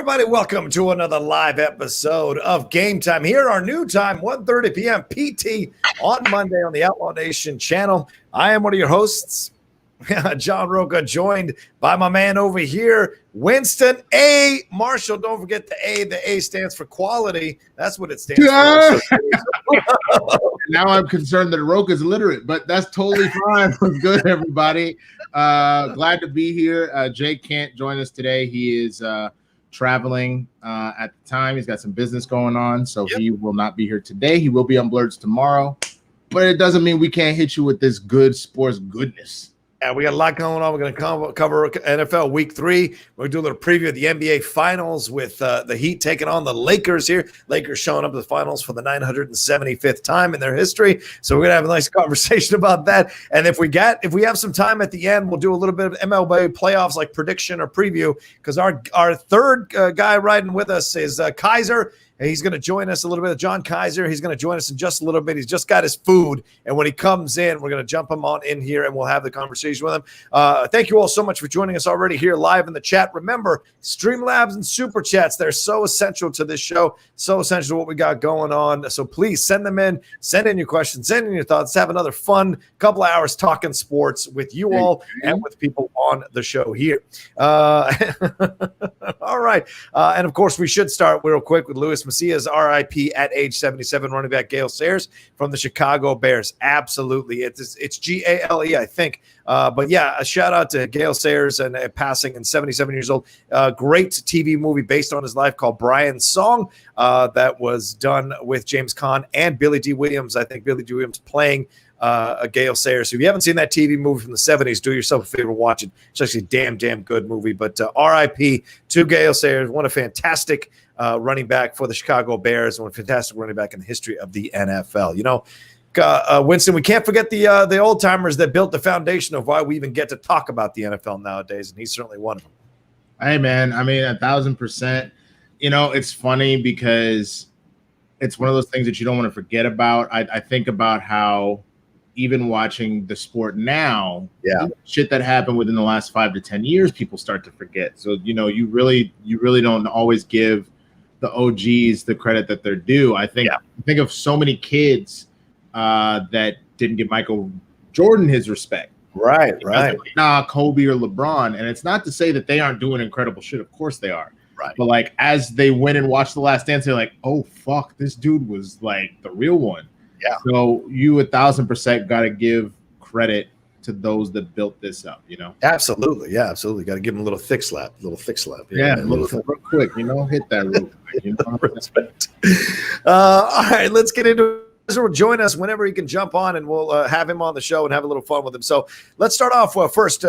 everybody. Welcome to another live episode of Game Time. Here, our new time, 1:30 p.m. PT on Monday on the Outlaw Nation channel. I am one of your hosts, John Rocha, joined by my man over here, Winston A. Marshall. Don't forget the A. The A stands for quality. That's what it stands for. Now I'm concerned that Rocha's illiterate, but that's totally fine. What's good, everybody? Glad to be here. Jake can't join us today. He is traveling at the time. He's got some business going on, so He will not be here today. He will be on Blurts tomorrow, but it doesn't mean we can't hit you with this good sports goodness. Yeah, we got a lot going on. We're going to cover NFL Week 3. We're going to do a little preview of the NBA Finals with the Heat taking on the Lakers here. Lakers showing up to the Finals for the 975th time in their history. So we're going to have a nice conversation about that. And if we have some time at the end, we'll do a little bit of MLB Playoffs, like prediction or preview, because our third guy riding with us is Kaiser. He's going to join us a little bit. John Kaiser, he's going to join us in just a little bit. He's just got his food. And when he comes in, we're going to jump him on in here and we'll have the conversation with him. Thank you all so much for joining us already here live in the chat. Remember, StreamLabs and SuperChats, they're so essential to this show, so essential to what we got going on. So please send them in. Send in your questions. Send in your thoughts. Have another fun couple of hours talking sports with you all and with people on the show here. All right. And, of course, we should start real quick with Louis Macias, RIP at age 77, running back Gayle Sayers from the Chicago Bears. Absolutely. It's Gale, I think. But, yeah, a shout-out to Gayle Sayers and passing and 77 years old. Great TV movie based on his life called Brian's Song that was done with James Caan and Billy D. Williams. I think Billy D. Williams playing Gayle Sayers. So if you haven't seen that TV movie from the 70s, do yourself a favor, watch it. It's actually a damn good movie. But RIP to Gayle Sayers, one a fantastic running back for the Chicago Bears, one fantastic running back in the history of the NFL. You know, Winston, we can't forget the old timers that built the foundation of why we even get to talk about the NFL nowadays, and he's certainly one of them. Hey, man, I mean, 1,000%. You know, it's funny because it's one of those things that you don't want to forget about. I think about how even watching the sport now, shit that happened within the last 5 to 10 years, people start to forget. So, you know, you really don't always give the OGs the credit that they're due. I think of so many kids that didn't give Michael Jordan his respect. Right. Nah, Kobe or LeBron. And it's not to say that they aren't doing incredible shit. Of course they are. Right. But like as they went and watched The Last Dance, they're like, oh fuck, this dude was like the real one. Yeah. So you 1,000% got to give credit to those that built this up, you know? Absolutely. Yeah, absolutely. Got to give them a little thick slap. Yeah, a little real quick, you know, hit that real quick. You know? Respect. All right, let's get into it. Will join us whenever he can jump on, and we'll have him on the show and have a little fun with him. So let's start off first.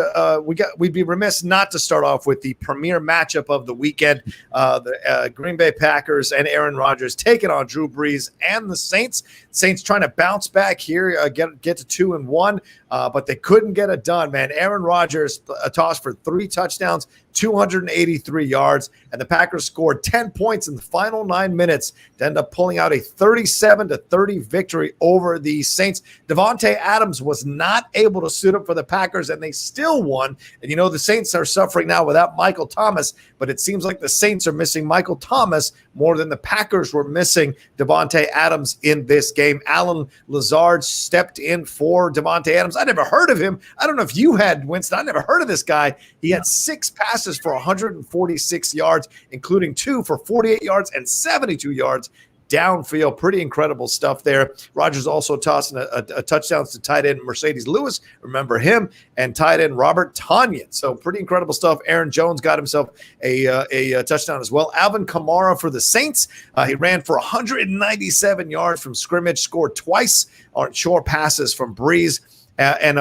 We'd be remiss not to start off with the premier matchup of the weekend: the Green Bay Packers and Aaron Rodgers taking on Drew Brees and the Saints. Saints trying to bounce back here, get to 2-1, but they couldn't get it done. Man, Aaron Rodgers tossed for 3 touchdowns, 283 yards, and the Packers scored 10 points in the final 9 minutes to end up pulling out a 37-30 victory over the Saints. Davante Adams was not able to suit up for the Packers, and they still won. And you know, the Saints are suffering now without Michael Thomas, but it seems like the Saints are missing Michael Thomas more than the Packers were missing Davante Adams in this game. Alan Lazard stepped in for Davante Adams. I never heard of him. I don't know if you had, Winston. I never heard of this guy. He had 6 passes for 146 yards, including 2 for 48 yards and 72 yards downfield. Pretty incredible stuff there. Rodgers also tossing a touchdowns to tight end Mercedes Lewis. Remember him, and tight end Robert Tonyan. So pretty incredible stuff. Aaron Jones got himself a touchdown as well. Alvin Kamara for the Saints. He ran for 197 yards from scrimmage, scored twice on short passes from Brees. And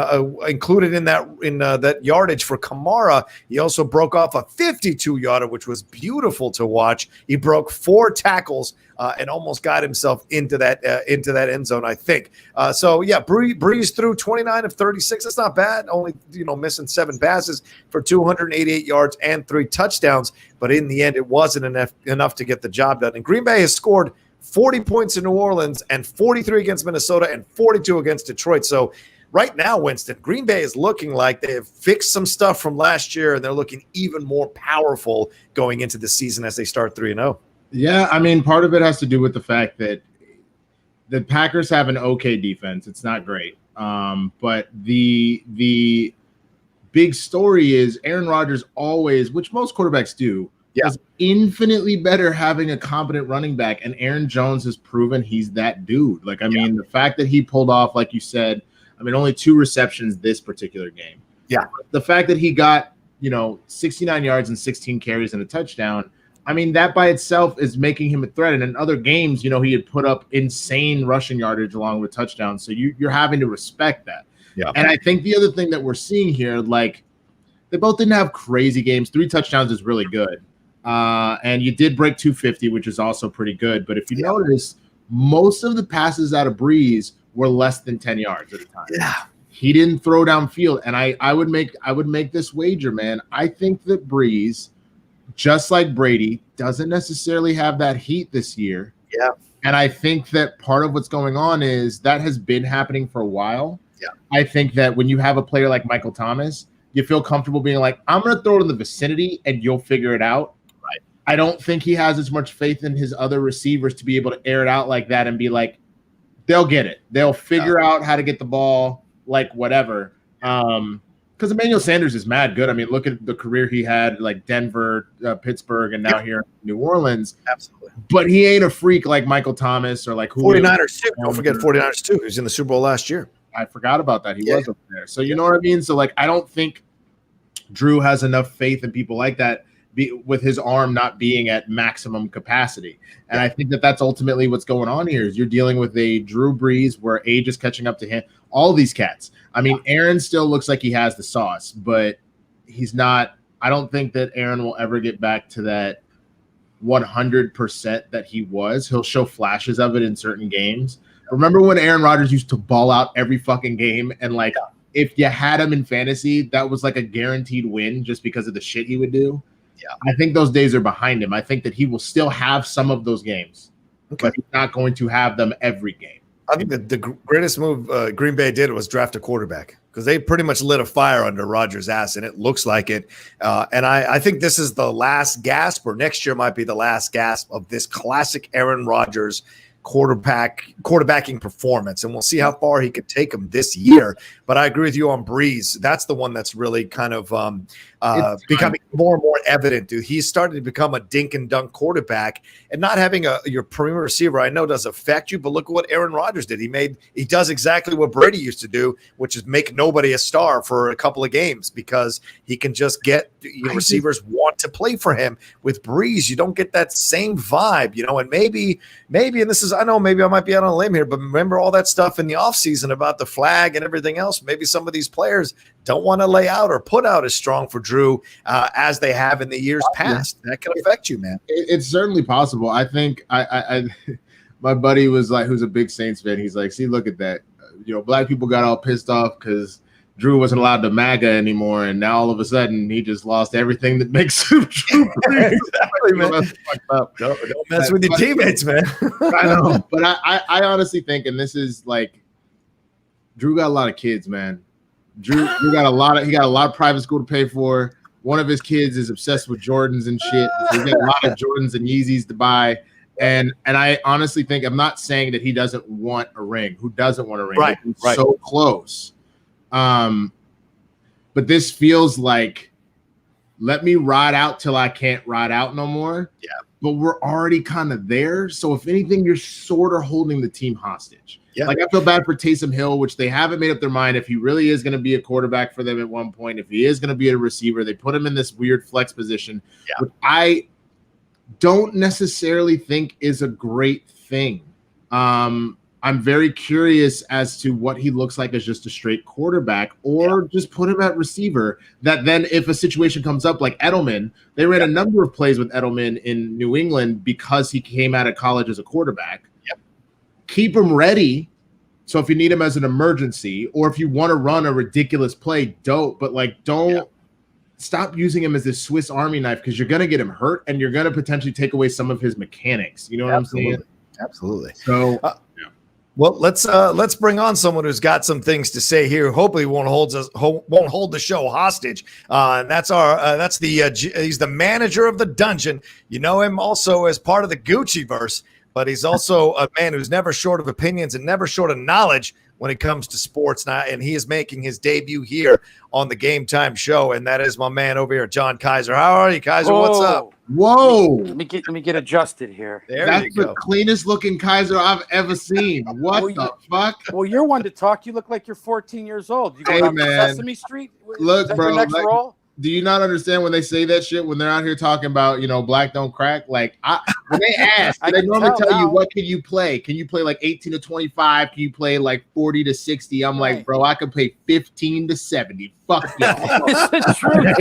included in that yardage for Kamara, he also broke off a 52-yarder, which was beautiful to watch. He broke 4 tackles and almost got himself into that end zone, I think. Brees threw 29 of 36. That's not bad. Only missing 7 passes for 288 yards and 3 touchdowns. But in the end, it wasn't enough to get the job done. And Green Bay has scored 40 points in New Orleans and 43 against Minnesota and 42 against Detroit. So right now, Winston, Green Bay is looking like they have fixed some stuff from last year, and they're looking even more powerful going into the season as they start 3-0. Yeah, I mean, part of it has to do with the fact that the Packers have an okay defense. It's not great. But the big story is Aaron Rodgers always, which most quarterbacks do, is infinitely better having a competent running back. And Aaron Jones has proven he's that dude. Like, I mean, the fact that he pulled off, like you said, I mean, only 2 receptions this particular game. Yeah. The fact that he got, 69 yards and 16 carries and a touchdown, I mean, that by itself is making him a threat. And in other games, he had put up insane rushing yardage along with touchdowns. So you're having to respect that. Yeah. And I think the other thing that we're seeing here, like, they both didn't have crazy games. 3 touchdowns is really good. And you did break 250, which is also pretty good. But if you notice, most of the passes out of Breeze were less than 10 yards at a time. Yeah. He didn't throw downfield. And I would make this wager, man. I think that Breeze, just like Brady, doesn't necessarily have that heat this year. Yeah. And I think that part of what's going on is that has been happening for a while. Yeah. I think that when you have a player like Michael Thomas, you feel comfortable being like, I'm going to throw it in the vicinity and you'll figure it out. Right. I don't think he has as much faith in his other receivers to be able to air it out like that and be like, they'll get it. They'll figure out how to get the ball, like whatever. Because Emmanuel Sanders is mad good. I mean, look at the career he had, like Denver, Pittsburgh, and now here in New Orleans. Absolutely. But he ain't a freak like Michael Thomas or like Julio. 49ers too. Don't forget 49ers too. He was in the Super Bowl last year. I forgot about that. He was up there. So you know what I mean? So, like, I don't think Drew has enough faith in people like that with his arm not being at maximum capacity. And I think that that's ultimately what's going on here is you're dealing with a Drew Brees where age is catching up to him. All these cats. I mean, Aaron still looks like he has the sauce, but he's not. I don't think that Aaron will ever get back to that 100% that he was. He'll show flashes of it in certain games. Remember when Aaron Rodgers used to ball out every fucking game and, like, if you had him in fantasy, that was like a guaranteed win just because of the shit he would do? Yeah. I think those days are behind him. I think that he will still have some of those games, but he's not going to have them every game. I think the greatest move Green Bay did was draft a quarterback because they pretty much lit a fire under Rodgers' ass, and it looks like it. And I think this is the last gasp, or next year might be the last gasp of this classic Aaron Rodgers quarterbacking performance, and we'll see how far he could take him this year. But I agree with you on Breeze. That's the one that's really kind of becoming more and more evident, dude. He's starting to become a dink and dunk quarterback, and not having your premier receiver, I know, does affect you, but look at what Aaron Rodgers did. He does exactly what Brady used to do, which is make nobody a star for a couple of games because he can just get receivers want to play for him. With Breeze, you don't get that same vibe, and maybe, and this is, I know maybe I might be out on a limb here, but remember all that stuff in the offseason about the flag and everything else. Maybe some of these players don't want to lay out or put out as strong for Drew as they have in the years past. That can affect you, man. It's certainly possible. I think I my buddy was like, who's a big Saints fan. He's like, see, look at that. Black people got all pissed off because Drew wasn't allowed to MAGA anymore, and now all of a sudden he just lost everything that makes him Drew. Exactly, man. Don't mess with your teammates, man. I know, but I honestly think, and this is like, Drew got a lot of kids, man. Drew got a lot of private school to pay for. One of his kids is obsessed with Jordans and shit. So he got a lot of Jordans and Yeezys to buy. And I honestly think, I'm not saying that he doesn't want a ring. Who doesn't want a ring? Right. So close. But this feels like, let me ride out till I can't ride out no more. Yeah. But we're already kind of there. So if anything, you're sort of holding the team hostage. Yeah. Like, I feel bad for Taysom Hill, which they haven't made up their mind if he really is going to be a quarterback for them at one point. If he is going to be a receiver, they put him in this weird flex position, which I don't necessarily think is a great thing. I'm very curious as to what he looks like as just a straight quarterback, or just put him at receiver. That then, if a situation comes up like Edelman, they ran a number of plays with Edelman in New England because he came out of college as a quarterback. Keep him ready. So if you need him as an emergency, or if you want to run a ridiculous play, dope. But don't stop using him as this Swiss Army knife, because you're going to get him hurt and you're going to potentially take away some of his mechanics. You know what I'm saying? Absolutely. So Well, let's bring on someone who's got some things to say here. Hopefully, won't hold the show hostage. He's the manager of the dungeon. You know him also as part of the Gucci verse, but he's also a man who's never short of opinions and never short of knowledge when it comes to sports now. And he is making his debut here on the Game Time Show, and that is my man over here, John Kaiser. How are you, Kaiser? Whoa. What's up? Whoa! Let me get adjusted here. That's the cleanest looking Kaiser I've ever seen. What the fuck? Well, you're one to talk. You look like you're 14 years old. You go to Sesame Street? Look, bro. Your next role? Do you not understand when they say that shit when they're out here talking about, black don't crack? Like, when they ask, they normally tell you, what can you play? Can you play like 18 to 25? Can you play like 40 to 60? I'm like, bro, I can play 15 to 70. Fuck y'all. It's the truth.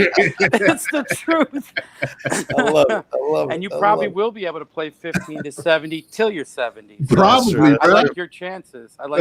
It's the truth. I love it. And you probably will be able to play 15 to 70 till you're 70. So Probably, I like your chances. Well,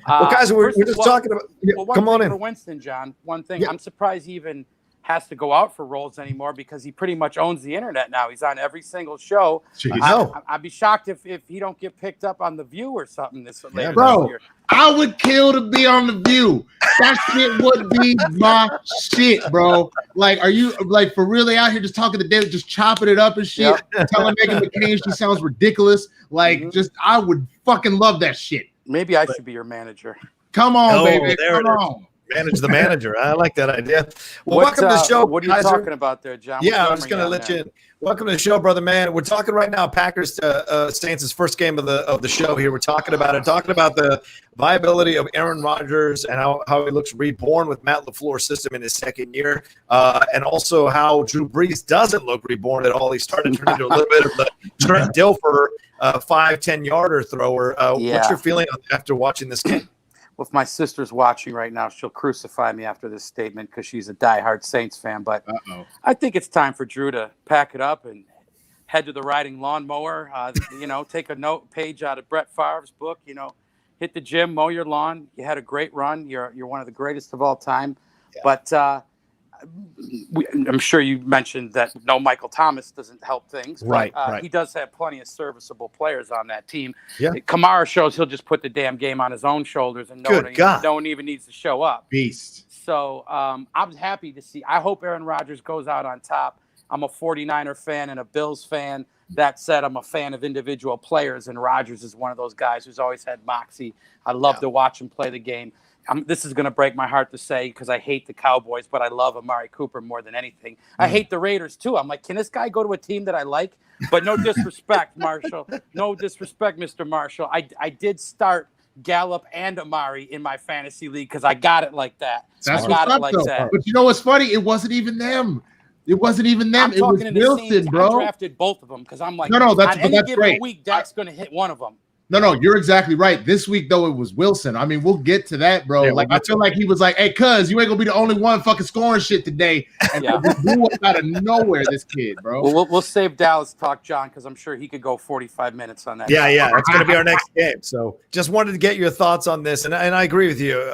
guys, we're just talking about. Come on in. For Winston, John, one thing. Yeah. I'm surprised he even has to go out for roles anymore because he pretty much owns the internet now. He's on every single show. I'd be shocked if he don't get picked up on The View or something later this year. I would kill to be on The View. That shit would be my shit, bro. Like, are you like for really out here just talking to David, just chopping it up and shit? Yep. Telling Megan McCain she sounds ridiculous. Like, I would fucking love that shit. Maybe I should be your manager. Come on, baby. Come on. Manage the manager. I like that idea. Well, welcome to the show. What are you talking about there, John? Yeah, I'm just going to let you in. Welcome to the show, brother man. We're talking right now Packers Saints' first game of the show here. We're talking about the viability of Aaron Rodgers and how he looks reborn with Matt LaFleur's system in his second year, and also how Drew Brees doesn't look reborn at all. He started turning into a little bit of the Trent Dilfer 5-10 yarder thrower. What's your feeling after watching this game? Well, if my sister's watching right now, she'll crucify me after this statement because she's a diehard Saints fan. But I think it's time for Drew to pack it up and head to the riding lawnmower. Take a page out of Brett Favre's book. Hit the gym, mow your lawn. You had a great run. You're one of the greatest of all time. Yeah. But I'm sure you mentioned that Michael Thomas doesn't help things. Right. He does have plenty of serviceable players on that team. Yeah. Kamara shows he'll just put the damn game on his own shoulders, and no one even needs to show up. Beast. So I'm happy to see. I hope Aaron Rodgers goes out on top. I'm a 49er fan and a Bills fan. That said, I'm a fan of individual players, and Rodgers is one of those guys who's always had moxie. I love to watch him play the game. This is going to break my heart to say because I hate the Cowboys, but I love Amari Cooper more than anything. I hate the Raiders, too. I'm like, can this guy go to a team that I like? But no disrespect, Marshall. No disrespect, Mr. Marshall. I did start Gallup and Amari in my fantasy league because I got it like that. That's that. But you know what's funny? It wasn't even them. It wasn't even them. It was Wilson, bro. I drafted both of them because I'm like, that's on any given great. week, Dak's going to hit one of them. No, you're exactly right. This week, though, it was Wilson. I mean, we'll get to that, bro. Yeah, I feel like he was like, hey, cuz, you ain't going to be the only one fucking scoring shit today. And blew up out of nowhere, this kid, bro. Well, we'll save Dallas talk, John, because I'm sure he could go 45 minutes on that. Yeah. It's going to be our next game. So just wanted to get your thoughts on this. And I agree with you,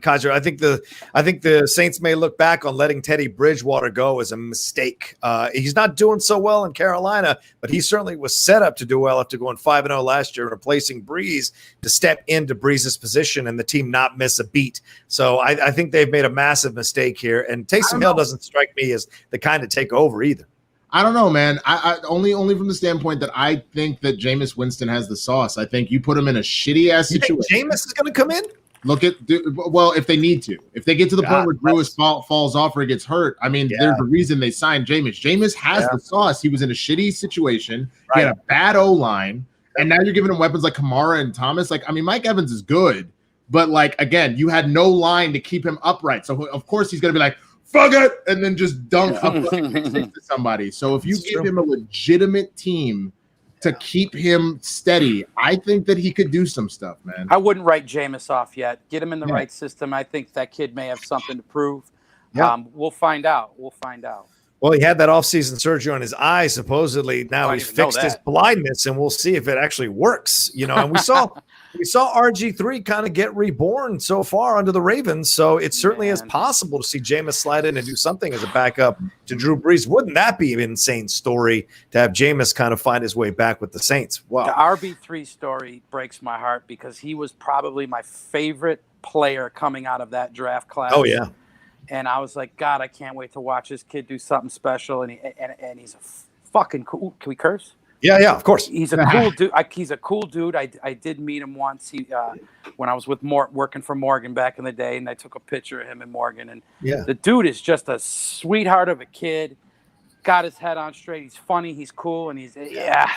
Kaiser. I think the Saints may look back on letting Teddy Bridgewater go as a mistake. He's not doing so well in Carolina, but he certainly was set up to do well after going 5-0 last year, replacing Breeze to step into Breeze's position and the team not miss a beat. So I think they've made a massive mistake here. And Taysom Hill doesn't strike me as the kind to take over either. I don't know, man. I only from the standpoint that I think that Jameis Winston has the sauce. I think you put him in a shitty ass situation. Jameis is going to come in? If they need to. If they get to the point where Drew falls off or he gets hurt, I mean, there's a reason they signed Jameis. Jameis has the sauce. He was in a shitty situation. He had a bad O-line. And now you're giving him weapons like Kamara and Thomas. Like, I mean, Mike Evans is good. But, like, again, you had no line to keep him upright. So, of course, he's going to be like, fuck it, and then just dunk to somebody. So if you give him a legitimate team to keep him steady, I think that he could do some stuff, man. I wouldn't write Jameis off yet. Get him in the right system. I think that kid may have something to prove. Yeah. We'll find out. Well, he had that offseason surgery on his eye. Supposedly now he's fixed his blindness, and we'll see if it actually works. And we saw RG3 kind of get reborn so far under the Ravens. So it certainly is possible to see Jameis slide in and do something as a backup to Drew Brees. Wouldn't that be an insane story to have Jameis kind of find his way back with the Saints? Wow. The RB3 story breaks my heart because he was probably my favorite player coming out of that draft class. Oh, yeah. And I was like, God, I can't wait to watch this kid do something special. And he's a fucking cool. Can we curse? Yeah, of course. He's a cool dude. He's a cool dude. I did meet him once. When I was with working for Morgan back in the day, and I took a picture of him and Morgan. And the dude is just a sweetheart of a kid. Got his head on straight. He's funny. He's cool. And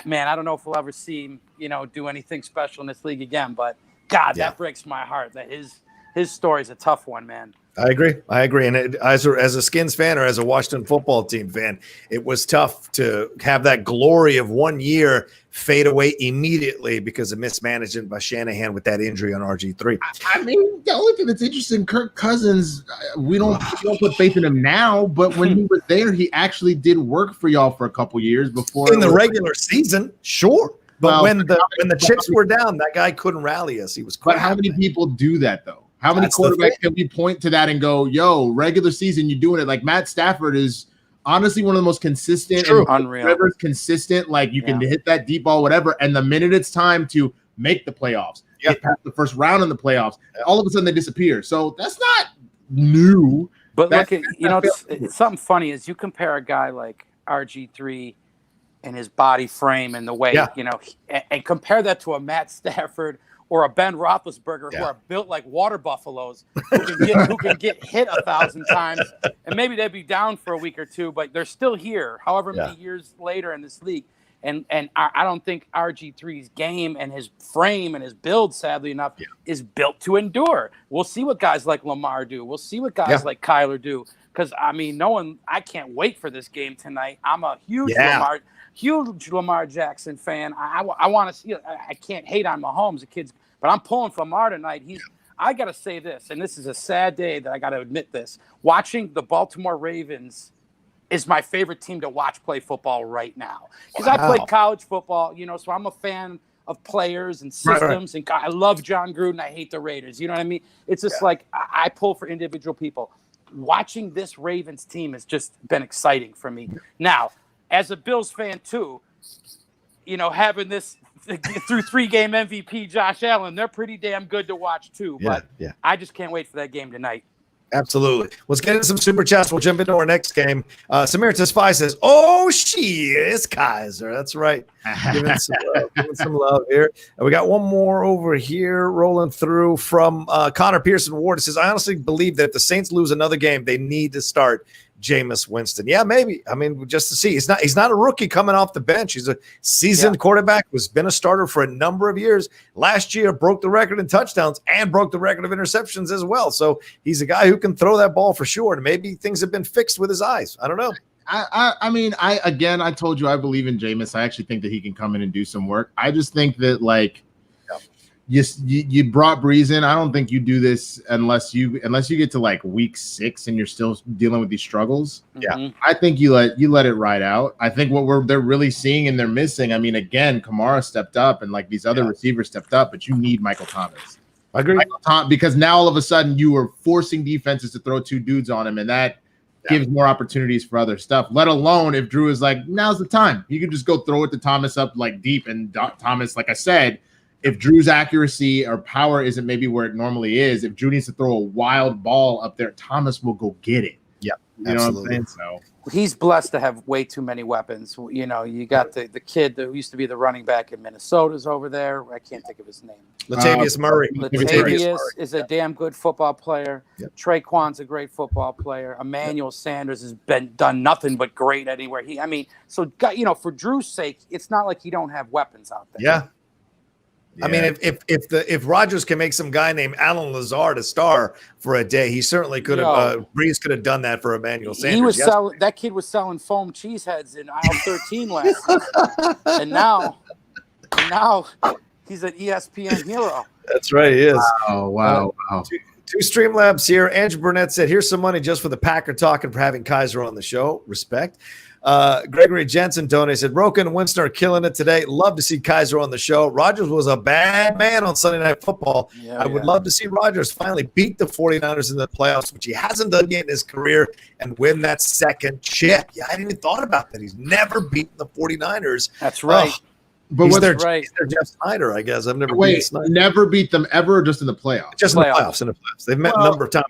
man, I don't know if we'll ever see him, do anything special in this league again. But God, that breaks my heart. That his story is a tough one, man. I agree. And as a Skins fan or as a Washington football team fan, it was tough to have that glory of 1 year fade away immediately because of mismanagement by Shanahan with that injury on RG3. I mean, the only thing that's interesting, Kirk Cousins, we don't put faith in him now, but when he was there, he actually did work for y'all for a couple years before. In the regular season, sure. But when the chips were down, that guy couldn't rally us. He was crazy. But how many people do that, though? How many quarterbacks can we point to that and go, yo, regular season, you're doing it? Like Matt Stafford is honestly one of the most consistent. True. Unreal. Trevor's consistent. Like you can hit that deep ball, whatever. And the minute it's time to make the playoffs, get past the first round in the playoffs, all of a sudden they disappear. So that's not new. But look, it's something funny is you compare a guy like RG3 and his body frame and the way, and compare that to a Matt Stafford or a Ben Roethlisberger who are built like water buffaloes who can get hit 1,000 times, and maybe they'd be down for a week or two, but they're still here, however many years later in this league. And I don't think RG3's game and his frame and his build, sadly enough, is built to endure. We'll see what guys like Lamar do. We'll see what guys like Kyler do. Because, I mean, I can't wait for this game tonight. I'm a huge Lamar Jackson fan. I want to see it. I can't hate on Mahomes, the kids, but I'm pulling for Lamar tonight. I got to say this, and this is a sad day that I got to admit this. Watching the Baltimore Ravens is my favorite team to watch play football right now. Because I played college football, so I'm a fan of players and systems. And I love John Gruden. I hate the Raiders. You know what I mean? It's just like I pull for individual people. Watching this Ravens team has just been exciting for me. Now, as a Bills fan too, having this through 3-game MVP Josh Allen, they're pretty damn good to watch too. But I just can't wait for that game tonight. Absolutely. Let's get into some super chats. We'll jump into our next game. Samir Tesfaye says, "Oh, she is Kaiser." That's right. Giving some love here. And we got one more over here rolling through from Connor Pearson Ward. It says, "I honestly believe that if the Saints lose another game, they need to start Jameis Winston." Yeah, maybe. I mean, just to see. He's not a rookie coming off the bench. He's a seasoned quarterback who's been a starter for a number of years. Last year broke the record in touchdowns and broke the record of interceptions as well. So he's a guy who can throw that ball for sure. And maybe things have been fixed with his eyes. I don't know. I mean, I told you I believe in Jameis. I actually think that he can come in and do some work. I just think that you brought Brees in. I don't think you do this unless you get to like week 6 and you're still dealing with these struggles. Yeah, I think you let it ride out. I think what they're really seeing and they're missing. I mean, again, Kamara stepped up and like these other receivers stepped up, but you need Michael Thomas. I agree. Because now all of a sudden you are forcing defenses to throw 2 dudes on him, and that gives more opportunities for other stuff. Let alone if Drew is like, now's the time. You can just go throw it to Thomas up like deep, and Thomas, like I said. If Drew's accuracy or power isn't maybe where it normally is, if Drew needs to throw a wild ball up there, Thomas will go get it. Yeah, you know what I'm saying? So he's blessed to have way too many weapons. You got the kid that used to be the running back in Minnesota's over there. I can't think of his name. Latavius Murray. Latavius is a damn good football player. Yep. Traquan's a great football player. Emmanuel Sanders has done nothing but great anywhere. For Drew's sake, it's not like he don't have weapons out there. Yeah. I mean, if Rodgers can make some guy named Alan Lazard a star for a day, he certainly could have. Brees could have done that for Emmanuel Sanders. That kid was selling foam cheese heads in aisle 13 last year, and now he's an ESPN hero. That's right, he is. Wow. Two Streamlabs here. Andrew Burnett said, here's some money just for the Packer talk and for having Kaiser on the show. Respect. Gregory Jensen donated, said, Rocha and Winston are killing it today. Love to see Kaiser on the show. Rodgers was a bad man on Sunday Night Football. I would love to see Rodgers finally beat the 49ers in the playoffs, which he hasn't done yet in his career, and win that second chip. Yeah, I hadn't even thought about that. He's never beaten the 49ers. That's right. But he's what's their Jeff Snyder, I guess. I've never wait, never beat them ever, or just in the playoffs? Just in the playoffs. They've met a number of times.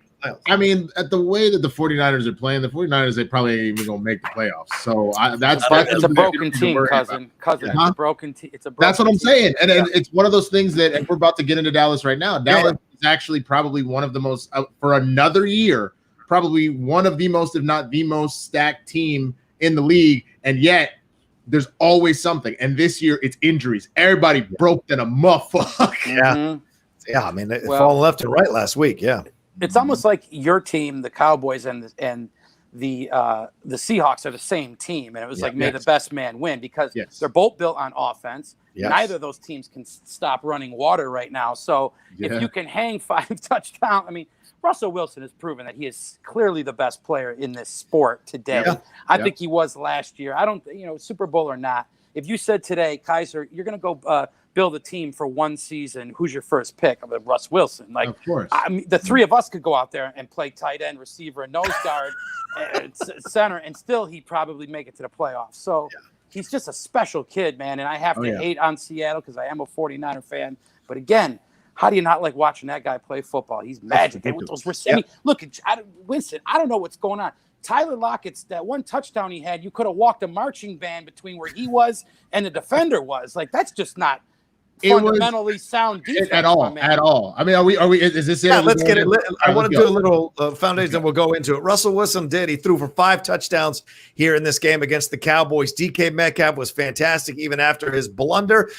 I mean, at the way that the 49ers are playing, the 49ers, they probably ain't even going to make the playoffs. So it's a broken team, cousin. It's a broken team. That's what I'm saying. And it's one of those things that, and we're about to get into Dallas right now. Dallas is actually probably one of the most, for another year, probably one of the most, if not the most stacked team in the league. And yet, there's always something. And this year, it's injuries. Everybody broke than a motherfucker. Yeah, I mean, they fall left and right last week. Yeah. It's almost like your team, the Cowboys, and the Seahawks are the same team, and it was may the best man win, because they're both built on offense. Neither of those teams can stop running water right now. So if you can hang 5 touchdowns, I mean, Russell Wilson has proven that he is clearly the best player in this sport today. I think he was last year. I don't, Super Bowl or not. If you said today, Kaiser, you're going to go build a team for one season, who's your first pick? I'm Russ Wilson. Like, of course. I mean, the three of us could go out there and play tight end, receiver, and nose guard, and center, and still he'd probably make it to the playoffs. So he's just a special kid, man. And I have to hate on Seattle because I am a 49er fan. But again, how do you not like watching that guy play football? He's magic. And with those look at Winston. I don't know what's going on. Tyler Lockett's that one touchdown he had, you could have walked a marching band between where he was and the defender was. Like, that's just not fundamentally sound defense at all. I mean, are we? Is this it? Yeah, let's get it. I want to do a little foundation, and we'll go into it. Russell Wilson He threw for 5 touchdowns here in this game against the Cowboys. DK Metcalf was fantastic even after his blunder.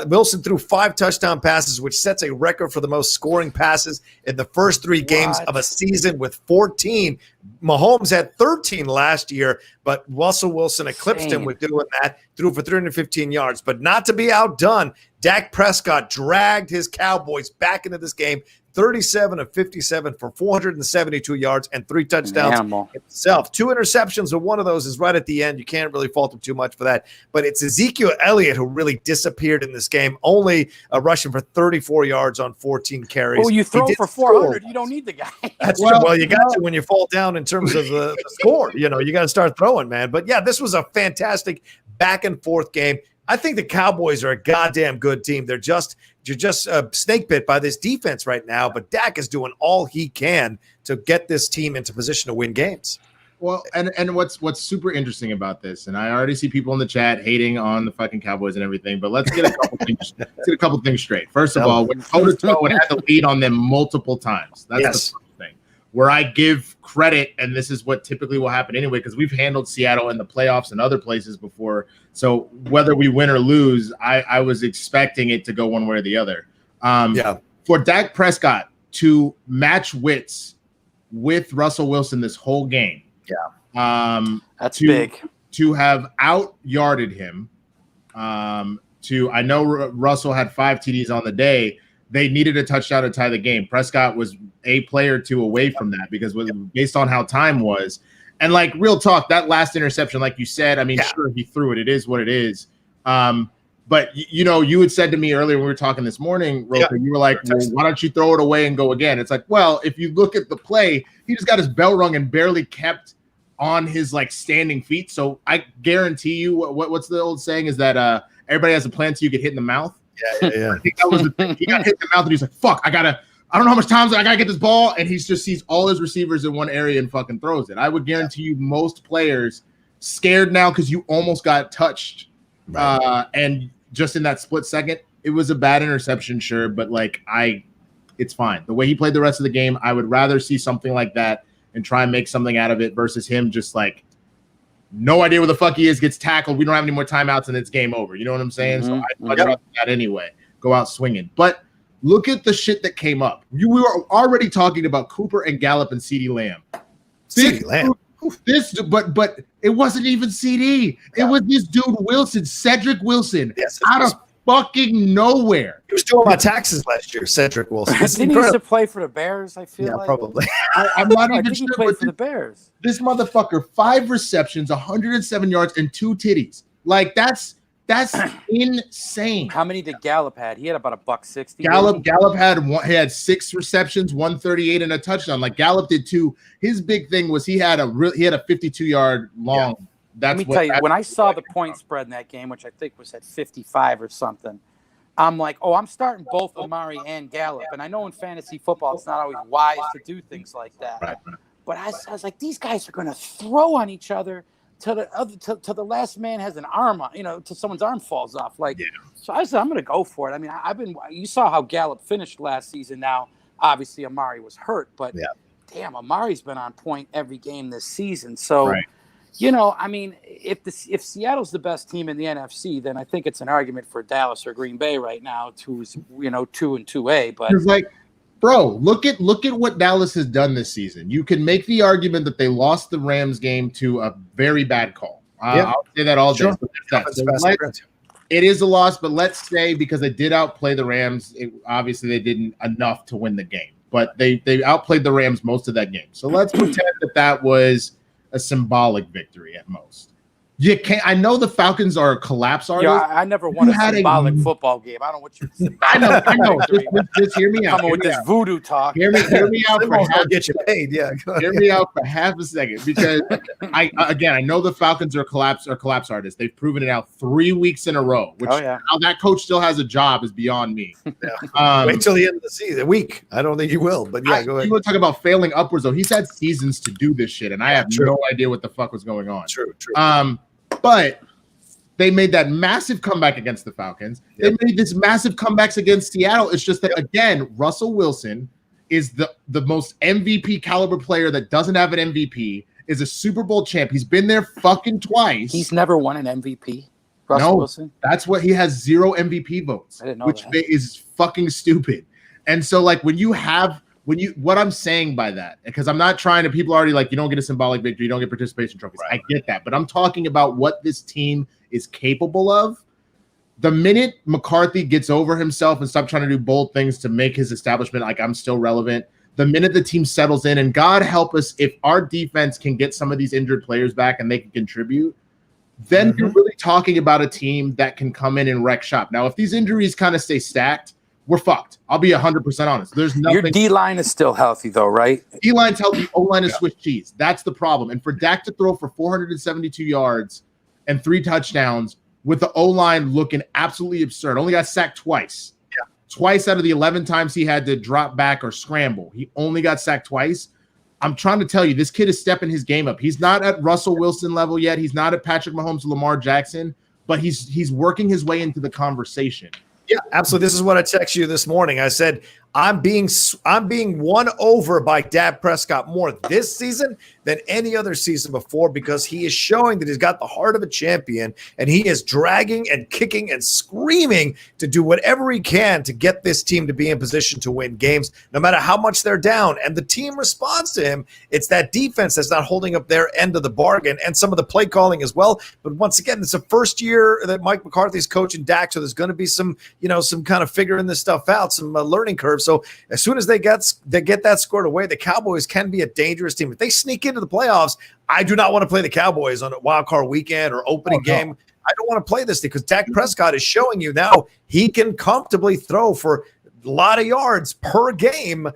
Wilson threw 5 touchdown passes, which sets a record for the most scoring passes in the first 3 games of a season with 14. Mahomes had 13 last year, but Russell Wilson eclipsed him with doing that, threw for 315 yards. But not to be outdone, Dak Prescott dragged his Cowboys back into this game, 37 of 57 for 472 yards and 3 touchdowns himself. 2 interceptions, and one of those is right at the end. You can't really fault him too much for that. But it's Ezekiel Elliott who really disappeared in this game, only rushing for 34 yards on 14 carries. Well, you throw for 400, you don't need the guy. That's true. Well, you got to when you fall down in terms of the score. You got to start throwing, man. But, yeah, this was a fantastic back-and-forth game. I think the Cowboys are a goddamn good team. You're just snake bit by this defense right now, but Dak is doing all he can to get this team into position to win games. Well, and what's super interesting about this, and I already see people in the chat hating on the fucking Cowboys and everything, but let's get a couple things straight. First of all, when toe-to-toe and had to lead on them multiple times. That's the first thing. Where I give credit, and this is what typically will happen anyway, because we've handled Seattle in the playoffs and other places before. So whether we win or lose, I was expecting it to go one way or the other. For Dak Prescott to match wits with Russell Wilson this whole game. That's big. To have out-yarded him. I know Russell had 5 TDs on the day. They needed a touchdown to tie the game. Prescott was a play or 2 away from that because based on how time was. And, like, real talk, that last interception, like you said, I mean, sure, he threw it. It is what it is. But, you had said to me earlier when we were talking this morning, Rocha, you were like, well, why don't you throw it away and go again? It's like, well, if you look at the play, he just got his bell rung and barely kept on his, like, standing feet. So I guarantee you what's the old saying is that everybody has a plan until you get hit in the mouth. Yeah. I think that was the thing. He got hit in the mouth and he's like, fuck, I don't know how much time I got to get this ball. And he just sees all his receivers in one area and fucking throws it. I would guarantee you most players scared now because you almost got touched. And just in that split second, it was a bad interception, sure. But it's fine. The way he played the rest of the game, I would rather see something like that and try and make something out of it versus him just like, no idea where the fuck he is, gets tackled. We don't have any more timeouts, and it's game over. You know what I'm saying? So I'd much rather that anyway. Go out swinging. But look at the shit that came up. We were already talking about Cooper and Gallup and CeeDee Lamb. But it wasn't even CD. It was this dude Wilson, Cedric Wilson, fucking nowhere. He was doing my taxes last year, Cedric Wilson. Didn't he used to play for the Bears? I feel like probably. I'm not I even think sure. he played for the Bears. This motherfucker, 5 receptions, 107 yards, and 2 titties. Like that's insane. How many did Gallup had? He had about $160. Gallup had 6 receptions, 138, and a touchdown. Like Gallup did too. His big thing was he had a 52-yard long. Yeah. That's Let me tell you, when I saw the point spread in that game, which I think was at 55 or something, I'm like, oh, I'm starting both Amari and Gallup. And I know in fantasy football, it's not always wise to do things like that. Right. But I was like, these guys are going to throw on each other till the last man has an arm on, till someone's arm falls off. Like, so I said, I'm going to go for it. I mean, you saw how Gallup finished last season. Now, obviously, Amari was hurt, but damn, Amari's been on point every game this season. So. Right. I mean, if Seattle's the best team in the NFC, then I think it's an argument for Dallas or Green Bay right now, who's 2 and 2A. But it's like, bro, look at what Dallas has done this season. You can make the argument that they lost the Rams game to a very bad call. I'll say that all day. Sure. It is a loss, but let's say because they did outplay the Rams, obviously they didn't enough to win the game, but they outplayed the Rams most of that game. So let's pretend that was a symbolic victory at most. You can't. I know the Falcons are a collapse artist. Yeah, I never won a symbolic football game. I don't know what you're. I know. Just hear me out. Coming with this voodoo talk. Hear me out for get you paid. Yeah. Hear me out for half a second because I know the Falcons are collapse artists. They've proven it out 3 weeks in a row. Which how that coach still has a job is beyond me. Wait till the end of the season. A week. I don't think he will. But go ahead. You want to talk about failing upwards though? He's had seasons to do this shit, and I have no idea what the fuck was going on. True. But they made that massive comeback against the Falcons. They made this massive comebacks against Seattle. It's just that, again, Russell Wilson is the most MVP caliber player that doesn't have an MVP, is a Super Bowl champ. He's been there fucking twice. He's never won an MVP, Russell Wilson? That's what he has 0 MVP votes, I didn't know which that. is fucking stupid. And so, like, what I'm saying by that, because I'm not trying to, people are already like, you don't get a symbolic victory, you don't get participation trophies. Right. I get that, but I'm talking about what this team is capable of. The minute McCarthy gets over himself and stops trying to do bold things to make his establishment like I'm still relevant, the minute the team settles in, and God help us if our defense can get some of these injured players back and they can contribute, then you're really talking about a team that can come in and wreck shop. Now, if these injuries kind of stay stacked, we're fucked. I'll be 100% honest. There's nothing. Your D-line is still healthy, though, right? D-line's healthy. O-line is Swiss cheese. That's the problem. And for Dak to throw for 472 yards and 3 touchdowns with the O-line looking absolutely absurd. Only got sacked twice. Yeah. Twice out of the 11 times he had to drop back or scramble. He only got sacked twice. I'm trying to tell you, this kid is stepping his game up. He's not at Russell Wilson level yet. He's not at Patrick Mahomes or Lamar Jackson, but he's working his way into the conversation. Yeah, absolutely. This is what I texted you this morning. I said, I'm being won over by Dak Prescott more this season than any other season before because he is showing that he's got the heart of a champion and he is dragging and kicking and screaming to do whatever he can to get this team to be in position to win games, no matter how much they're down. And the team responds to him. It's that defense that's not holding up their end of the bargain and some of the play calling as well. But once again, it's the first year that Mike McCarthy's coaching Dak, so there's going to be some kind of figuring this stuff out, some learning curve. So as soon as they get that squared away, the Cowboys can be a dangerous team. If they sneak into the playoffs, I do not want to play the Cowboys on a wild card weekend or opening game. I don't want to play this thing because Dak Prescott is showing you now he can comfortably throw for a lot of yards per game,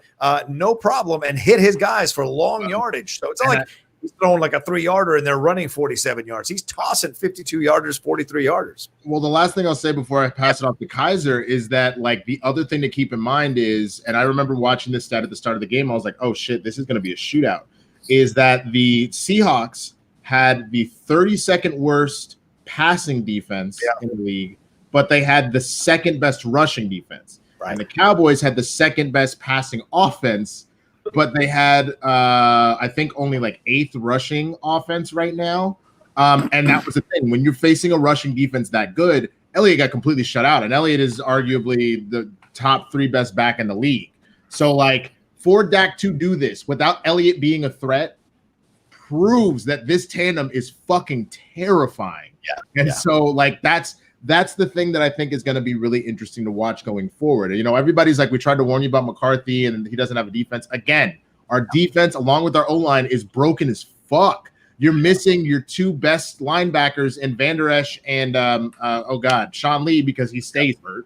no problem, and hit his guys for long yardage. So it's not like he's throwing like a 3-yarder and they're running 47 yards. He's tossing 52-yarders, 43-yarders. Well, the last thing I'll say before I pass it off to Kaiser is that, like, the other thing to keep in mind is, and I remember watching this stat at the start of the game, I was like, oh, shit, this is going to be a shootout, is that the Seahawks had the 32nd worst passing defense in the league, but they had the second best rushing defense. Right. And the Cowboys had the second best passing offense, but they had, I think, only like 8th rushing offense right now. And that was the thing. When you're facing a rushing defense that good, Elliott got completely shut out. And Elliott is arguably the top 3 best back in the league. So, like, for Dak to do this without Elliott being a threat proves that this tandem is fucking terrifying. Yeah. And so, like, that's that's the thing that I think is going to be really interesting to watch going forward. You know, everybody's like, we tried to warn you about McCarthy and he doesn't have a defense. Again, our defense, along with our O-line, is broken as fuck. You're missing your two best linebackers in Van Der Esch and, Sean Lee, because he stays hurt.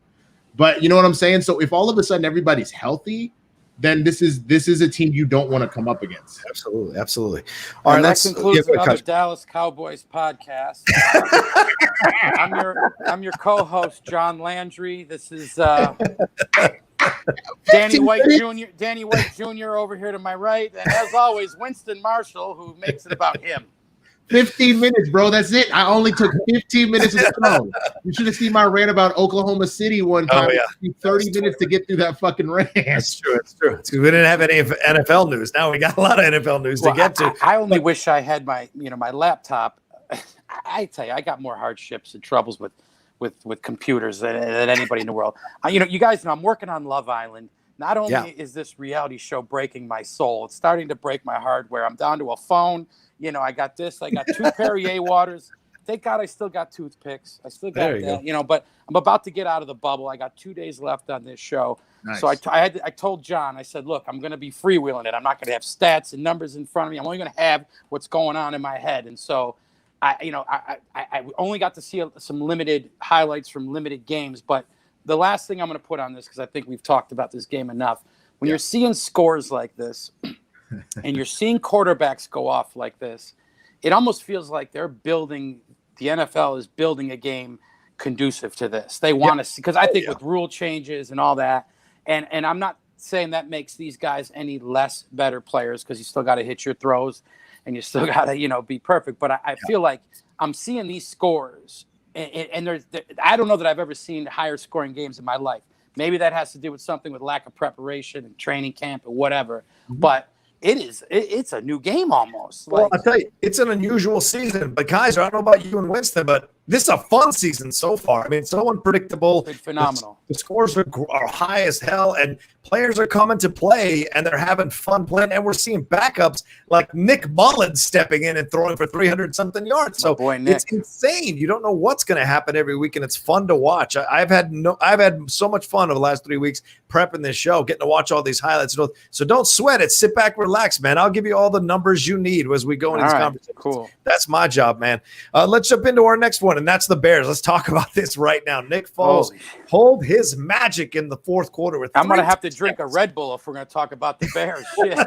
But you know what I'm saying? So if all of a sudden everybody's healthy, then this is a team you don't want to come up against. Absolutely. All right, that concludes another Dallas Cowboys podcast. I'm your co-host, John Landry. This is Danny White Jr. over here to my right, and as always, Winston Marshall, who makes it about him. 15 minutes, bro. That's it. I only took 15 minutes of show. You should have seen my rant about Oklahoma City one time. Oh, yeah. It took 30 minutes to get through that fucking rant. That's true. It's true. We didn't have any NFL news. Now we got a lot of NFL news to get to. I only wish I had my laptop. I tell you, I got more hardships and troubles with computers than anybody in the world. You guys know I'm working on Love Island. Not only is this reality show breaking my soul, it's starting to break my hardware. I'm down to a phone. I got this. I got 2 Perrier waters. Thank God I still got toothpicks. I still got that, but I'm about to get out of the bubble. I got 2 days left on this show. Nice. So I told John, I said, look, I'm going to be freewheeling it. I'm not going to have stats and numbers in front of me. I'm only going to have what's going on in my head. And so I only got to see some limited highlights from limited games. But the last thing I'm going to put on this, because I think we've talked about this game enough, when you're seeing scores like this and you're seeing quarterbacks go off like this, it almost feels like the NFL is building a game conducive to this. They want to see, because I think with rule changes and all that, and I'm not saying that makes these guys any less better players, because you still got to hit your throws and you still got to, be perfect. But I feel like I'm seeing these scores, and I don't know that I've ever seen higher scoring games in my life. Maybe that has to do with something with lack of preparation and training camp or whatever. Mm-hmm. But it's a new game almost. Well, I'll tell you, it's an unusual season. But Kaiser, I don't know about you and Winston, but this is a fun season so far. I mean, it's so unpredictable. It's phenomenal. The scores are high as hell, and players are coming to play, and they're having fun playing. And we're seeing backups like Nick Mullins stepping in and throwing for 300-something yards. So it's insane. You don't know what's going to happen every week, and it's fun to watch. I've had so much fun over the last 3 weeks prepping this show, getting to watch all these highlights. So don't sweat it. Sit back, relax, man. I'll give you all the numbers you need as we go into this conversation. Cool. That's my job, man. Let's jump into our next one, and that's the Bears. Let's talk about this right now. Nick Foles pulled his magic in the fourth quarter. I'm going to have to drink a Red Bull if we're going to talk about the Bears. Shit.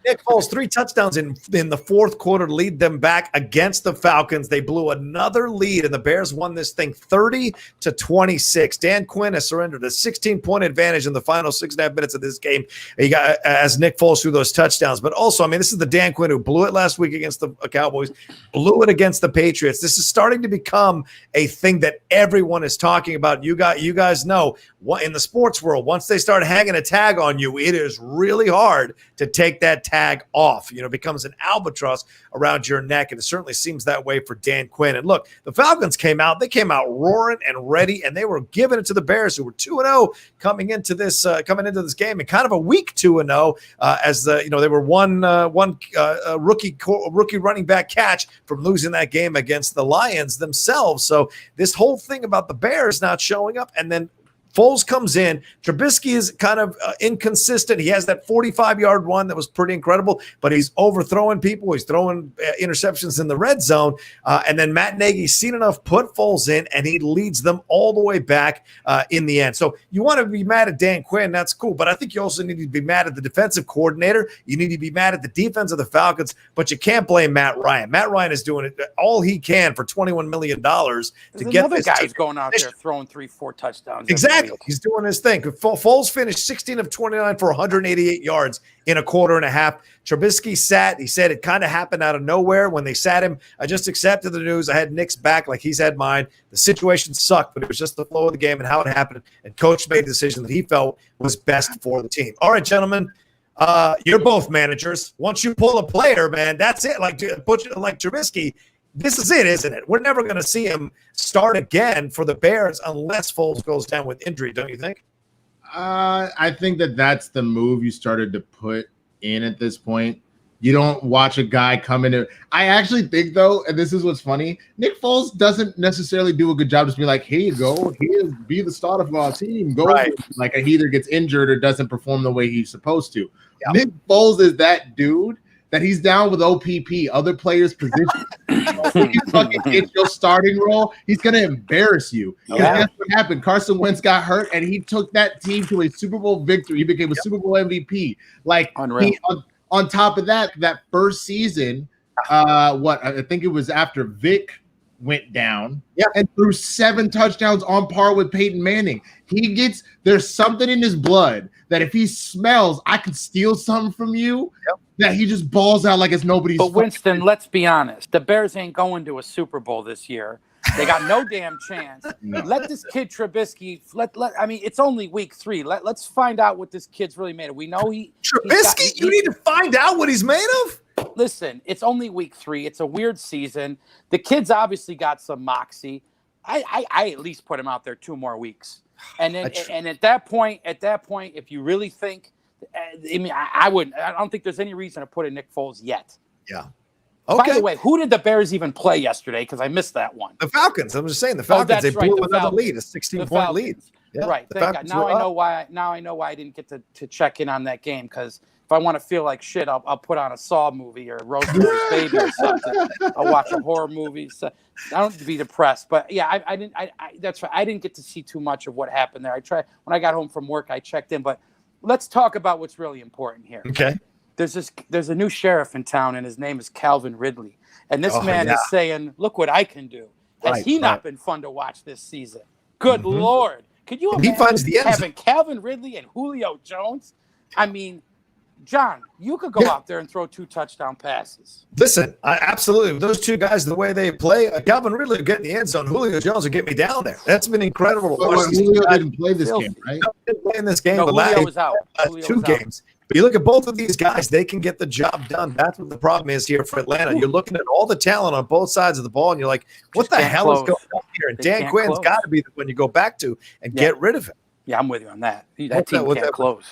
Nick Foles, 3 touchdowns in the fourth quarter, lead them back against the Falcons. They blew another lead, and the Bears won this thing 30-26. Dan Quinn has surrendered a 16-point advantage in the final 6.5 minutes of this game. He got as Nick Foles threw those touchdowns. But also, I mean, this is the Dan Quinn who blew it last week against the Cowboys, blew it against the Patriots. This is starting to become a thing that everyone is talking about. You guys know, in the sports world, once they start hanging a tag on you, it is really hard to take that tag off. It becomes an albatross around your neck, and it certainly seems that way for Dan Quinn. And look, the Falcons came out roaring and ready, and they were giving it to the Bears, who were 2-0 coming into this game, and kind of a weak 2-0 as they were one rookie running back catch from losing that game against the Lions themselves. So this whole thing about the Bears not showing up, and then Foles comes in. Trubisky is kind of inconsistent. He has that 45-yard run that was pretty incredible, but he's overthrowing people. He's throwing interceptions in the red zone. And then Matt Nagy's seen enough, put Foles in, and he leads them all the way back in the end. So you want to be mad at Dan Quinn, that's cool, but I think you also need to be mad at the defensive coordinator. You need to be mad at the defense of the Falcons, but you can't blame Matt Ryan. Matt Ryan is doing all he can for $21 million to get this. Another guy's going out there throwing 3-4 touchdowns. Exactly. He's doing his thing. Foles finished 16 of 29 for 188 yards in a quarter and a half. Trubisky sat. He said it kind of happened out of nowhere when they sat him. I just accepted the news. I had Nick's back like he's had mine. The situation sucked, but it was just the flow of the game and how it happened. And coach made a decision that he felt was best for the team. All right, gentlemen, you're both managers. Once you pull a player, man, that's it. Like Trubisky, this is it, isn't it? We're never going to see him start again for the Bears unless Foles goes down with injury, don't you think? I think that's the move you started to put in at this point. You don't watch a guy come in. I actually think, though, and this is what's funny, Nick Foles doesn't necessarily do a good job just being like, here you go, be the starter of our team. Go. Right. Like, he either gets injured or doesn't perform the way he's supposed to. Yeah. Nick Foles is that dude that he's down with OPP, other players' position. If you fucking get your starting role, he's going to embarrass you. Yeah. That's what happened. Carson Wentz got hurt, and he took that team to a Super Bowl victory. He became a Super Bowl MVP. Like, on top of that first season, I think it was after Vic went down and threw 7 touchdowns on par with Peyton Manning. There's something in his blood that if he smells, I can steal something from you, that he just balls out like it's nobody's. But Winston, let's be honest. The Bears ain't going to a Super Bowl this year. They got no damn chance. No. Let this kid Trubisky. I mean, it's only week 3. Let's find out what this kid's really made of. We know Trubisky. You need to find out what he's made of. Listen, it's only week 3. It's a weird season. The kid's obviously got some moxie. I at least put him out there 2 more weeks, and then and at that point, if you really think, I mean, I don't think there's any reason to put in Nick Foles yet. Yeah. Okay. By the way, who did the Bears even play yesterday? Because I missed that one. The Falcons. I'm just saying the Falcons. They blew another lead, a 16-point lead. Yeah, right. Thank God. Now I know why. Now I know why I didn't get to check in on that game, because if I want to feel like shit, I'll put on a Saw movie or Rosemary's Baby or something. I'll watch a horror movie. So I don't need to be depressed, but yeah, I didn't. That's right. I didn't get to see too much of what happened there. I tried when I got home from work. I checked in, but let's talk about what's really important here. Okay. There's a new sheriff in town, and his name is Calvin Ridley. And this man is saying, "Look what I can do." Has he not been fun to watch this season? Good Lord. Could you imagine he finds the end having Calvin Ridley and Julio Jones? I mean, John, you could go out there and throw 2 touchdown passes. Listen, absolutely. Those 2 guys, the way they play, Calvin Ridley will get in the end zone. Julio Jones will get me down there. That's been incredible. Julio didn't play this game, right? No, didn't play in this game. No, Julio was out. 2 games. But you look at both of these guys, they can get the job done. That's what the problem is here for Atlanta. You're looking at all the talent on both sides of the ball, and you're like, what the hell is going on here? And Dan Quinn's got to be the one you go back to and get rid of him. Yeah, I'm with you on that. That team can't close.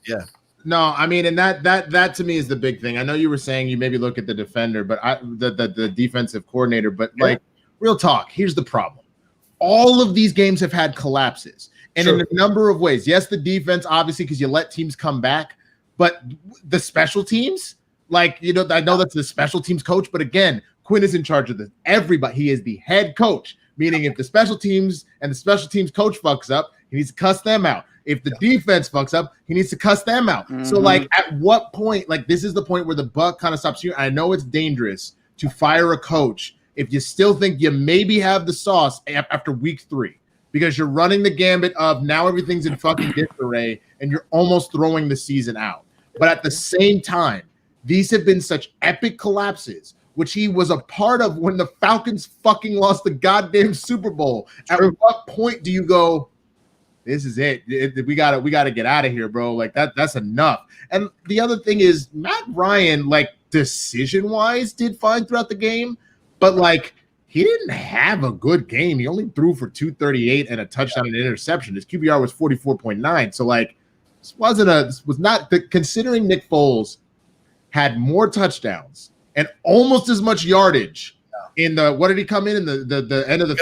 Yeah. No, I mean, and that to me is the big thing. I know you were saying you maybe look at the defender, but the defensive coordinator. But like, real talk, here's the problem: all of these games have had collapses, and in a number of ways. Yes, the defense, obviously, because you let teams come back, but the special teams, like, you know, I know that's the special teams coach, but again, Quinn is in charge of this. Everybody, he is the head coach. Meaning, if the special teams and the special teams coach fucks up, he needs to cuss them out. If the defense fucks up, he needs to cuss them out. So, like, at what point, like, this is the point where the buck kind of stops you. I know it's dangerous to fire a coach if you still think you maybe have the sauce after week 3, because you're running the gambit of now everything's in fucking disarray and you're almost throwing the season out. But at the same time, these have been such epic collapses, which he was a part of when the Falcons fucking lost the goddamn Super Bowl. At what point do you go, this is it. We gotta get out of here, bro. Like that's enough. And the other thing is, Matt Ryan, like, decision-wise, did fine throughout the game, but like, he didn't have a good game. He only threw for 238 and a touchdown and an interception. His QBR was 44.9. So like, considering Nick Foles had more touchdowns and almost as much yardage in the, what did he come in the end of the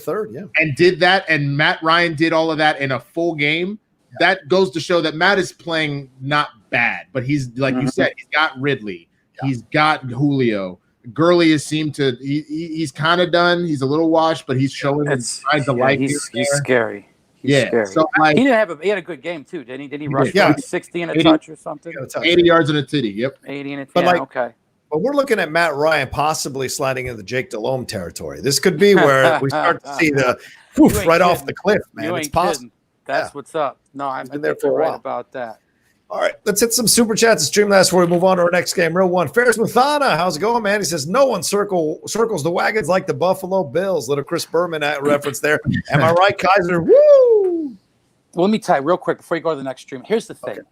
third? Yeah. And did that, and Matt Ryan did all of that in a full game. Yeah. That goes to show that Matt is playing not bad, but he's, like you said, he's got Ridley. Yeah. He's got Julio. Gurley has seemed to, he's kind of done. He's a little washed, but he's showing signs of life. He's scary. He's scary. So, like, he had a good game too, didn't he? Did he rush for 60 and a touch or something? 80 yards and a titty. Yep. 80 and a touch. Okay. But we're looking at Matt Ryan possibly sliding into the Jake Delhomme territory. This could be where we start to see the right off the cliff, man. It's possible. That's what's up. No, I'm been there for a while about that. All right, let's hit some super chats and Streamlabs before we move on to our next game. Real one. Ferris Muthana, how's it going, man? He says, no one circles the wagons like the Buffalo Bills. Little Chris Berman reference there. Am I right, Kaiser? Woo! Well, let me tell you real quick before you go to the next stream. Here's the thing. Okay.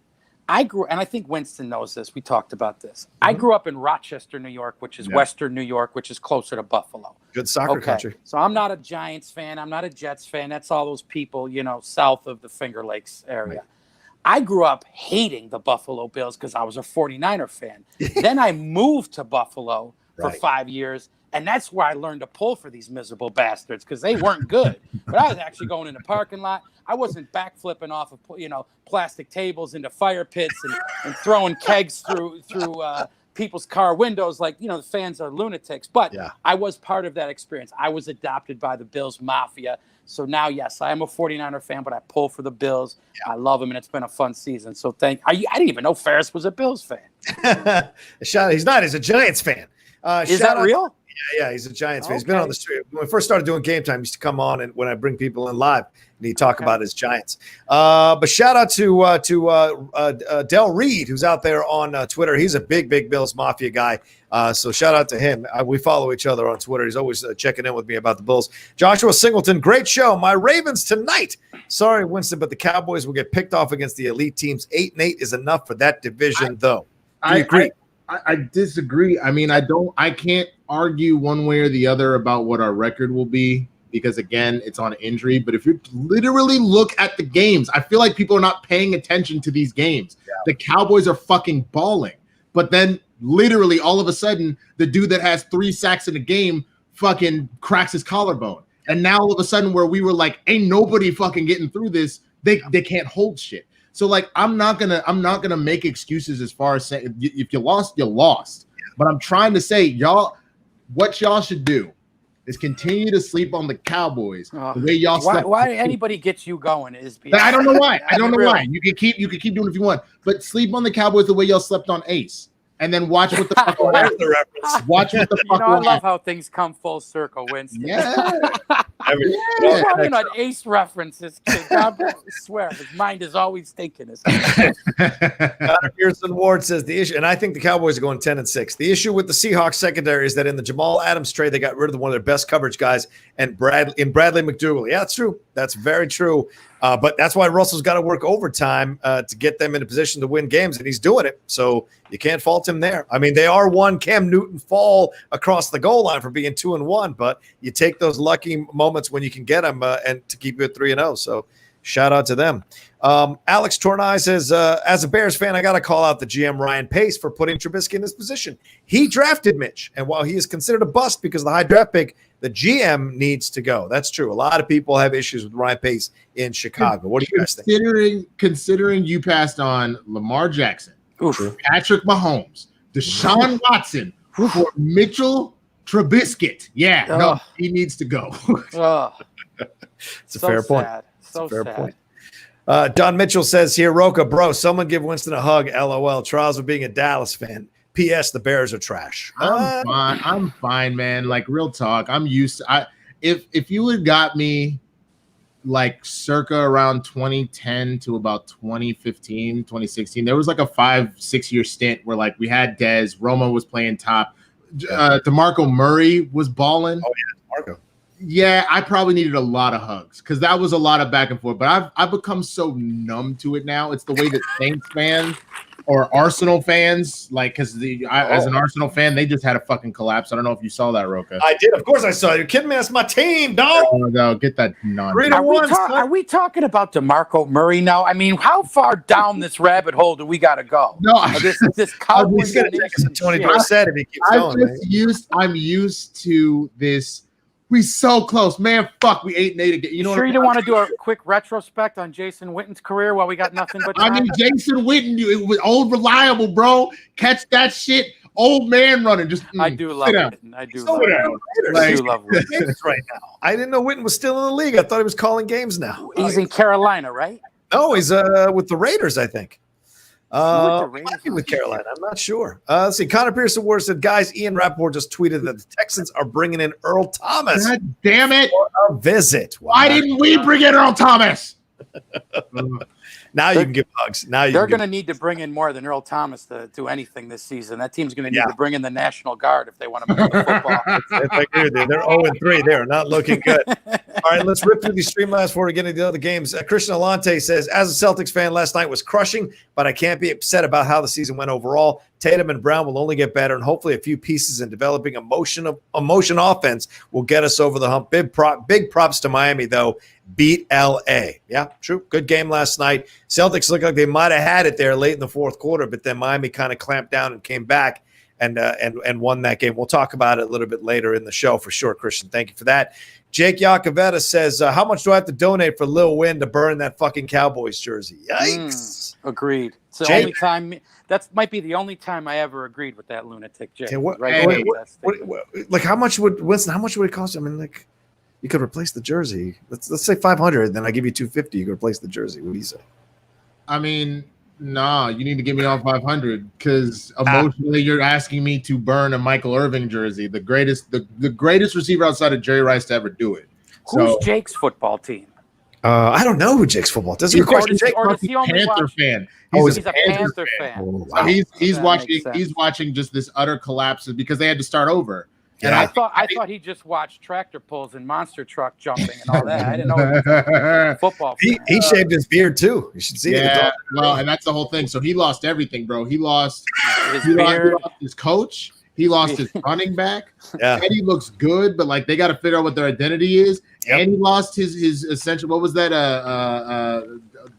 I think Winston knows this. We talked about this. Mm-hmm. I grew up in Rochester, New York, which is Western New York, which is closer to Buffalo. Good soccer country. So I'm not a Giants fan. I'm not a Jets fan. That's all those people, south of the Finger Lakes area. I grew up hating the Buffalo Bills because I was a 49er fan. Then I moved to Buffalo for 5 years, and that's where I learned to pull for these miserable bastards because they weren't good. But I was actually going in the parking lot. I wasn't backflipping off of plastic tables into fire pits and throwing kegs through people's car windows like the fans are lunatics. But I was part of that experience. I was adopted by the Bills Mafia. So now, yes, I am a 49er fan, but I pull for the Bills. I love them, and it's been a fun season. So I didn't even know Ferris was a Bills fan. He's not. He's a Giants fan. Is that real? Yeah, he's a Giants fan. He's been on the street. When we first started doing Game Time, he used to come on, and when I bring people in live, and he'd talk about his Giants. But shout out to Del Reed, who's out there on Twitter. He's a big Bills Mafia guy. So shout out to him. We follow each other on Twitter. He's always checking in with me about the Bills. Joshua Singleton, great show. My Ravens tonight. Sorry, Winston, but the Cowboys will get picked off against the elite teams. 8-8 is enough for that division, though. I agree. I disagree. I mean, I can't argue one way or the other about what our record will be because, again, it's on injury. But if you literally look at the games, I feel like people are not paying attention to these games. Yeah. The Cowboys are fucking balling. But then literally all of a sudden, the dude that has 3 sacks in a game fucking cracks his collarbone. And now all of a sudden where we were like, ain't nobody fucking getting through this, they can't hold shit. So like I'm not gonna make excuses as far as saying if you lost, you lost. But I'm trying to say, what y'all should do is continue to sleep on the Cowboys the way y'all slept. Why anybody gets you going is I don't know why. I don't know why. You can keep doing it if you want, but sleep on the Cowboys the way y'all slept on Ace. And then watch what the fuck will happen. Watch what the fuck will happen. I love how things come full circle, Winston. Yeah. Probably not Ace references. God swear, his mind is always thinking. Connor Pearson Ward says the issue, and I think the Cowboys are going 10-6. The issue with the Seahawks secondary is that in the Jamal Adams trade, they got rid of one of their best coverage guys, and Bradley McDougal. Yeah, that's true. That's very true. But that's why Russell's got to work overtime to get them in a position to win games, and he's doing it. So you can't fault him there. I mean, they are one Cam Newton fall across the goal line for being 2-1, but you take those lucky moments when you can get them and to keep you at 3-0. So shout out to them. Alex Tornai says, as a Bears fan, I got to call out the GM Ryan Pace for putting Trubisky in this position. He drafted Mitch, and while he is considered a bust because of the high draft pick, the GM needs to go. That's true. A lot of people have issues with Ryan Pace in Chicago. What do you guys think? Considering you passed on Lamar Jackson, Patrick Mahomes, Deshaun Watson for Mitchell Trubisky. No, he needs to go. It's a fair point. So fair sad. Point. Don Mitchell says here, Rocha, bro, someone give Winston a hug. LOL. Trials of being a Dallas fan. P.S. The Bears are trash. I'm fine, man. Like real talk. I'm used to if you had got me like circa around 2010 to about 2015, 2016, there was like a 5-6 year stint where like we had Dez, Romo was playing top, DeMarco Murray was balling. Oh yeah, DeMarco. Yeah, I probably needed a lot of hugs because that was a lot of back and forth. But I've become so numb to it now. It's the way that Saints fans or Arsenal fans, like, because as an Arsenal fan, they just had a fucking collapse. I don't know if you saw that, Rocha. I did. Of course I saw. You're kidding me? That's my team, dog. Oh, no, get that nonsense. Are we talking about DeMarco Murray now? I mean, how far down this rabbit hole do we got to go? No, this Cowboys going to take us to 20% if he keeps going. I'm used to this. We so close, man. Fuck, we 8-8 again. You know, sure you don't want to do a quick retrospect on Jason Witten's career while we got nothing but time? I mean, Jason Witten, it was old reliable, bro. Catch that shit. Old man running. Just I do love Witten. I do love Witten right now. I didn't know Witten was still in the league. I thought he was calling games now. He's in Carolina, right? No, he's with the Raiders, I think. With Carolina, I'm not sure. Let's see. Connor Pearson Ward said, guys, Ian Rappaport just tweeted that the Texans are bringing in Earl Thomas. God damn it. For a visit. Why didn't we bring in Earl Thomas? Now you can give hugs. They're going to need to bring in more than Earl Thomas to do anything this season. That team's going to need to bring in the National Guard if they want to play football. I agree with you. They're 0-3. They're not looking good. All right, let's rip through these Streamlabs before we get into the other games. Christian Alante says, as a Celtics fan, last night was crushing, but I can't be upset about how the season went overall. Tatum and Brown will only get better, and hopefully a few pieces in developing emotion offense will get us over the hump. Big props to Miami, though. Beat L.A. Yeah, true. Good game last night. Celtics looked like they might have had it there late in the fourth quarter, but then Miami kind of clamped down and came back and won that game. We'll talk about it a little bit later in the show for sure, Christian. Thank you for that. Jake Yacovetta says, how much do I have to donate for Lil Win to burn that fucking Cowboys jersey? Yikes. Agreed. It's the only time – that might be the only time I ever agreed with that lunatic, Jake. Like, how much would it cost? I mean, like, you could replace the jersey. Let's say $500, then I give you $250. You could replace the jersey. What do you say? I mean, nah, you need to give me all 500 because emotionally you're asking me to burn a Michael Irvin jersey, the greatest receiver outside of Jerry Rice to ever do it. Who's Jake's football team? I don't know who Jake's football. Does he Panther fan? He's a Panther fan. Oh, wow. So he's watching just this utter collapse because they had to start over. And I thought he just watched tractor pulls and monster truck jumping and all that. I didn't know football. He shaved his beard too. You should see it. Yeah, well, and that's the whole thing. So he lost everything, bro. He lost he lost his coach. He lost his running back. Yeah. And he looks good, but like they got to figure out what their identity is. Yep. And he lost his essential. What was that?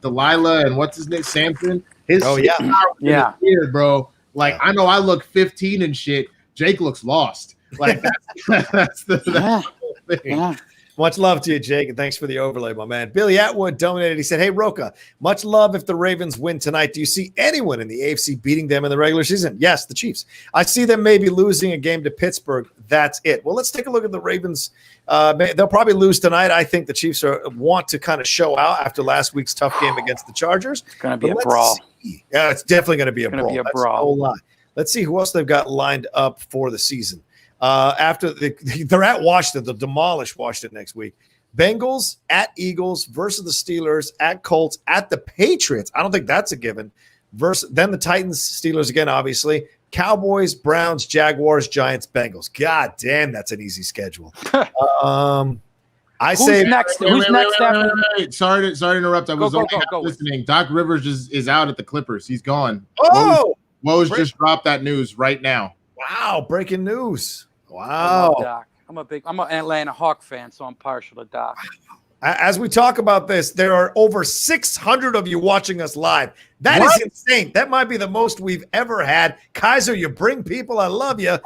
Delilah and what's his name? Samson. His beard, bro. Like I know I look 15 and shit. Jake looks lost. Like that's the whole thing. Yeah. Much love to you, Jake, and thanks for the overlay, my man. Billy Atwood donated. He said, hey, Rocha, much love if the Ravens win tonight. Do you see anyone in the AFC beating them in the regular season? Yes, the Chiefs. I see them maybe losing a game to Pittsburgh. That's it. Well, let's take a look at the Ravens. They'll probably lose tonight. I think the Chiefs want to kind of show out after last week's tough game against the Chargers. It's going to be a brawl. Yeah, it's definitely going to be a brawl. That's a whole lot. Let's see who else they've got lined up for the season. After they're at Washington, they'll demolish Washington next week. Bengals at Eagles versus the Steelers, at Colts, at the Patriots. I don't think that's a given. Then the Titans, Steelers again, obviously. Cowboys, Browns, Jaguars, Giants, Bengals. God damn, that's an easy schedule. Who's next? Wait. Sorry to interrupt. I was listening. Doc Rivers is out at the Clippers. He's gone. Oh, Woj just dropped that news right now. Wow, breaking news. Wow. I'm an Atlanta Hawk fan, so I'm partial to Doc. As we talk about this, there are over 600 of you watching us live. That is insane. That might be the most we've ever had. Kaiser, you bring people. I love you.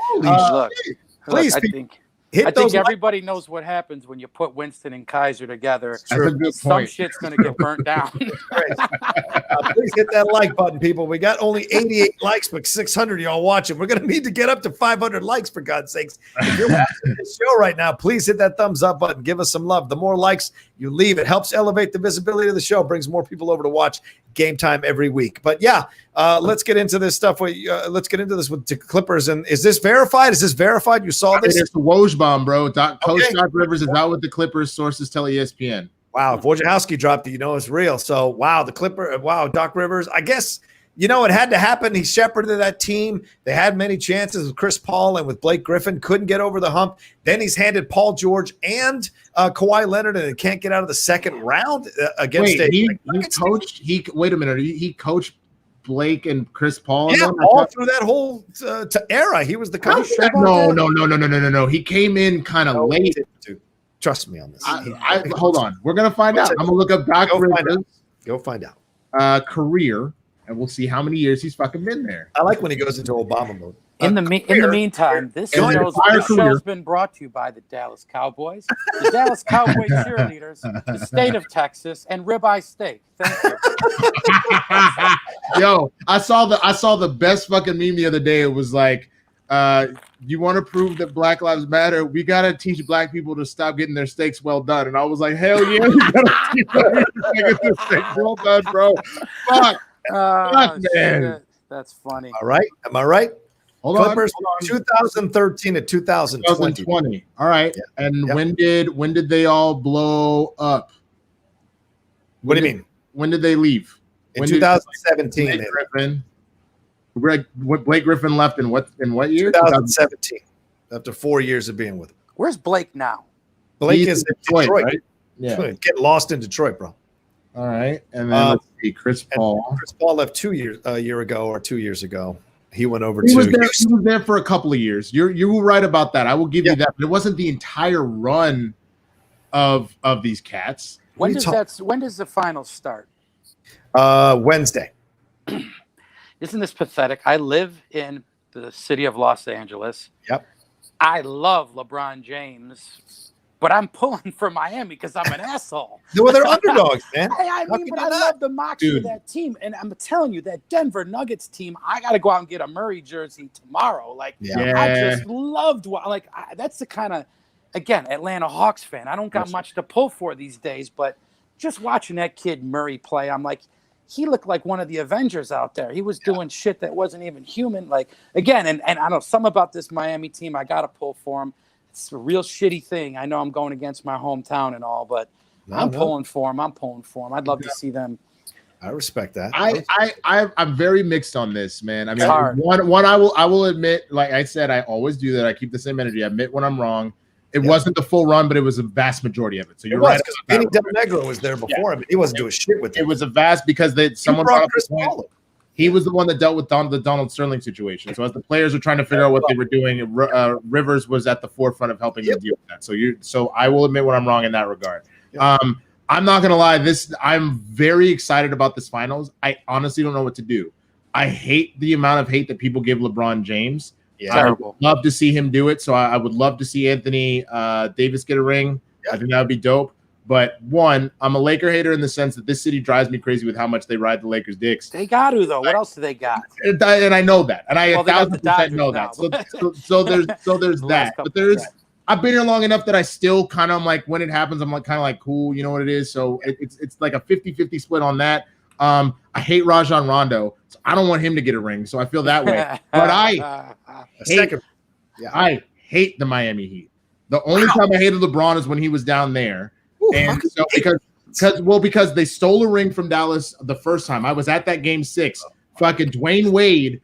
Please, I think everybody knows what happens when you put Winston and Kaiser together. Some shit's going to get burnt down. Please hit that like button, people. We got only 88 likes, but 600 of y'all watching. We're going to need to get up to 500 likes, for God's sakes. If you're watching this show right now, please hit that thumbs up button. Give us some love. The more likes you leave, it helps elevate the visibility of the show, brings more people over to watch Game Time every week. But yeah, let's get into this stuff. Let's get into this with the Clippers. And is this verified? You saw this? It's the Woj bomb, bro. Coach Doc Rivers is out with the Clippers. Sources tell ESPN. Wow, if Wojciechowski dropped it, it's real. So wow, Doc Rivers. I guess it had to happen. He shepherded that team. They had many chances with Chris Paul and with Blake Griffin. Couldn't get over the hump. Then he's handed Paul George and Kawhi Leonard, and they can't get out of the second round against Wait a minute. He coached Blake and Chris Paul. Yeah, all through that whole era. He was the coach. No. He came in kind of late. Trust me on this. Hold on. We're gonna find out. I'm gonna look up Doc Rivers. Go find out. Career. And we'll see how many years he's fucking been there. I like when he goes into Obama mode. In the meantime, this show's been brought to you by the Dallas Cowboys, the Dallas Cowboy cheerleaders, the state of Texas, and Ribeye Steak. Thank you. Yo, I saw the best fucking meme the other day. It was like, you want to prove that Black Lives Matter? We gotta teach black people to stop getting their steaks well done. And I was like, hell yeah, we gotta teach them to get their steaks well done, bro. Fuck. Man. That's funny. All right. Am I right? Hold Clippers, on. 2013 to 2020. All right. Yeah. And when did they all blow up? What do you mean? When did they leave? In 2017. Blake Griffin left in what year? 2017. After 4 years of being with him. Where's Blake now? Blake He's is in Detroit, Detroit. right? Yeah. Get lost in Detroit, bro. All right. And then let's see, Chris Paul. Chris Paul left 2 years, a year ago or 2 years ago. He went over He to was Houston. there for a couple of years. You were right about that. I will give you that. But it wasn't the entire run of these cats. When does the finals start? Wednesday. Isn't this pathetic? I live in the city of Los Angeles. Yep. I love LeBron James, but I'm pulling for Miami because I'm an asshole. Well, they're underdogs, man. I love the moxie of that team. And I'm telling you, that Denver Nuggets team, I got to go out and get a Murray jersey tomorrow. Like, I just loved that's the kind of, again, Atlanta Hawks fan. I don't got much to pull for these days, but just watching that kid Murray play, I'm like, he looked like one of the Avengers out there. He was doing shit that wasn't even human. Like, again, and I know something about this Miami team. I got to pull for him. It's a real shitty thing. I know I'm going against my hometown and all, but I'm pulling for him. I'd love to see them. I respect that. I'm very mixed on this, man. I mean, hard. one I will admit, like I said, I always do that. I keep the same energy. I admit when I'm wrong. It wasn't the full run, but it was a vast majority of it. So you're right. Because Vinny Del Negro was there before him. He wasn't doing shit with him. It was a vast because someone brought up Chris Paul. He was the one that dealt with the Donald Sterling situation. So as the players were trying to figure out what they were doing, Rivers was at the forefront of helping them deal with that. So I will admit when I'm wrong in that regard. Yep. I'm not gonna lie. I'm very excited about this finals. I honestly don't know what to do. I hate the amount of hate that people give LeBron James. Yeah. I would love to see him do it. So I would love to see Anthony Davis get a ring. Yeah. I think that would be dope. But one, I'm a Laker hater in the sense that this city drives me crazy with how much they ride the Lakers' dicks. They got to, though. What else do they got? And I know that. And I 1,000% know that. So there's that. But I've been here long enough that I still kind of like, when it happens, I'm like kind of like, cool, you know what it is. So it's like a 50-50 split on that. I hate Rajon Rondo, so I don't want him to get a ring. So I feel that way. But I hate the Miami Heat. The only time I hated LeBron is when he was down there. And so because they stole a ring from Dallas the first time. I was at that game 6. Fucking Dwayne Wade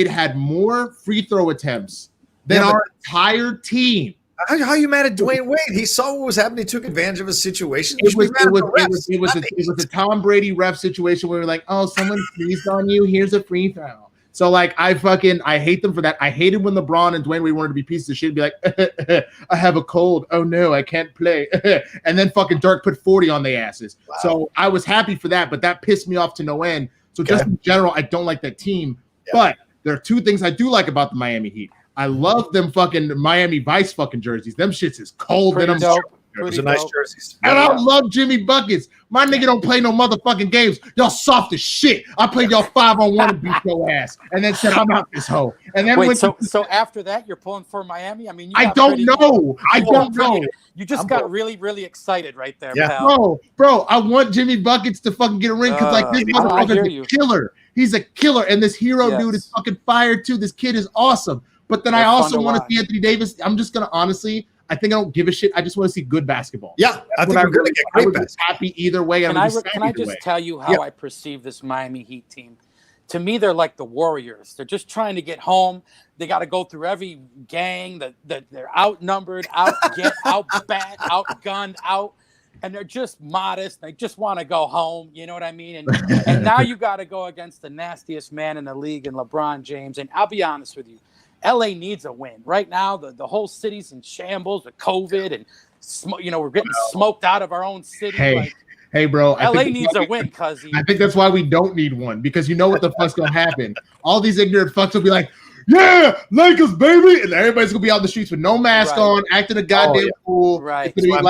had more free throw attempts than our entire team. How are you mad at Dwayne Wade? He saw what was happening. He took advantage of his situation. It was a Tom Brady ref situation where we were like, oh, someone sneezed on you. Here's a free throw. So like I hate them for that. I hated when LeBron and Dwayne Wade wanted to be pieces of shit and be like, I have a cold. Oh no, I can't play. And then fucking Dirk put 40 on their asses. Wow. So I was happy for that, but that pissed me off to no end. So just in general, I don't like that team. Yeah. But there are two things I do like about the Miami Heat. I love them fucking Miami Vice fucking jerseys. Them shits is cold. Those are nice jerseys. And I love Jimmy Buckets. My nigga don't play no motherfucking games. Y'all soft as shit. I played y'all 5-on-1 and beat your ass. And then said, I'm out this hoe. And then so after that, you're pulling for Miami? I mean, I don't know. You just got really, really excited right there, pal. Bro, I want Jimmy Buckets to fucking get a ring because like this motherfucker's a killer. He's a killer. And this hero dude is fucking fired too. This kid is awesome. But then I also want to see Anthony Davis. I'm just going to honestly, I think I don't give a shit. I just want to see good basketball. Yeah, I think we're going to get great basketball. Happy either way. Can I just tell you how I perceive this Miami Heat team? To me, they're like the Warriors. They're just trying to get home. They got to go through every gang. They're outnumbered, outgunned, and they're just modest. They just want to go home. You know what I mean? And now you got to go against the nastiest man in the league and LeBron James. And I'll be honest with you. LA needs a win right now. The whole city's in shambles with COVID and we're getting smoked out of our own city. Hey, bro. LA needs a win, cuz I think that's why we don't need one because you know what the fuck's gonna happen. All these ignorant fucks will be like, "Yeah, Lakers, baby," and everybody's gonna be out in the streets with no mask on, acting a goddamn fool. Right. It's gonna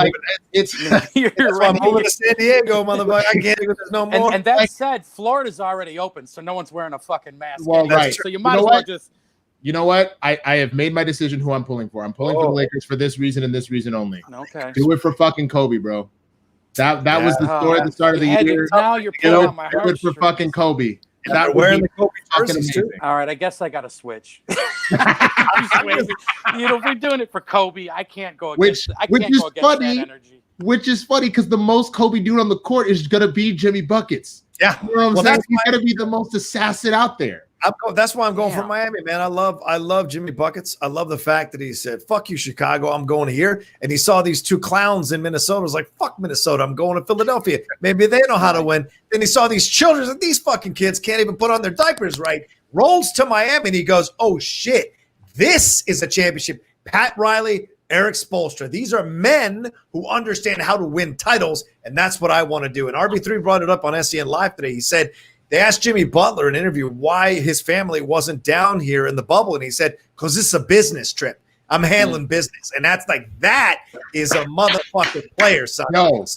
be I'm moving to San Diego, motherfucker. I can't even. There's no more. And that said, Florida's already open, so no one's wearing a fucking mask. Well, right. So you might as well just. You know what? I have made my decision who I'm pulling for. I'm pulling for the Lakers for this reason and this reason only. Okay. Do it for fucking Kobe, bro. That was the story at the start of the year. Now you're pulling on my heart. Do it for fucking Kobe. That wearing the Kobe jerseys too. All right, I guess I got to switch. We're doing it for Kobe. I can't go against. That energy. Which is funny because the most Kobe dude on the court is gonna be Jimmy Buckets. Yeah, you know what I'm saying? He's gonna be the most assassin out there. That's why I'm going Damn. for Miami, man. I love Jimmy Buckets. I love the fact that he said, "Fuck you, Chicago. I'm going here." And he saw these two clowns in Minnesota. Was like, "Fuck Minnesota. I'm going to Philadelphia. Maybe they know how to win." Then he saw these children, and these fucking kids can't even put on their diapers right. Rolls to Miami, and he goes, "Oh shit, this is a championship." Pat Riley, Eric Spoelstra. These are men who understand how to win titles, and that's what I want to do. And RB3 brought it up on SEN Live today. He said, they asked Jimmy Butler in an interview why his family wasn't down here in the bubble, and he said, because this is a business trip. I'm handling business. And that's like, that is a motherfucking player, son. Don't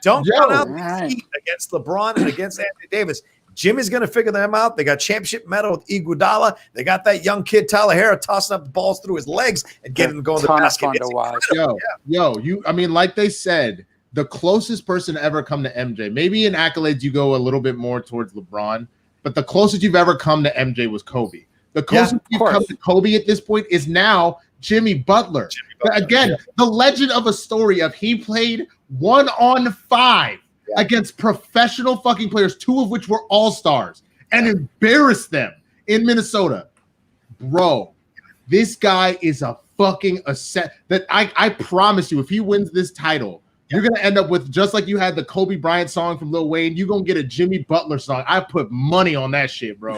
count out the Heat against LeBron and against Anthony Davis. Jimmy's going to figure them out. They got championship medal with Iguodala. They got that young kid, Tyler Herro, tossing up the balls through his legs and getting him going to the basket. I mean, like they said, the closest person to ever come to MJ, maybe in accolades you go a little bit more towards LeBron, but the closest you've ever come to MJ was Kobe. The closest you've come to Kobe at this point is now Jimmy Butler. Again, the legend of a story of he played 1-on-5 against professional fucking players, 2 of which were all-stars, and embarrassed them in Minnesota. Bro, this guy is a fucking asset. That I promise you, if he wins this title, you're going to end up with, just like you had the Kobe Bryant song from Lil Wayne, you're going to get a Jimmy Butler song. I put money on that shit, bro.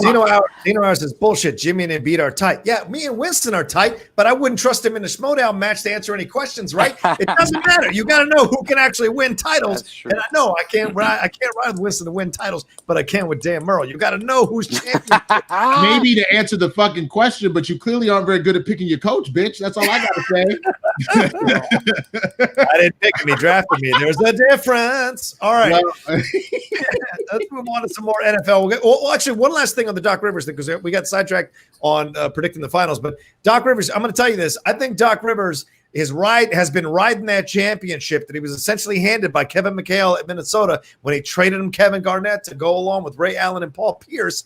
Zeno Howard says, bullshit, Jimmy and Embiid are tight. Yeah, me and Winston are tight, but I wouldn't trust him in the Schmoedown match to answer any questions, right? It doesn't matter. You got to know who can actually win titles. And I know I can't ride with Winston to win titles, but I can with Dan Murrell. You got to know who's champion. Maybe to answer the fucking question, but you clearly aren't very good at picking your coach, bitch. That's all I got to say. I didn't pick him. He drafted me. There's a difference. All right. Let's move on to some more NFL. Well, actually, one last thing on the Doc Rivers thing, because we got sidetracked on predicting the finals. But Doc Rivers, I'm going to tell you this. I think Doc Rivers has been riding that championship that he was essentially handed by Kevin McHale at Minnesota when he traded him Kevin Garnett to go along with Ray Allen and Paul Pierce.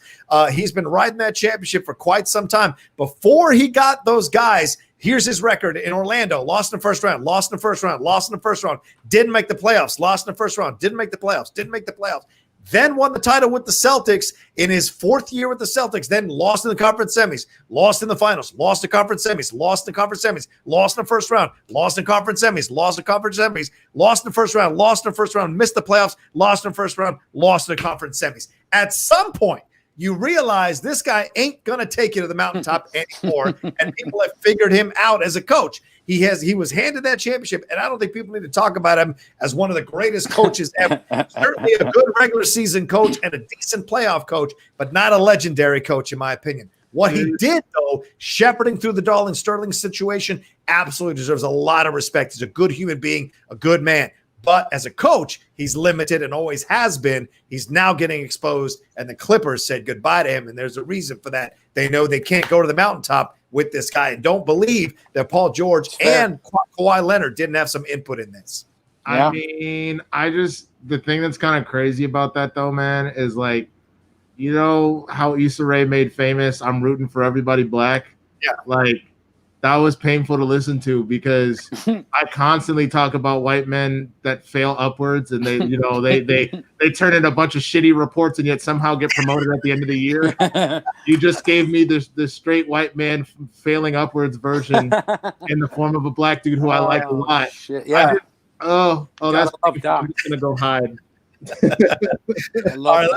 He's been riding that championship for quite some time. Before he got those guys, here's his record in Orlando. Lost in the first round, lost in the first round, lost in the first round, didn't make the playoffs, lost in the first round, didn't make the playoffs, didn't make the playoffs. Then won the title with the Celtics in his 4th year with the Celtics, then lost in the conference semis, lost in the finals, lost in conference semis, lost in conference semis, lost in the first round, lost in conference semis, lost in conference semis, lost in the first round, lost in the first round, missed the playoffs, lost in the first round, lost in the conference semis. At some point, you realize this guy ain't going to take you to the mountaintop anymore, and people have figured him out as a coach. He was handed that championship, and I don't think people need to talk about him as one of the greatest coaches ever. Certainly a good regular season coach and a decent playoff coach, but not a legendary coach, in my opinion. What he did, though, shepherding through the Darlin Sterling situation, absolutely deserves a lot of respect. He's a good human being, a good man. But as a coach, he's limited and always has been. He's now getting exposed, and the Clippers said goodbye to him, and there's a reason for that. They know they can't go to the mountaintop with this guy, and don't believe that Paul George and Kawhi Leonard didn't have some input in this. I mean, the thing that's kind of crazy about that, though, man, is like, you know how Issa Rae made famous, I'm rooting for everybody black? Yeah. Like, that was painful to listen to because I constantly talk about white men that fail upwards, and they turn in a bunch of shitty reports and yet somehow get promoted at the end of the year. You just gave me this straight white man failing upwards version in the form of a black dude who I like a lot. Shit. Yeah. That's I'm just gonna go hide. I love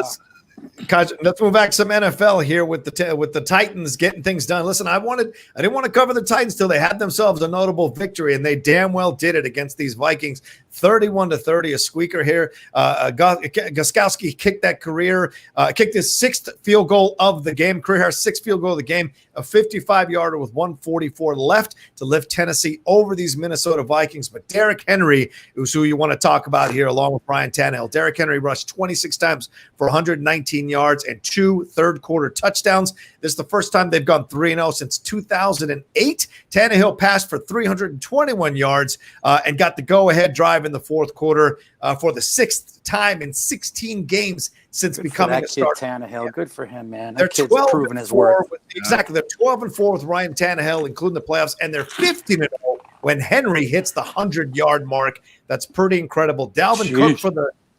Let's move back to some NFL here with the Titans getting things done. Listen, I didn't want to cover the Titans till they had themselves a notable victory, and they damn well did it against these Vikings, 31-30, a squeaker here. Gostkowski kicked his 6th field goal of the game, career 6th field goal of the game, a 55-yarder with 1:44 left to lift Tennessee over these Minnesota Vikings. But Derrick Henry is who you want to talk about here, along with Ryan Tannehill. Derrick Henry rushed 26 times for 119 yards and 2 third-quarter touchdowns. This is the first time they've gone 3-0 since 2008. Tannehill passed for 321 yards and got the go-ahead drive in the 4th quarter for the 6th time in 16 games since becoming a starter. Tannehill, yeah. Good for him, man. They're 12 proven his worth. Exactly, they're 12-4 with Ryan Tannehill, including the playoffs, and they're 15-0 when Henry hits the 100-yard mark. That's pretty incredible. Dalvin Cook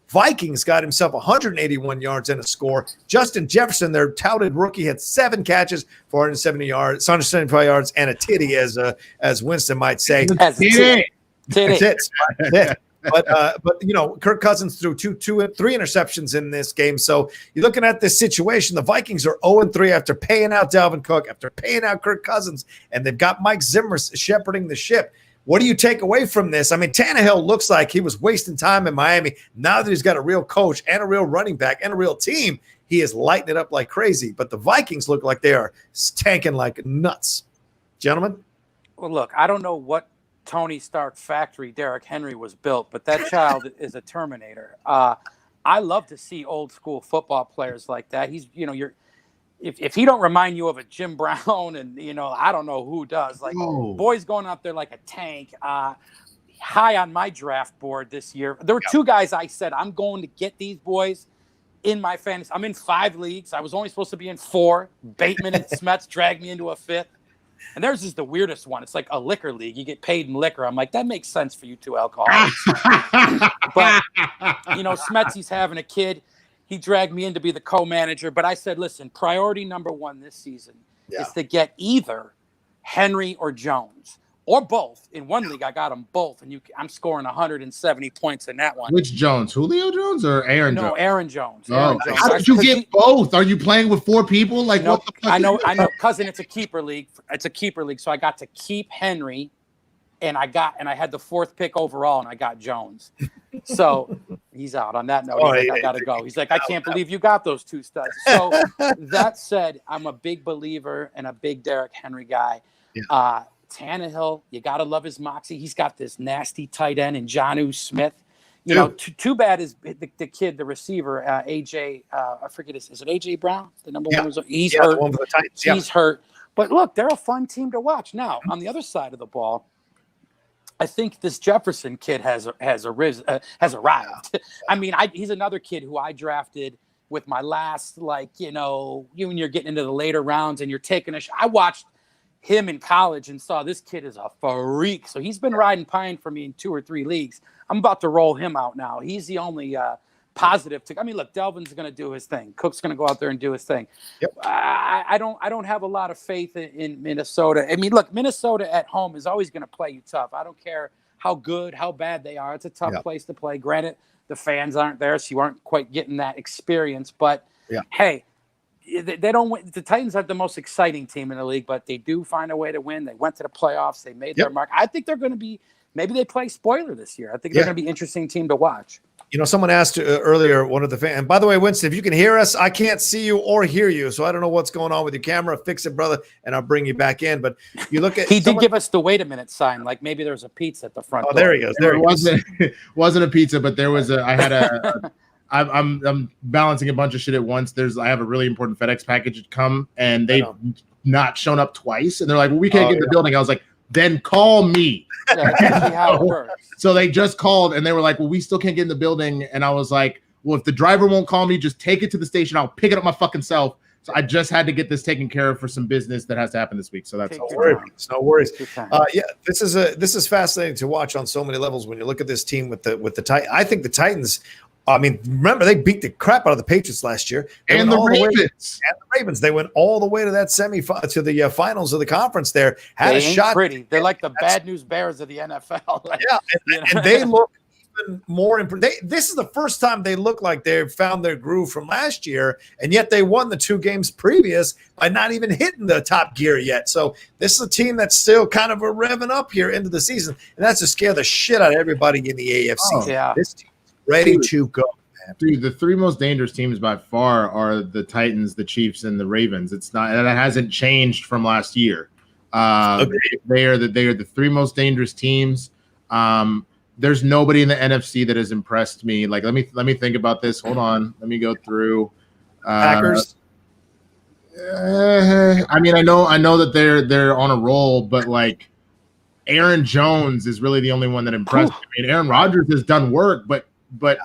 Vikings got himself 181 yards and a score. Justin Jefferson, their touted rookie, had 7 catches, 175 yards, and a titty, as Winston might say. As a titty. Tits. But Kirk Cousins threw three interceptions in this game. So you're looking at this situation. The Vikings are 0-3 after paying out Dalvin Cook, after paying out Kirk Cousins, and they've got Mike Zimmer shepherding the ship. What do you take away from this? I mean, Tannehill looks like he was wasting time in Miami. Now that he's got a real coach and a real running back and a real team, he is lighting it up like crazy. But the Vikings look like they are tanking like nuts. Gentlemen? Well, look, I don't know what Tony Stark factory Derrick Henry was built, but that child is a Terminator. I love to see old school football players like that. He's, if he don't remind you of a Jim Brown and, I don't know who does. Like, boys going out there like a tank. High on my draft board this year. There were 2 guys I said, I'm going to get these boys in my fantasy. I'm in 5 leagues. I was only supposed to be in 4. Bateman and Smets dragged me into a 5th. And theirs is the weirdest one. It's like a liquor league. You get paid in liquor. I'm like, that makes sense for you 2 alcoholics. But, Smetsy's having a kid. He dragged me in to be the co-manager. But I said, listen, priority number 1 this season is to get either Henry or Jones or both. In one league, I got them both. And I'm scoring 170 points in that one. Which Jones? Julio Jones or Aaron Jones? No, Aaron Jones. How did you get both? Are you playing with 4 people? Like, no, what the fuck? I know, cousin, it's a keeper league. It's a keeper league. So I got to keep Henry. And I had the 4th pick overall, and I got Jones. So he's out. On that note, I got to go. He's like, I can't believe you got those 2 studs. So that said, I'm a big believer and a big Derrick Henry guy. Yeah. Tannehill, you got to love his moxie. He's got this nasty tight end in Jonnu Smith. Too bad is the kid, the receiver, AJ. I forget is it AJ Brown? The number 1 was he's hurt. The one for the Titans. He's hurt. But look, they're a fun team to watch. Now on the other side of the ball, I think this Jefferson kid has arrived. I mean, he's another kid who I drafted with my last, when you're getting into the later rounds and you're taking I watched him in college and saw this kid is a freak. So he's been riding pine for me in 2 or 3 leagues. I'm about to roll him out now. He's the only positive. Look, Delvin's going to do his thing. Cook's going to go out there and do his thing. Yep. I don't have a lot of faith in Minnesota. I mean, look, Minnesota at home is always going to play you tough. I don't care how good, how bad they are. It's a tough place to play. Granted, the fans aren't there, so you aren't quite getting that experience. But hey, they don't win. The Titans are the most exciting team in the league, but they do find a way to win. They went to the playoffs. They made their mark. I think they're going to be. Maybe they play spoiler this year. I think they're going to be an interesting team to watch. Someone asked earlier, one of the fans, and by the way, Winston, if you can hear us, I can't see you or hear you. So I don't know what's going on with your camera. Fix it, brother, and I'll bring you back in. But you look at he did give us the wait a minute sign, like maybe there's a pizza at the front door. There he goes. There he goes. Wasn't a pizza, but there was I'm balancing a bunch of shit at once. I have a really important FedEx package come, and they've not shown up twice. And they're like, well, we can't get in the building. I was like, then call me. Yeah, how it works. So they just called and they were like, well, we still can't get in the building. And I was like, well, if the driver won't call me, just take it to the station. I'll pick it up my fucking self. So I just had to get this taken care of for some business that has to happen this week. So that's no worries. This is fascinating to watch on so many levels when you look at this team with the Titans. I think the Titans, remember they beat the crap out of the Patriots last year, and the Ravens. They went all the way to that to the finals of the conference. There had a shot. Pretty. They're like the bad news bears of the NFL. And they look even more improved. This is the first time they look like they've found their groove from last year, and yet they won the 2 games previous by not even hitting the top gear yet. So this is a team that's still kind of revving up here into the season, and that's to scare the shit out of everybody in the AFC. This team ready to go, man. Dude, the 3 most dangerous teams by far are the Titans, the Chiefs, and the Ravens. It's not that hasn't changed from last year. They are the 3 most dangerous teams. There's nobody in the NFC that has impressed me. Like, let me think about this. Hold on, let me go through. Packers. I know that they're on a roll, but like Aaron Jones is really the only one that impressed me. I mean, Aaron Rodgers has done work, but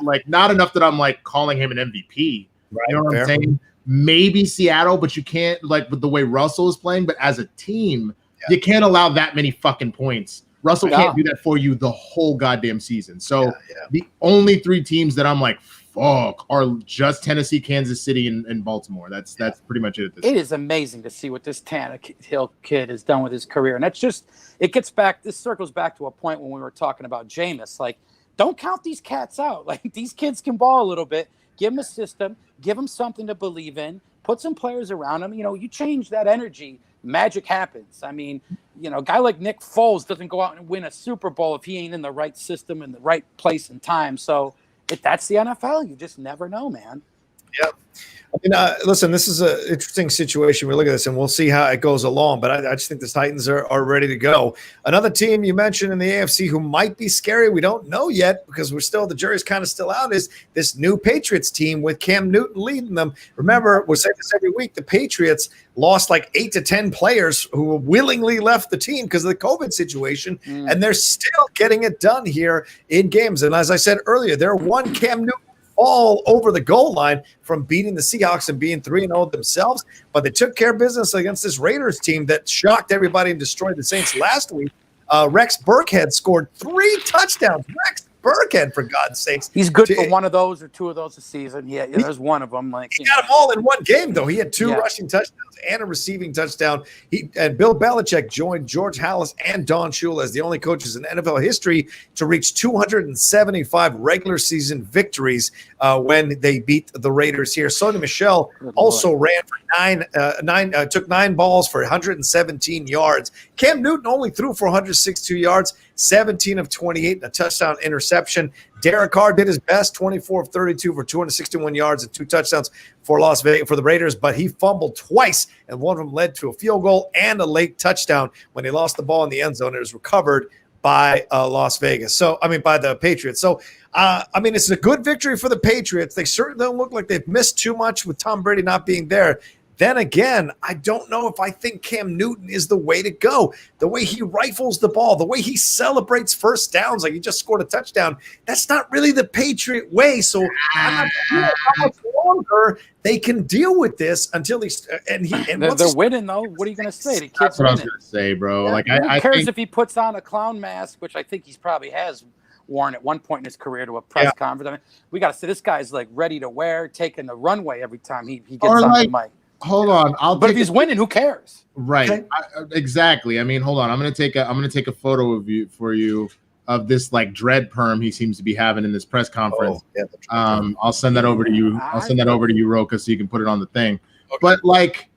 like not enough that I'm like calling him an MVP. Right, you know what I'm saying? Maybe Seattle, but you can't, like, with the way Russell is playing. But as a team, you can't allow that many fucking points Russell can't do that for you the whole goddamn season. So the only 3 teams that I'm like, fuck, are just Tennessee, Kansas City, and Baltimore. That's pretty much it. It is amazing to see what this Tannehill kid has done with his career. And that's just, this circles back to a point when we were talking about Jameis. Like, don't count these cats out. Like, these kids can ball a little bit. Give them a system. Give them something to believe in. Put some players around them. You know, you change that energy, magic happens. I mean, you know, a guy like Nick Foles doesn't go out and win a Super Bowl if he ain't in the right system in the right place and time. So that's the NFL. You just never know, man. Yeah. I mean, listen, this is an interesting situation. We look at this and we'll see how it goes along, but I just think the Titans are ready to go. Another team you mentioned in the AFC who might be scary, we don't know yet because the jury's kind of still out, is this new Patriots team with Cam Newton leading them. Remember, we say this every week, the Patriots lost like 8 to 10 players who willingly left the team because of the COVID situation, and they're still getting it done here in games. And as I said earlier, they're one Cam Newton all over the goal line from beating the Seahawks and being 3-0 themselves, but they took care of business against this Raiders team that shocked everybody and destroyed the Saints last week. Rex Burkhead scored 3 touchdowns. Rex Burkhead, for God's sakes. He's good for one of those or 2 of those a season. Yeah, there's one of them. Like, he got them all in one game, though. He had 2 rushing touchdowns and a receiving touchdown. And Bill Belichick joined George Halas and Don Shula as the only coaches in NFL history to reach 275 regular season victories when they beat the Raiders here. Sonny Michel also ran for took 9 balls for 117 yards. Cam Newton only threw for 162 yards, 17 of 28, and a touchdown interception. Derek Carr did his best, 24 of 32 for 261 yards and 2 touchdowns for Las Vegas for the Raiders, but he fumbled twice, and one of them led to a field goal and a late touchdown when he lost the ball in the end zone. It was recovered by Las Vegas. So, I mean, by the Patriots. So, I mean, it's a good victory for the Patriots. They certainly don't look like they've missed too much with Tom Brady not being there. Then again, I don't know if I think Cam Newton is the way to go. The way he rifles the ball, the way he celebrates first downs, like he just scored a touchdown, that's not really the Patriot way. So I'm not sure how much longer they can deal with this until they're winning, though. What are you going to say? The kid's That's what I was winning. going to say, bro. Yeah, like, who cares if he puts on a clown mask, which I think he probably has worn at one point in his career to a press conference. I mean, we got to say this guy's like ready to wear, taking the runway every time he gets on the mic. Hold on, but if he's winning, who cares? Right, okay. Exactly. I mean, hold on. I'm gonna take a photo of you of this like dread perm he seems to be having in this press conference. I'll send that over to you. I'll send that over to you, Rocha, so you can put it on the thing. Okay. But like,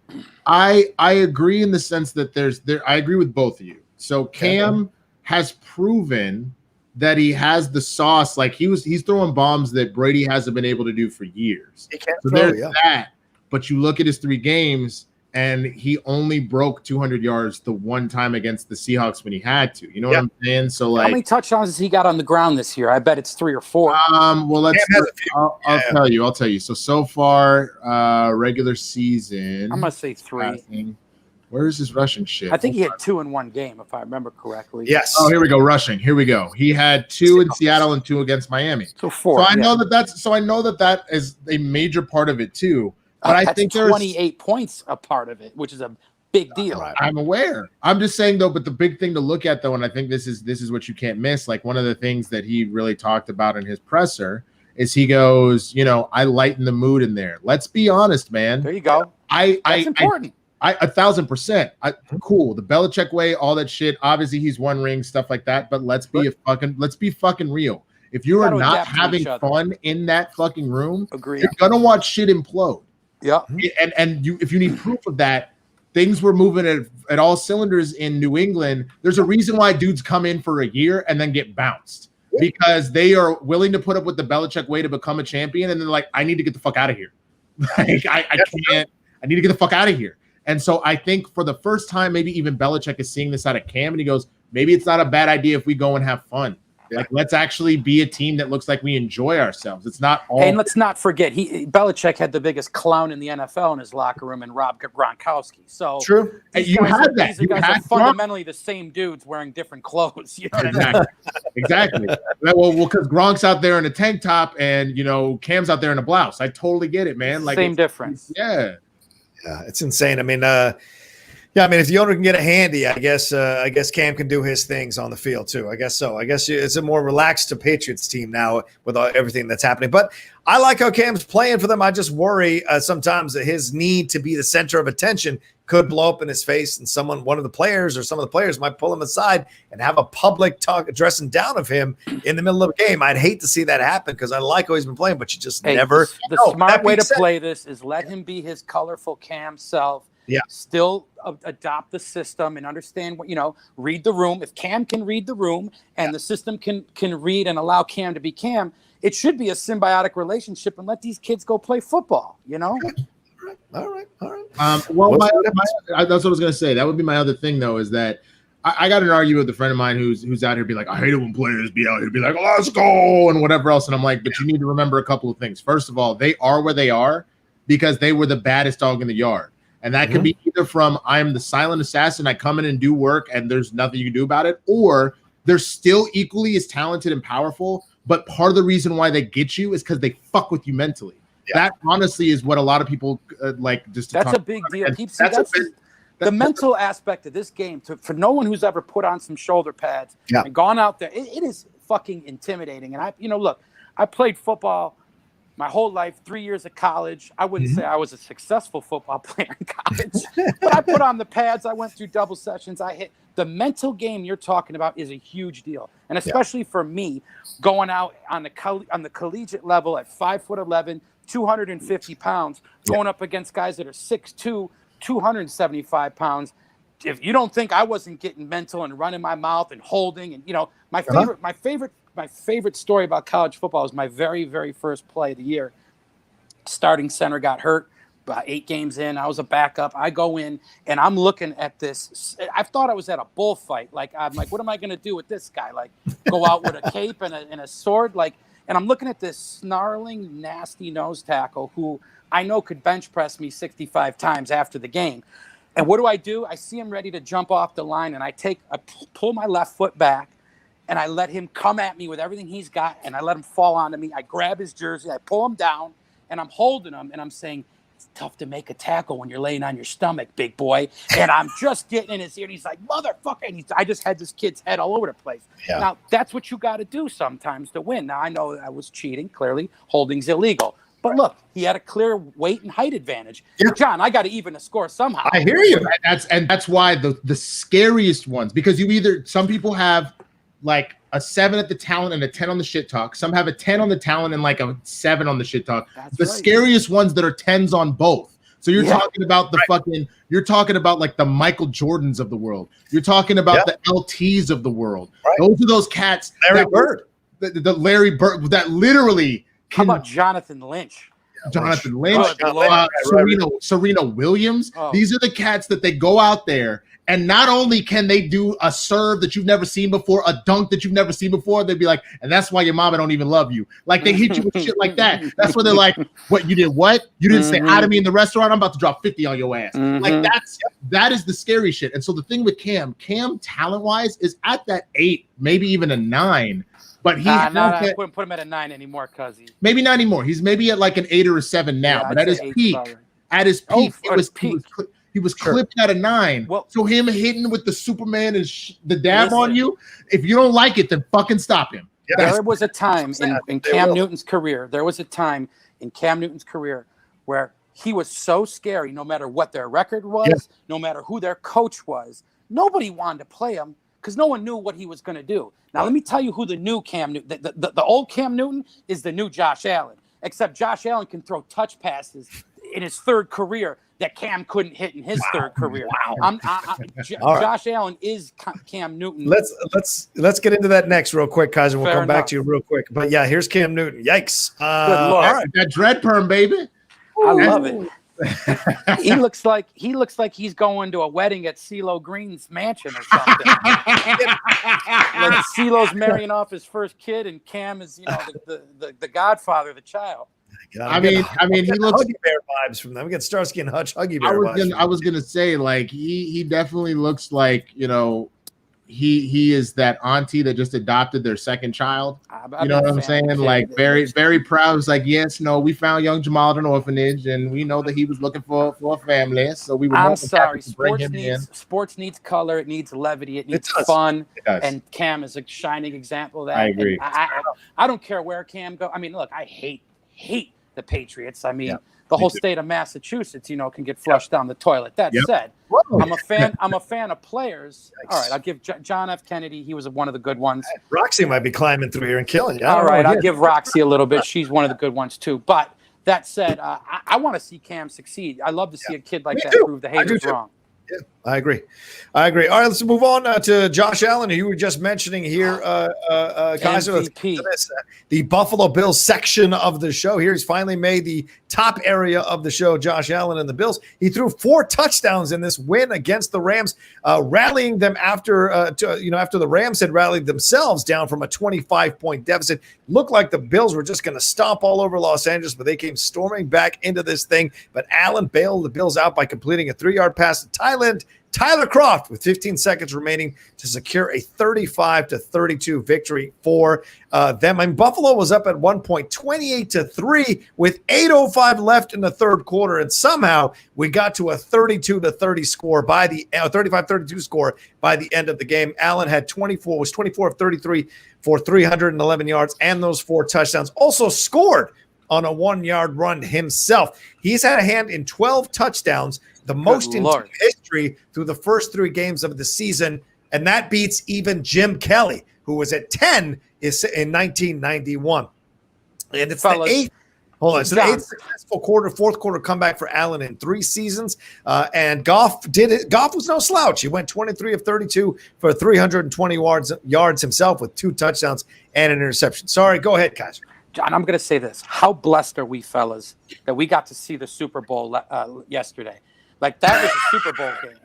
I agree in the sense that I agree with both of you. So Cam has proven that he has the sauce. Like he's throwing bombs that Brady hasn't been able to do for years. He can't so throw, there's that. But you look at his 3 games, and he only broke 200 yards the one time against the Seahawks when he had to. You know what I'm saying? So, like, how many touchdowns has he got on the ground this year? I bet it's 3 or 4. Well, I'll tell you. So far, regular season, I'm gonna say 3. Where is his rushing shit? I think he had 2 in one game, if I remember correctly. Yes. Oh, here we go. Rushing. Here we go. He had 2 in Seattle and 2 against Miami. So 4. So I know that is a major part of it too. But I think there's 28 points a part of it, which is a big deal. I'm aware. I'm just saying though, but the big thing to look at though, and I think this is what you can't miss. Like one of the things that he really talked about in his presser is he goes, I lighten the mood in there. Let's be honest, man. There you go. That's important. 1,000%. Cool. The Belichick way, all that shit. Obviously, he's won rings, stuff like that. But let's be fucking real. If you are not having fun in that fucking room, you're gonna watch shit implode. Yeah. And if you need proof of that, things were moving at all cylinders in New England. There's a reason why dudes come in for a year and then get bounced because they are willing to put up with the Belichick way to become a champion. And they're like, I need to get the fuck out of here. Like, I can't. I need to get the fuck out of here. And so I think for the first time, maybe even Belichick is seeing this out of Cam, and he goes, maybe it's not a bad idea if we go and have fun. Yeah. Like, let's actually be a team that looks like we enjoy ourselves. It's not all. And let's not forget, Belichick had the biggest clown in the NFL in his locker room, and Rob Gronkowski. So true. You had that. These guys are fundamentally the same dudes wearing different clothes. You know what I mean? Exactly. Well, because Gronk's out there in a tank top, and Cam's out there in a blouse. I totally get it, man. Like same difference. Yeah. Yeah, it's insane. I mean, Yeah, I mean, if the owner can get a handy, I guess Cam can do his things on the field too. I guess so. I guess it's a more relaxed Patriots team now with everything that's happening. But I like how Cam's playing for them. I just worry sometimes that his need to be the center of attention could blow up in his face, and one of the players or some of the players might pull him aside and have a public talk dressing down of him in the middle of a game. I'd hate to see that happen because I like how he's been playing, but you just never. The smart way to play this is let him be his colorful Cam self. Yeah. Still adopt the system and understand what, read the room. If Cam can read the room and the system can read and allow Cam to be Cam, it should be a symbiotic relationship and let these kids go play football, All right. That's what I was going to say. That would be my other thing, though, is that I got an argument with a friend of mine who's out here be like, I hate it when players be out here be like, let's go and whatever else. And I'm like, but you need to remember a couple of things. First of all, they are where they are because they were the baddest dog in the yard. And that could be either from I am the silent assassin, I come in and do work and there's nothing you can do about it, or they're still equally as talented and powerful, but part of the reason why they get you is because they fuck with you mentally. Yeah. That honestly is what a lot of people like. Just that's a big deal. The mental aspect of this game for no one who's ever put on some shoulder pads and gone out there, it is fucking intimidating. And look, I played football my whole life, 3 years of college. I wouldn't say I was a successful football player in college, but I put on the pads. I went through double sessions. I hit the mental game you're talking about is a huge deal. And especially for me, going out on the collegiate level at 5'11", 250 pounds, going up against guys that are 6'2", 275 pounds. If you don't think I wasn't getting mental and running my mouth and holding and, my favorite story about college football was my very, very first play of the year. Starting center got hurt about 8 games in. I was a backup. I go in and I'm looking at this. I thought I was at a bullfight. I'm like, what am I going to do with this guy? Like, go out with a cape and a sword? And I'm looking at this snarling, nasty nose tackle who I know could bench press me 65 times after the game. And what do? I see him ready to jump off the line, and I pull my left foot back, and I let him come at me with everything he's got, and I let him fall onto me. I grab his jersey, I pull him down, and I'm holding him, and I'm saying, it's tough to make a tackle when you're laying on your stomach, big boy. And I'm just getting in his ear, and he's like, motherfucker. And I just had this kid's head all over the place. Yeah. Now, that's what you got to do sometimes to win. Now, I know I was cheating. Clearly, holding's illegal. But look, he had a clear weight and height advantage. Yeah. John, I got to even a score somehow. I hear you. That's why the scariest ones, because some people have like a 7 at the talent and a 10 on the shit talk. Some have a 10 on the talent and like a 7 on the shit talk. That's the scariest ones that are 10s on both. So you're talking about you're talking about like the Michael Jordans of the world. You're talking about the LTs of the world. Right. Those are those cats. Larry Bird. The Larry Bird that literally. How about Jonathan Lynch? Serena Williams. Oh. These are the cats that they go out there, and not only can they do a serve that you've never seen before, a dunk that you've never seen before, they'd be like, and that's why your mama don't even love you. Like they hit you with shit like that. That's where they're like, what, you did what? You didn't say hi to me in the restaurant? I'm about to drop 50 on your ass. Like that is the scary shit. And so the thing with Cam talent-wise is at that 8, maybe even a 9. But I wouldn't put him at a 9 anymore, cuz maybe not anymore. He's maybe at like an 8 or a 7 now. But at his peak, he was clipped at a 9. Well, so him hitting with the Superman and the dab on you, if you don't like it, then fucking stop him. Yeah, there was a time in Cam Newton's career. There was a time in Cam Newton's career where he was so scary. No matter what their record was, no matter who their coach was, nobody wanted to play him because no one knew what he was going to do. Now, let me tell you who the new Cam Newton, the old Cam Newton is the new Josh Allen, except Josh Allen can throw touch passes in his 3rd career that Cam couldn't hit in his 3rd career. Josh Allen is Cam Newton. Let's get into that next real quick, Kaiser. We'll come back to you real quick. But yeah, here's Cam Newton. Yikes. All right. That dread perm, baby. I love it. He looks like he's going to a wedding at CeeLo Green's mansion or something. Like CeeLo's marrying off his first kid, and Cam is, the godfather of the child. I mean, he looks Huggy Bear vibes from them. We get Starsky and Hutch Huggy Bear vibes. I was gonna say, like, he definitely looks like, he is that auntie that just adopted their second child. You know what I'm saying? Like very, very proud. It's like, yes, no, we found young Jamal at an orphanage, and we know that he was looking for a family. So we were. I'm sorry. Sports needs color. It needs levity. It needs fun. And Cam is a shining example of that. I agree. I don't care where Cam goes. I mean, look, I hate the Patriots. I mean, the whole state of Massachusetts, can get flushed down the toilet. That said, I'm a fan of players. All right, I'll give John F. Kennedy. He was one of the good ones. Roxy might be climbing through here and killing you. All right, I'll give Roxy a little bit. She's one of the good ones too. But that said, I want to see Cam succeed. I love to see a kid like that prove the haters wrong. Yeah, I agree. All right, let's move on to Josh Allen, who you were just mentioning here. Kaiser, the Buffalo Bills section of the show here. He's finally made the top area of the show, Josh Allen and the Bills. He threw 4 touchdowns in this win against the Rams, rallying them after the Rams had rallied themselves down from a 25-point deficit. Looked like the Bills were just going to stomp all over Los Angeles, but they came storming back into this thing. But Allen bailed the Bills out by completing a 3-yard pass to Tyler Kroft with 15 seconds remaining to secure a 35-32 victory for them. And Buffalo was up at one point 28-3 with 8:05 left in the third quarter, and somehow we got to a 32-30 score by the 35-32 score by the end of the game. Allen had 24 of 33 for 311 yards and those 4 touchdowns. Also scored on a 1-yard run himself. He's had a hand in 12 touchdowns, the most in history through the first 3 games of the season, and that beats even Jim Kelly, who was at 10 in 1991. And it's the eighth successful fourth quarter comeback for Allen in 3 seasons. And Goff did it. Goff was no slouch. He went 23 of 32 for 320 yards himself with 2 touchdowns and an interception. Sorry, go ahead, Kaiser. John, I'm going to say this. How blessed are we, fellas, that we got to see the Super Bowl yesterday? Like, that was a Super Bowl game.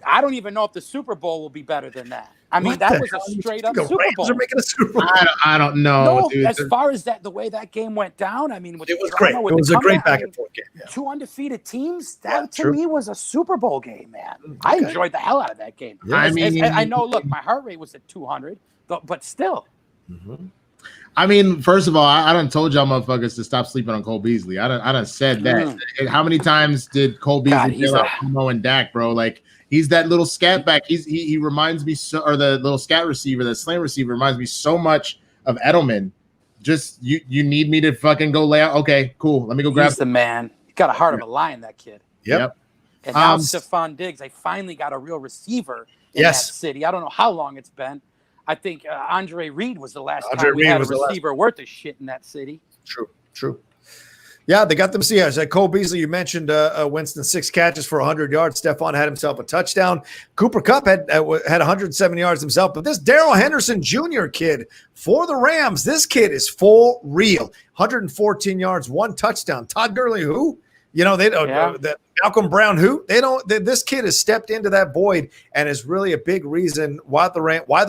I don't even know if the Super Bowl will be better than that. I mean, that was a straight-up Super Bowl. Are making a Super Bowl. I don't know, no, dude. As far as the way that game went down, I mean, it was great. It was a great back-and-forth game. Yeah. 2 undefeated teams, that to me was a Super Bowl game, man. Okay. I enjoyed the hell out of that game. Yeah. I know, look, my heart rate was at 200, but still. Mm-hmm. I mean, first of all, I done told y'all motherfuckers to stop sleeping on Cole Beasley. I done said that. How many times did Cole Beasley kill out Mo and Dak, bro? Like, he's that little scat back. He reminds me or the little scat receiver, the slant receiver reminds me so much of Edelman. Just you need me to fucking go lay out. Okay, cool. Let me go grab. He's the man. He got a heart of a lion, that kid. Yep. And now Stephon Diggs, they finally got a real receiver in that city. I don't know how long it's been. I think Andre Reed was the last time we had a receiver worth of shit in that city. True. Yeah, they got them. See, as Cole Beasley, you mentioned Winston, 6 catches for 100 yards. Stephon had himself a touchdown. Cooper Kupp had 107 yards himself. But this Darrell Henderson Jr. kid for the Rams, this kid is for real. 114 yards, 1 touchdown. Todd Gurley, who? You know, they don't. Malcolm Brown, who? They don't. This kid has stepped into that void and is really a big reason why the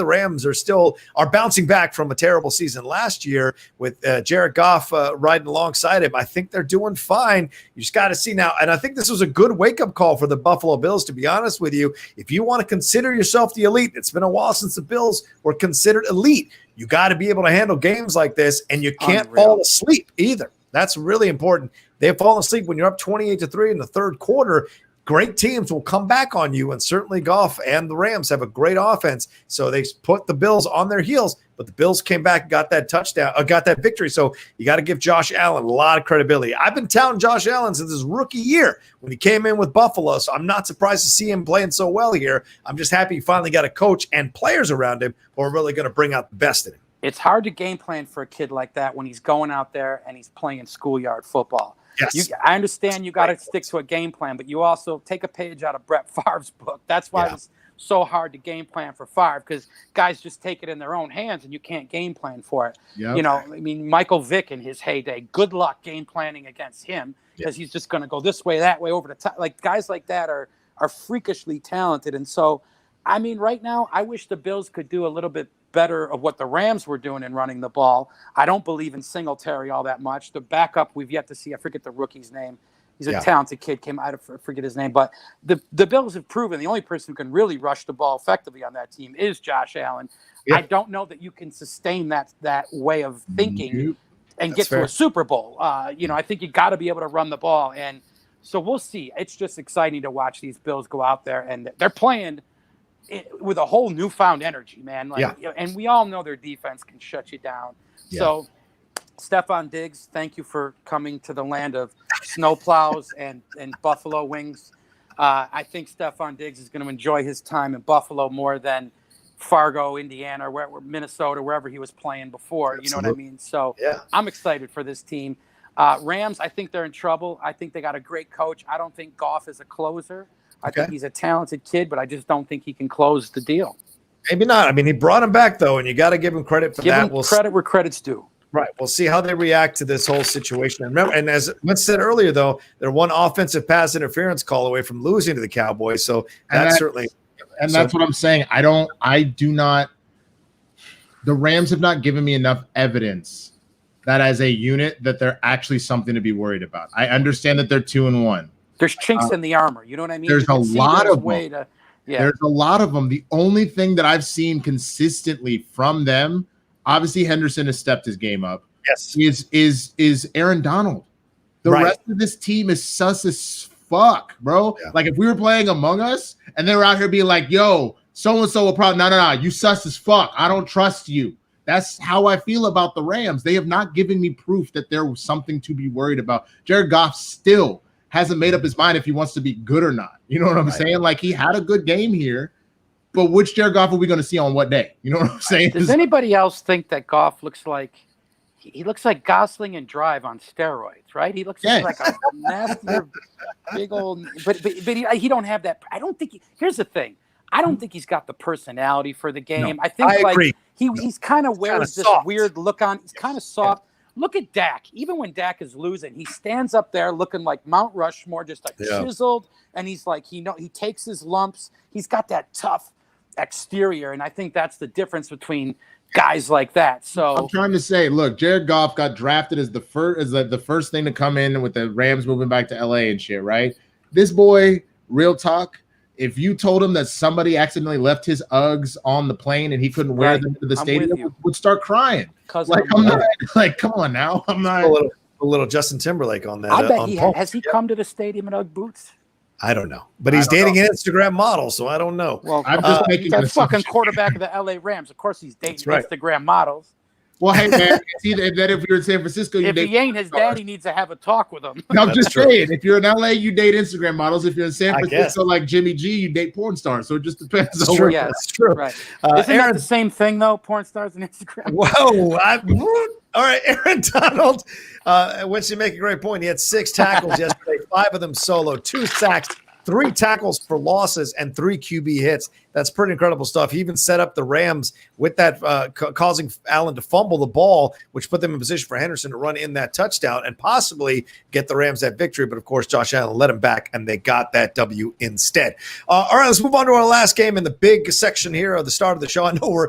Rams are bouncing back from a terrible season last year with Jared Goff riding alongside him. I think they're doing fine. You just got to see now. And I think this was a good wake-up call for the Buffalo Bills, to be honest with you. If you want to consider yourself the elite, it's been a while since the Bills were considered elite. You got to be able to handle games like this, and you can't fall asleep either. That's really important. They've fallen asleep when you're up 28-3 in the third quarter. Great teams will come back on you, and certainly Goff and the Rams have a great offense. So they put the Bills on their heels, but the Bills came back and got that touchdown, got that victory. So you got to give Josh Allen a lot of credibility. I've been touting Josh Allen since his rookie year when he came in with Buffalo, so I'm not surprised to see him playing so well here. I'm just happy he finally got a coach and players around him who are really going to bring out the best in him. It's hard to game plan for a kid like that when he's going out there and he's playing schoolyard football. Yes. I understand you got to stick to a game plan, but you also take a page out of Brett Favre's book. That's why it's so hard to game plan for Favre, because guys just take it in their own hands and you can't game plan for it. Yep. You know, I mean, Michael Vick in his heyday, good luck game planning against him, because he's just going to go this way, that way, over the top. Like, guys like that are freakishly talented. And so, I mean, right now, I wish the Bills could do a little bit better of what the Rams were doing in running the ball. I don't believe in Singletary all that much. The backup, we've yet to see. I forget the rookie's name. He's a talented kid. I forget his name, but the Bills have proven the only person who can really rush the ball effectively on that team is Josh Allen. Yeah. I don't know that you can sustain that way of thinking and get to a Super Bowl. I think you got to be able to run the ball, and so we'll see. It's just exciting to watch these Bills go out there, and they're playing with a whole newfound energy, man. And we all know their defense can shut you down. Yeah. So, Stephon Diggs, thank you for coming to the land of snowplows and buffalo wings. I think Stephon Diggs is going to enjoy his time in Buffalo more than Fargo, Indiana, or Minnesota, wherever he was playing before. Absolutely. You know what I mean? So I'm excited for this team. Rams, I think they're in trouble. I think they got a great coach. I don't think Goff is a closer. I think he's a talented kid, but I just don't think he can close the deal. Maybe not. I mean, he brought him back, though, and you got to give him credit for that. Give him credit where credit's due. Right. We'll see how they react to this whole situation. And remember, and as Winston said earlier, though, they're one offensive pass interference call away from losing to the Cowboys. So that's certainly – And that's what I'm saying. The Rams have not given me enough evidence that as a unit that they're actually something to be worried about. I understand that they're 2-1. There's chinks in the armor. You know what I mean? There's a lot of them. There's a lot of them. The only thing that I've seen consistently from them, obviously Henderson has stepped his game up. Yes. Is Aaron Donald. The rest of this team is sus as fuck, bro. Yeah. Like if we were playing Among Us and they were out here being like, yo, so-and-so will probably, no, you sus as fuck. I don't trust you. That's how I feel about the Rams. They have not given me proof that there was something to be worried about. Jared Goff still hasn't made up his mind if he wants to be good or not. You know what I'm saying? Like he had a good game here, but which Jared Goff are we going to see on what day? You know what I'm saying? Does anybody else think that Goff looks like he looks like Gosling and Drive on steroids, right? He looks like a nastier, big old, but he don't have that. I don't think here's the thing. I don't think he's got the personality for the game. No, I think he's kind of wears this weird look on. He's kind of soft. Look at Dak. Even when Dak is losing, he stands up there looking like Mount Rushmore, just like chiseled. And he's like, he takes his lumps. He's got that tough exterior. And I think that's the difference between guys like that. So I'm trying to say, look, Jared Goff got drafted as the first thing to come in with the Rams moving back to LA and shit, right? This boy, real talk. If you told him that somebody accidentally left his Uggs on the plane and he couldn't wear them to the stadium, would start crying. Like, come on now. I'm not a little Justin Timberlake on that. I bet has he come to the stadium in Ugg boots? I don't know, but he's dating an Instagram model, so I don't know. Well, I'm just making that fucking quarterback of the LA Rams. Of course, he's dating Instagram models. Well, hey man, if you're in San Francisco, if he ain't, his daddy needs to have a talk with him. I'm just saying, if you're in LA, you date Instagram models. If you're in San Francisco, like Jimmy G, you date porn stars. So it just depends. That's true. Yeah, that's true. Right? Isn't that the same thing though? Porn stars and Instagram. Whoa! All right, Aaron Donald. Winston, make a great point. He had 6 tackles yesterday, 5 of them solo, 2 sacks, 3 tackles for losses, and 3 QB hits. That's pretty incredible stuff. He even set up the Rams with that, causing Allen to fumble the ball, which put them in position for Henderson to run in that touchdown and possibly get the Rams that victory. But, of course, Josh Allen led him back, and they got that W instead. All right, let's move on to our last game in the big section here of the start of the show. I know we're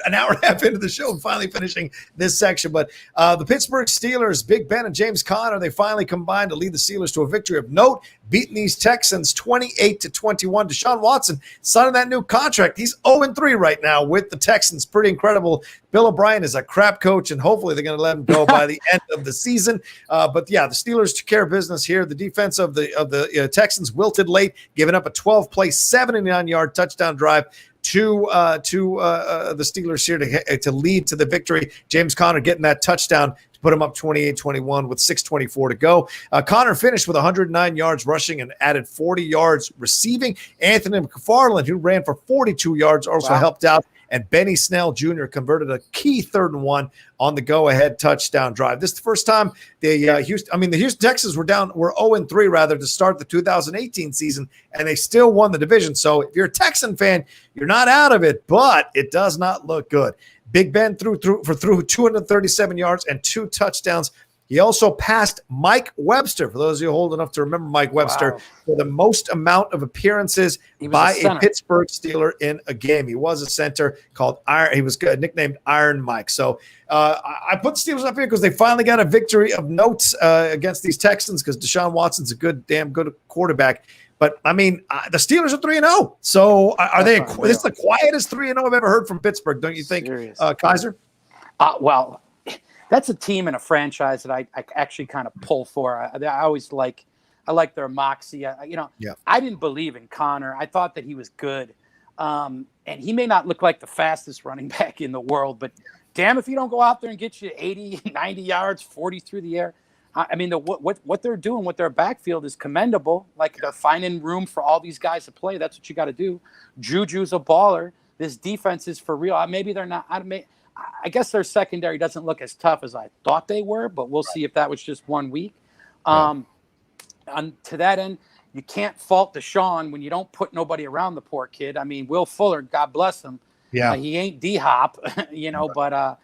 an hour and a half into the show and finally finishing this section. But the Pittsburgh Steelers, Big Ben and James Conner, they finally combined to lead the Steelers to a victory of note, beating these Texans 28-21. Deshaun Watson signed that new contract. He's 0-3 right now with the Texans. Pretty incredible. Bill O'Brien is a crap coach, and hopefully they're going to let him go by the end of the season. But yeah, the Steelers took care of business here. The defense of the Texans wilted late, giving up a 12-play, 79-yard touchdown drive to the Steelers here to lead to the victory. James Conner getting that touchdown to put him up 28-21 with 6:24 to go. Conner finished with 109 yards rushing and added 40 yards receiving. Anthony McFarland, who ran for 42 yards, also helped out. And Benny Snell Jr. converted a key 3rd and 1 on the go-ahead touchdown drive. This is the first time the Houston Texans were 0-3 rather to start the 2018 season, and they still won the division. So if you're a Texan fan, you're not out of it, but it does not look good. Big Ben threw 237 yards and 2 touchdowns. He also passed Mike Webster, for those of you old enough to remember Mike Webster, for the most amount of appearances by a Pittsburgh Steeler in a game. He was a center called Iron. He was nicknamed Iron Mike. So I put the Steelers up here because they finally got a victory of note against these Texans, because Deshaun Watson's a damn good quarterback. But, I mean, the Steelers are 3-0. So are they? This is the quietest 3-0 I've ever heard from Pittsburgh, don't you think, Kaiser? Well, that's a team and a franchise that I actually kind of pull for. I always like their moxie. I didn't believe in Connor. I thought that he was good. And he may not look like the fastest running back in the world, but damn if you don't go out there and get you 80, 90 yards, 40 through the air. I mean, what they're doing with their backfield is commendable. Like, they're finding room for all these guys to play. That's what you got to do. Juju's a baller. This defense is for real. Maybe they're not. I guess their secondary doesn't look as tough as I thought they were, but we'll see if that was just 1 week. To that end, you can't fault Deshaun when you don't put nobody around the poor kid. I mean, Will Fuller, God bless him. Yeah, he ain't D-Hop, but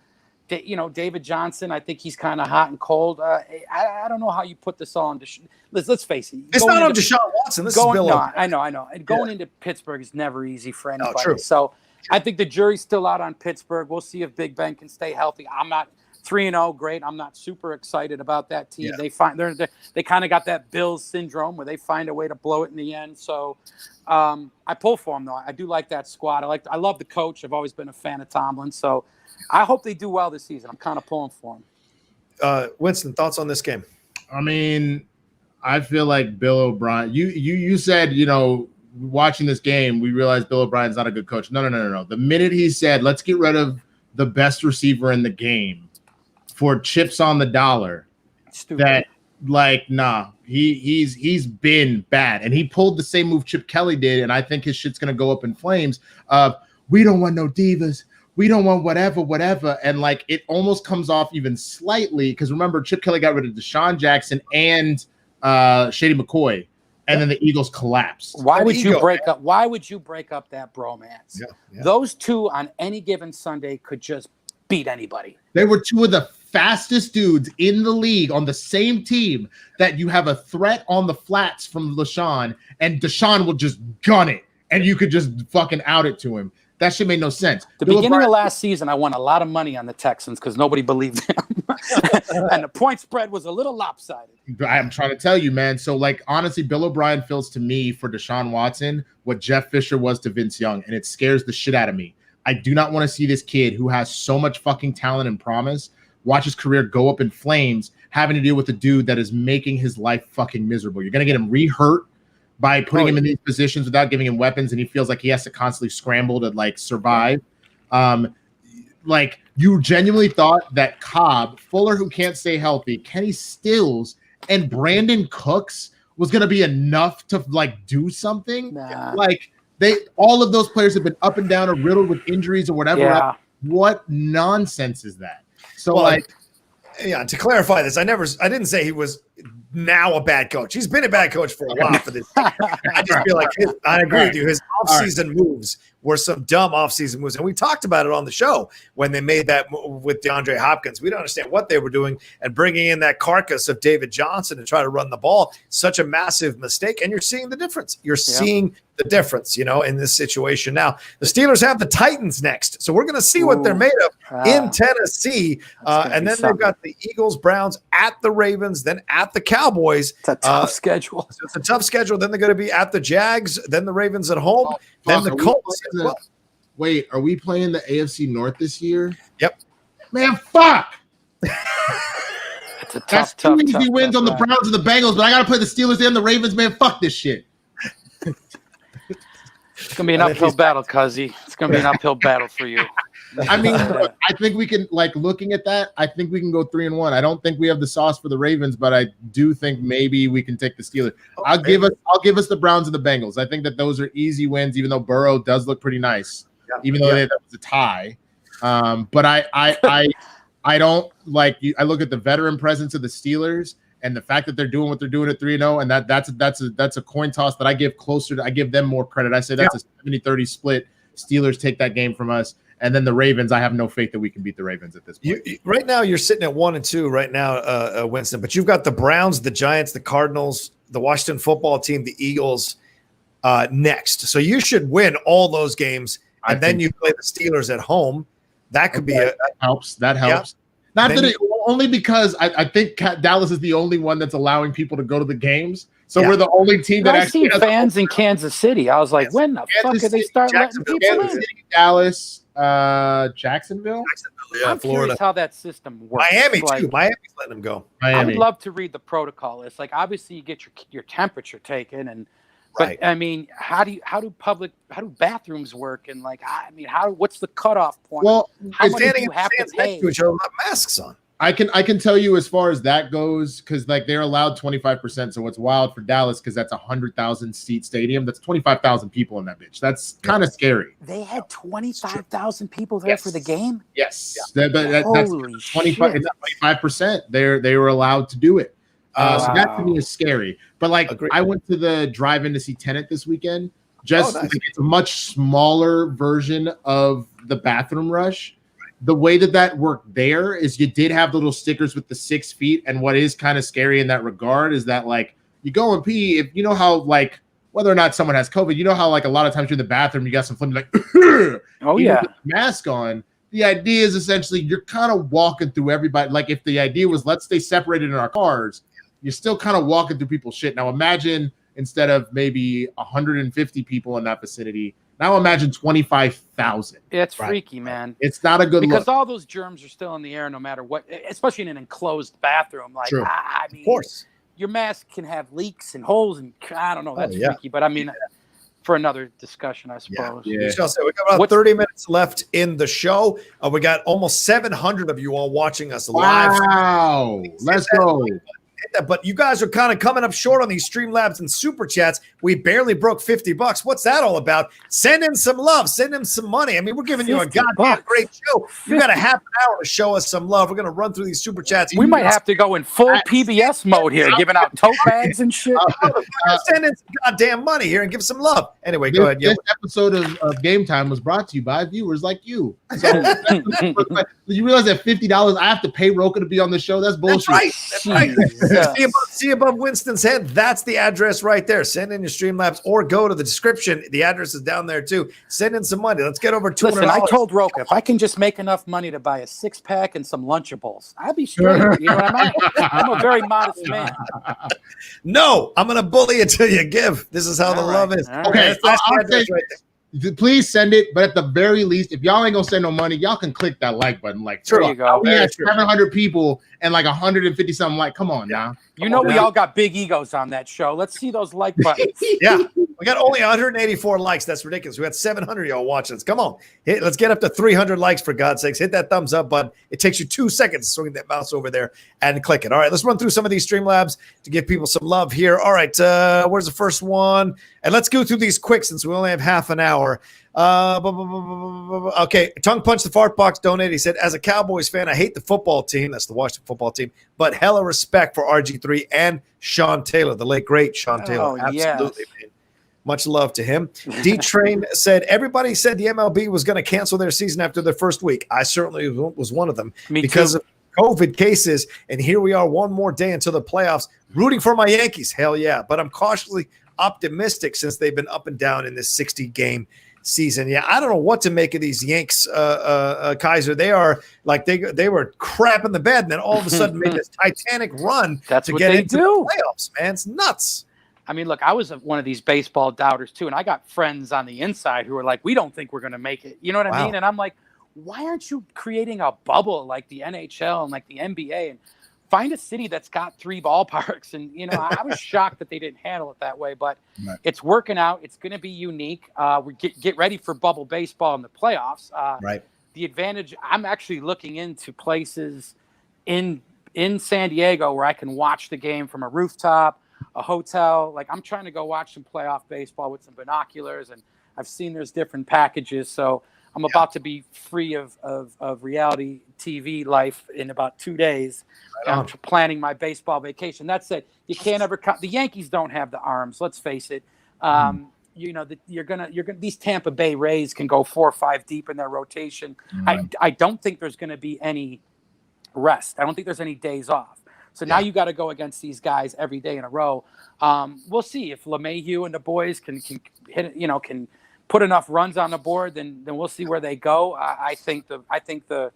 David Johnson, I think he's kind of hot and cold. I don't know how you put this all on Deshaun. Let's face it. It's not on Deshaun Watson. This is Bill. No, I know. And going into Pittsburgh is never easy for anybody. So I think the jury's still out on Pittsburgh. We'll see if Big Ben can stay healthy. I'm not 3-0. Great. I'm not super excited about that team. Yeah. They kind of got that Bills syndrome where they find a way to blow it in the end. So I pull for them, though. I do like that squad. I love the coach. I've always been a fan of Tomlin. So I hope they do well this season. I'm kind of pulling for them. Winston, thoughts on this game? I mean, I feel like Bill O'Brien. You said, watching this game, we realized Bill O'Brien's not a good coach. No. The minute he said, let's get rid of the best receiver in the game for chips on the dollar, he's been bad. And he pulled the same move Chip Kelly did, and I think his shit's going to go up in flames. We don't want no divas. We don't want whatever. And it almost comes off even slightly, because remember, Chip Kelly got rid of Deshaun Jackson and Shady McCoy. And then the Eagles collapsed. Why would you break up that bromance? Yeah. Those two on any given Sunday could just beat anybody. They were two of the fastest dudes in the league on the same team, that you have a threat on the flats from LaShawn, and Deshaun will just gun it, and you could just fucking out it to him. That shit made no sense. The beginning of last season, I won a lot of money on the Texans because nobody believed them. And the point spread was a little lopsided. I'm trying to tell you, man. So, honestly, Bill O'Brien feels to me for Deshaun Watson what Jeff Fisher was to Vince Young, and it scares the shit out of me. I do not want to see this kid who has so much fucking talent and promise watch his career go up in flames, having to deal with a dude that is making his life fucking miserable. You're going to get him re-hurt by putting him in these positions without giving him weapons, and he feels like he has to constantly scramble to survive. You genuinely thought that Cobb, Fuller, who can't stay healthy, Kenny Stills, and Brandon Cooks was going to be enough to do something? Nah. All of those players have been up and down or riddled with injuries or whatever. Yeah. What nonsense is that? So to clarify this, I didn't say he was now a bad coach. He's been a bad coach for a while for this. I just feel like I agree with you. His offseason moves were some dumb offseason moves. And we talked about it on the show when they made that move with DeAndre Hopkins. We don't understand what they were doing, and bringing in that carcass of David Johnson and try to run the ball, such a massive mistake. And you're seeing the difference. You're seeing the difference, in this situation. Now, the Steelers have the Titans next. So we're going to see what they're made of in Tennessee. And then they've got the Eagles, Browns, at the Ravens, then at the Cowboys. It's a tough schedule. So it's a tough schedule. Then they're going to be at the Jags, then the Ravens at home, then the Colts. Wait, are we playing the AFC North this year? Yep. Man, fuck. That's two easy wins on the Browns and the Bengals, but I got to play the Steelers and the Ravens. Man, fuck this shit. It's going to be an uphill battle, Cuzzy. It's going to be an uphill battle for you. I mean, I think we can, looking at that, I think we can go 3-1. I don't think we have the sauce for the Ravens, but I do think maybe we can take the Steelers. I'll give us the Browns and the Bengals. I think that those are easy wins, even though Burrow does look pretty nice, even though that was a tie. But I don't I look at the veteran presence of the Steelers and the fact that they're doing what they're doing at 3-0, and that's a coin toss that I give closer to. I give them more credit. I say that's a 70-30 split. Steelers take that game from us. And then the Ravens, I have no faith that we can beat the Ravens at this point. Right now, you're sitting at 1-2 right now, Winston. But you've got the Browns, the Giants, the Cardinals, the Washington football team, the Eagles next. So you should win all those games, and then you play the Steelers at home. That could be that helps. That helps. Yeah. Only because I think Dallas is the only one that's allowing people to go to the games. So we're the only team that actually has fans in Kansas City. I was like, when the fuck did they start letting people Kansas in? City, Dallas, Jacksonville. Yeah, I'm Florida. curious how that system works. Miami too. Miami's letting them go. I would love to read the protocol. It's like obviously you get your temperature taken, but I mean, how do bathrooms work? And like, I mean, what's the cutoff point? Well, how much do you have to pay? To each other, masks on. I can tell you as far as that goes, because like they're allowed 25%. So what's wild for Dallas, because that's 100,000 seat stadium. That's 25,000 people in that bitch. That's kind of scary. They had 25,000 people there for the game. Yes, yeah. That's 25%. They were allowed to do it. So that to me is scary. But like, I went to the drive-in to see Tenet this weekend. Nice. Like, it's a much smaller version of the bathroom rush. The way that worked there is you did have little stickers with the 6 feet. And what is kind of scary in that regard is that like you go and pee, if you know how like whether or not someone has COVID, you know how like a lot of times you're in the bathroom, you got some phlegm, like oh yeah, with the mask on. The idea is essentially you're kind of walking through everybody. Like if the idea was let's stay separated in our cars, you're still kind of walking through people's shit. Now imagine instead of maybe 150 people in that vicinity, now imagine 25,000. It's freaky, man. It's not a good look. Because all those germs are still in the air no matter what, especially in an enclosed bathroom. Like, I mean, of course. Your mask can have leaks and holes, and I don't know. That's freaky. But I mean, for another discussion, I suppose. Yeah. We got about 30 minutes left in the show. We got almost 700 of you all watching us live. Wow. Let's go. But you guys are kind of coming up short on these StreamLabs and Super Chats. We barely broke $50. What's that all about? Send in some love. Send in some money. I mean, we're giving you a goddamn great show. You got a half an hour to show us some love. We're going to run through these Super Chats. We might have to go in full PBS mode here, giving out tote bags and shit. Send in some goddamn money here and give some love. Anyway, go ahead. This episode of Game Time was brought to you by viewers like you. So, you realize that $50 I have to pay Rocha to be on the show? That's bullshit. That's right. See above Winston's head. That's the address right there. Send in your Streamlabs or go to the description. The address is down there too. Send in some money. Let's get over $200. Listen, I told Rocha if I can just make enough money to buy a 6-pack and some Lunchables, I'll be straight. You know what I mean? I'm a very modest man. No, I'm going to bully you till you give. This is how the love is. Okay, that's the address right there. Please send it, but at the very least, if y'all ain't gonna send no money, y'all can click that like button. Like, there you go. We had 700 people and like 150 something. Like, come on now. You know, we all got big egos on that show. Let's see those like buttons. Yeah, we got only 184 likes. That's ridiculous. We had 700 y'all watching us. Come on, let's get up to 300 likes for God's sakes. Hit that thumbs up button. It takes you 2 seconds to swing that mouse over there and click it. All right, let's run through some of these Streamlabs to give people some love here. All right, where's the first one? And let's go through these quick since we only have half an hour. Okay, Tongue Punch the Fart Box donated. He said, as a Cowboys fan, I hate the football team. That's the Washington football team. But hella respect for RG3 and Sean Taylor, the late, great Sean Taylor. Absolutely, man. Much love to him. D-Train said, everybody said the MLB was going to cancel their season after their first week. I certainly was one of them. Because of COVID cases. And here we are one more day until the playoffs, rooting for my Yankees. Hell yeah. But I'm cautiously optimistic since they've been up and down in this 60-game season. Yeah, I don't know what to make of these Yanks, Kaiser. They are like they were crap in the bed, and then all of a sudden made this titanic run to get into the playoffs, man. It's nuts. I mean, look, I was one of these baseball doubters too, and I got friends on the inside who are like, we don't think we're going to make it. You know what I mean? And I'm like, why aren't you creating a bubble like the NHL and like the NBA and find a city that's got 3 ballparks? And, you know, I was shocked that they didn't handle it that way, but it's working out. It's going to be unique. We get ready for bubble baseball in the playoffs. The advantage, I'm actually looking into places in San Diego where I can watch the game from a rooftop, a hotel. Like, I'm trying to go watch some playoff baseball with some binoculars, and I've seen there's different packages. So I'm about to be free of reality TV life in about 2 days. I'm planning my baseball vacation. That said, you can't ever the Yankees don't have the arms. Let's face it. you're gonna these Tampa Bay Rays can go 4 or 5 deep in their rotation. I don't think there's gonna be any rest. I don't think there's any days off. So now you got to go against these guys every day in a row. We'll see if LeMahieu and the boys can hit, can put enough runs on the board. Then we'll see where they go. I think the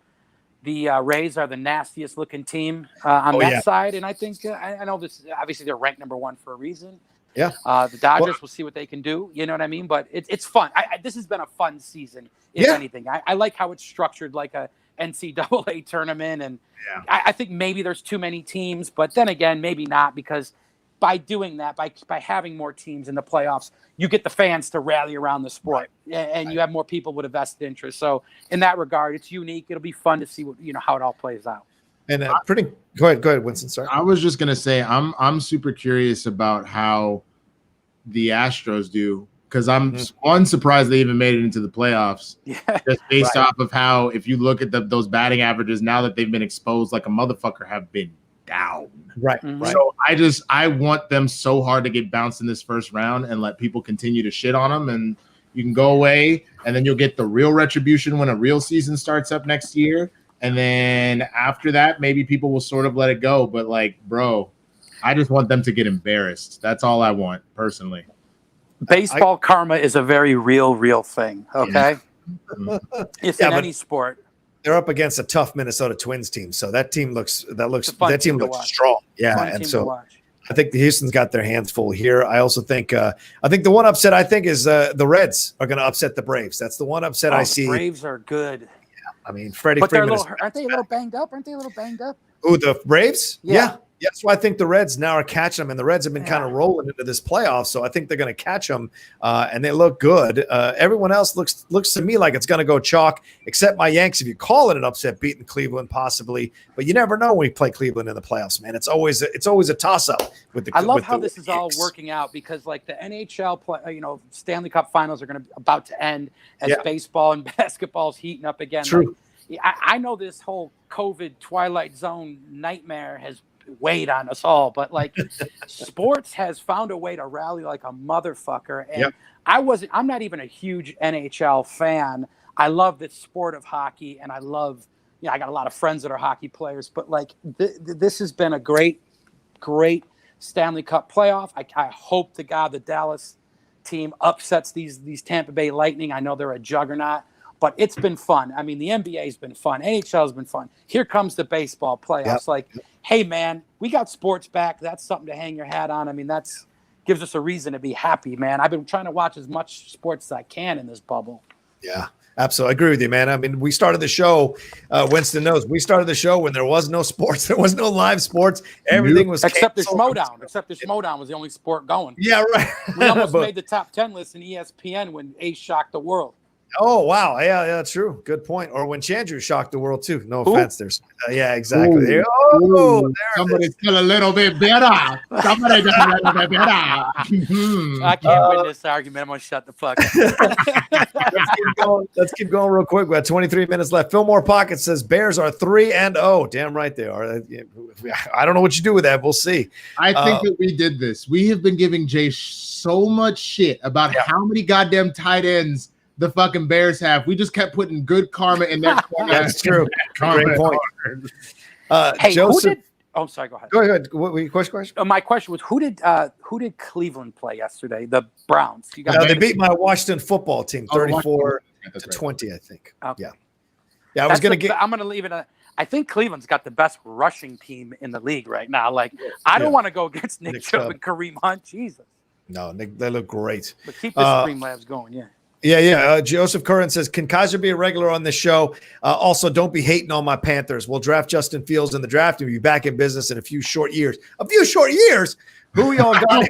Rays are the nastiest looking team on that side, and I think I know this. Obviously, they're ranked number 1 for a reason. Yeah. The Dodgers, we'll see what they can do. You know what I mean? But it's fun. This has been a fun season, if anything. I like how it's structured like a NCAA tournament, and I think maybe there's too many teams, but then again, maybe not, because by doing that, by having more teams in the playoffs, you get the fans to rally around the sport, and you have more people with a vested interest. So in that regard, it's unique. It'll be fun to see how it all plays out. And go ahead, Winston. Sorry, I was just gonna say I'm super curious about how the Astros do. Because I'm unsurprised they even made it into the playoffs. Just based off of how, if you look at those batting averages, now that they've been exposed like a motherfucker, have been down. Right. So I want them so hard to get bounced in this first round and let people continue to shit on them. And you can go away, and then you'll get the real retribution when a real season starts up next year. And then after that, maybe people will sort of let it go. But bro, I just want them to get embarrassed. That's all I want personally. Baseball karma is a very real thing. Okay, it's in any sport. They're up against a tough Minnesota Twins team, so that team looks strong. Yeah, and so I think the Houston's got their hands full here. I also think the one upset is the Reds are going to upset the Braves. That's the one upset I see. Braves are good. Yeah, I mean Freddie Freeman. But aren't they a little banged up? Ooh, the Braves? Yeah. Yes, so I think the Reds now are catching them, and the Reds have been kind of rolling into this playoff, so I think they're going to catch them, and they look good. Everyone else looks to me like it's going to go chalk, except my Yanks. If you call it an upset, beating Cleveland possibly, but you never know when we play Cleveland in the playoffs, man. It's always a toss-up with the. I love how this is all working out, because like the NHL Stanley Cup Finals are about to end as baseball and basketball's heating up again. True. Like, I know this whole COVID Twilight Zone nightmare has weighed on us all, but like sports has found a way to rally like a motherfucker. And I'm not even a huge NHL fan. I love the sport of hockey, and I love, I got a lot of friends that are hockey players, but like this has been a great Stanley Cup playoff. I hope to God the Dallas team upsets these Tampa Bay Lightning. I know they're a juggernaut, but it's been fun. I mean, the NBA's been fun. NHL's been fun. Here comes the baseball playoffs. Like, hey, man, we got sports back. That's something to hang your hat on. I mean, that's gives us a reason to be happy, man. I've been trying to watch as much sports as I can in this bubble. Yeah, absolutely. I agree with you, man. I mean, we started the show, Winston knows, we started the show when there was no sports. There was no live sports. Everything was except the Schmodown. Except the Schmodown was the only sport going. Yeah, right. We almost made the top 10 list in ESPN when Ace shocked the world. Oh, wow. Yeah, that's true. Good point. Or when Chandru shocked the world, too. No offense. There's yeah, exactly. There somebody still a little bit better. Somebody just a little bit better. I can't win this argument. I'm going to shut the fuck up. Let's keep going real quick. We got 23 minutes left. Fillmore Pocket says Bears are 3-0. Damn right they are. I don't know what you do with that. We'll see. I think that we did this. We have been giving Jay so much shit about how many goddamn tight ends the fucking Bears have. We just kept putting good karma in their corner. That's true. Great point. Hey, Joseph, sorry, go ahead. Go ahead. What your question? My question was, who did Cleveland play yesterday? The Browns. They beat my Washington football team 34-20, I think. Okay. Yeah. I'm going to leave it. I think Cleveland's got the best rushing team in the league right now. Like, I don't want to go against Nick Chubb and Kareem Hunt. Jesus. No, they look great. But keep the StreamLabs going, yeah. Yeah. Joseph Curran says, can Kaiser be a regular on this show? Also, don't be hating on my Panthers. We'll draft Justin Fields in the draft and be back in business in a few short years. A few short years? Who y'all got?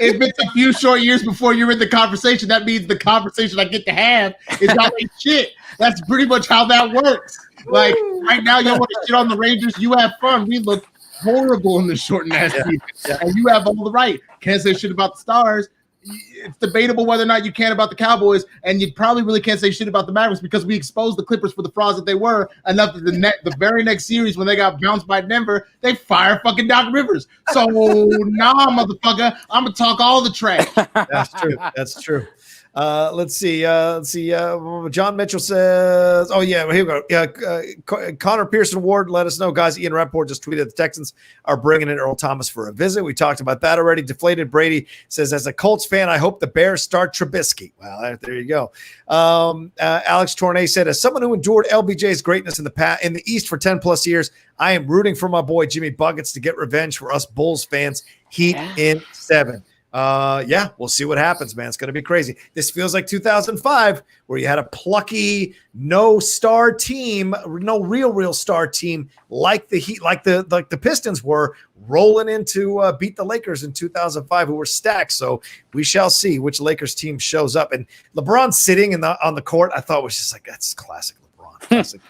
If it's a few short years before you're in the conversation, that means the conversation I get to have is not like shit. That's pretty much how that works. Like, right now, you want to shit on the Rangers. You have fun. We look horrible in the short and ass season. And you have all the right. Can't say shit about the Stars. it's debatable whether or not you can about the Cowboys, and you probably really can't say shit about the Mavericks because we exposed the Clippers for the frauds that they were enough that the very next series when they got bounced by Denver, they fire fucking Doc Rivers. So nah, motherfucker, I'm gonna talk all the trash. That's true. That's true. Let's see. John Mitchell says, "Oh yeah, here we go." Connor Pearson Ward, let us know, guys. Ian Rapport just tweeted the Texans are bringing in Earl Thomas for a visit. We talked about that already. Deflated Brady says, as a Colts fan, I hope the Bears start Trubisky. Well, there you go. Alex Tournay said, as someone who endured LBJ's greatness in the East for 10 plus years, I am rooting for my boy Jimmy Buckets to get revenge for us Bulls fans. Heat in 7. Yeah, we'll see what happens, man. It's going to be crazy. This feels like 2005, where you had a plucky, no star team, no real star team like the Heat, like the Pistons were rolling into beat the Lakers in 2005, who were stacked. So we shall see which Lakers team shows up. And LeBron sitting on the court, I thought was just like, that's classic LeBron. Classic.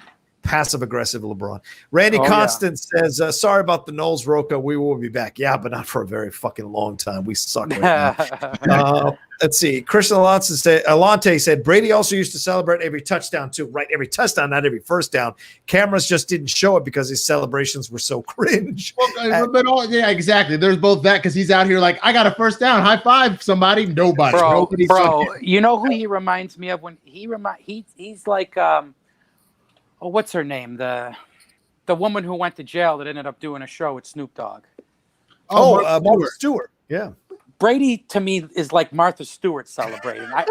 Passive-aggressive LeBron. Randy Constant says, sorry about the Knowles, Rocha. We will be back. Yeah, but not for a very fucking long time. We suck right now. Let's see. Christian Alante said, Brady also used to celebrate every touchdown too. Right, every touchdown, not every first down. Cameras just didn't show it because his celebrations were so cringe. Yeah, exactly. There's both that because he's out here like, I got a first down. High five somebody. Nobody. Bro, you know who he reminds me of? When he's like what's her name? The woman who went to jail that ended up doing a show with Snoop Dogg. Martha Stewart. Yeah. Brady to me is like Martha Stewart celebrating. I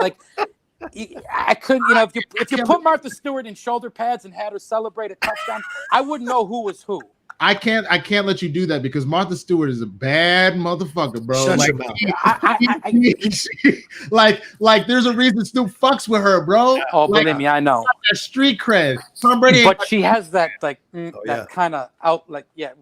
couldn't, if you put Martha Stewart in shoulder pads and had her celebrate a touchdown, I wouldn't know who was who. I can't let you do that because Martha Stewart is a bad motherfucker, bro. Shut Like there's a reason Snoop fucks with her, bro. Oh, believe me, I know. That street cred. Tom Brady, but she has that kind of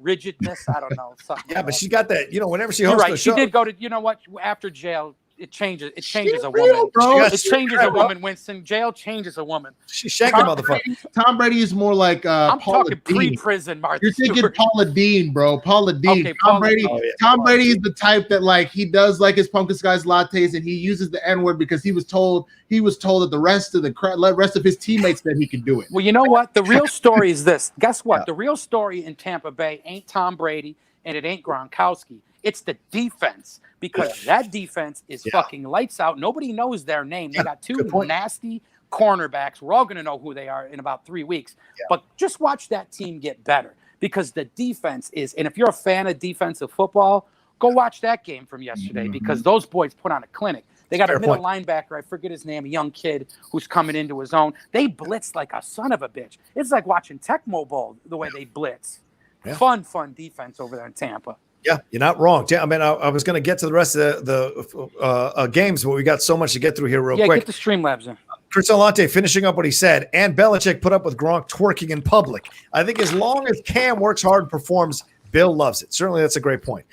rigidness. I don't know. Yeah, but she got that. Whenever she hosts You're right. the show, she did go to. You know what? After jail, it changes. It changes a woman, bro. It changes a woman. Winston, jail changes a woman. She shanked a motherfucker. Tom Brady is more like I'm Paula talking Dean. pre-prison Martha You're thinking Stewart. Paula Dean, bro. Paula Dean. Okay, Tom Brady. Tom Paula Brady is the type that he does his pumpkin spice lattes and he uses the N-word because he was told that the rest of his teammates said he could do it. Well, you know what? The real story is this. Guess what? Yeah. The real story in Tampa Bay ain't Tom Brady and it ain't Gronkowski. It's the defense because that defense is fucking lights out. Nobody knows their name. They got two nasty cornerbacks. We're all going to know who they are in about 3 weeks. Yeah. But just watch that team get better because the defense is, and if you're a fan of defensive football, go watch that game from yesterday because those boys put on a clinic. They got a middle linebacker, I forget his name, a young kid who's coming into his own. They blitz like a son of a bitch. It's like watching Tecmo Bowl the way they blitz. Yeah. Fun defense over there in Tampa. Yeah, you're not wrong. I mean, I was going to get to the rest of the games, but we got so much to get through here real quick. Yeah, get the StreamLabs in. Chris Alante finishing up what he said, and Belichick put up with Gronk twerking in public. I think as long as Cam works hard and performs, Bill loves it. Certainly, that's a great point.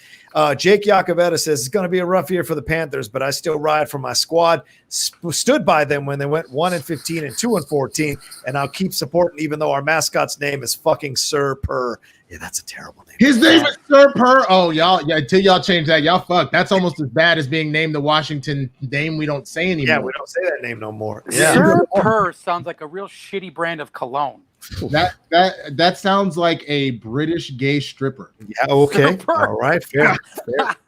Jake Iacovetta says, it's going to be a rough year for the Panthers, but I still ride for my squad. Stood by them when they went 1-15 and 2-14, and I'll keep supporting even though our mascot's name is fucking Sir Purr. Yeah, that's a terrible name. His name is Sir Purr. Oh, y'all, until y'all change that, y'all fuck. That's almost as bad as being named the Washington name we don't say anymore. Yeah, we don't say that name no more. Yeah. Sir Purr sounds like a real shitty brand of cologne. That sounds like a British gay stripper. Yeah, okay. All right, fair.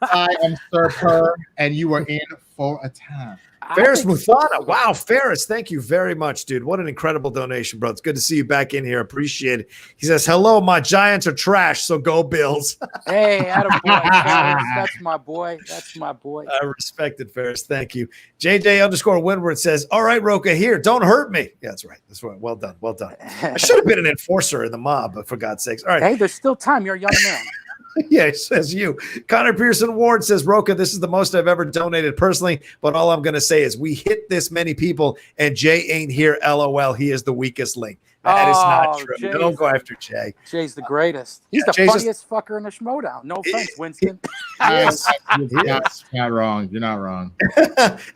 I am Sir Purr, and you are in for a time. Ferris Muthana. Wow, Ferris, thank you very much, dude. What an incredible donation, bro. It's good to see you back in here. Appreciate it. He says, hello, my Giants are trash, so go Bills. Hey, attaboy, Ferris. That's my boy. That's my boy. I respect it, Ferris. Thank you. JJ_Windward says, all right, Rocha, here. Don't hurt me. Yeah, that's right. That's right. Well done. Well done. I should have been an enforcer in the mob, but for God's sakes. All right. Hey, there's still time. You're a young man. Yeah, it says you. Connor Pearson Ward says, Rocha, this is the most I've ever donated personally, but all I'm going to say is we hit this many people, and Jay ain't here, LOL. He is the weakest link. That is not true. Don't go after Jay. Jay's the greatest. He's the funniest fucker in the Schmodown. No offense, Winston. Yes, you're not wrong. You're not wrong.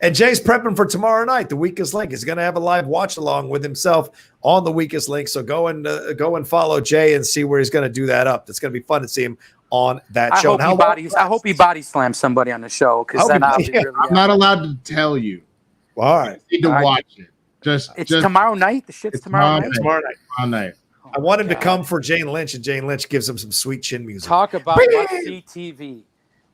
And Jay's prepping for tomorrow night. The weakest link is going to have a live watch along with himself on the weakest link. So go and follow Jay and see where he's going to do that up. It's going to be fun to see him on that I show. hope he body slams somebody on the show, because then I'll be really I'm not allowed to tell you. All right. You need to watch it. It's tomorrow night. The shit's tomorrow night. Tomorrow night. Tomorrow night. I want him to come for Jane Lynch, and Jane Lynch gives him some sweet chin music. Talk about must-see TV.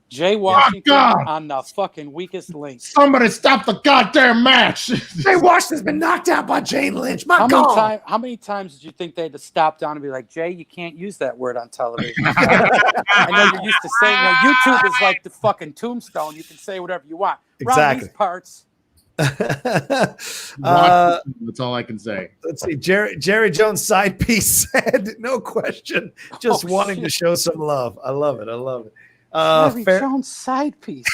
Jay Washington on the fucking weakest link. Somebody stop the goddamn match. Jay Washington's been knocked out by Jane Lynch. How many times did you think they had to stop down and be like, Jay, you can't use that word on television? I know you're used to saying, YouTube is like the fucking Tombstone. You can say whatever you want. Exactly. Around these parts. That's all I can say. Let's see. Jerry Jones side piece said, no question, just wanting to show some love. I love it. Jerry Jones side piece.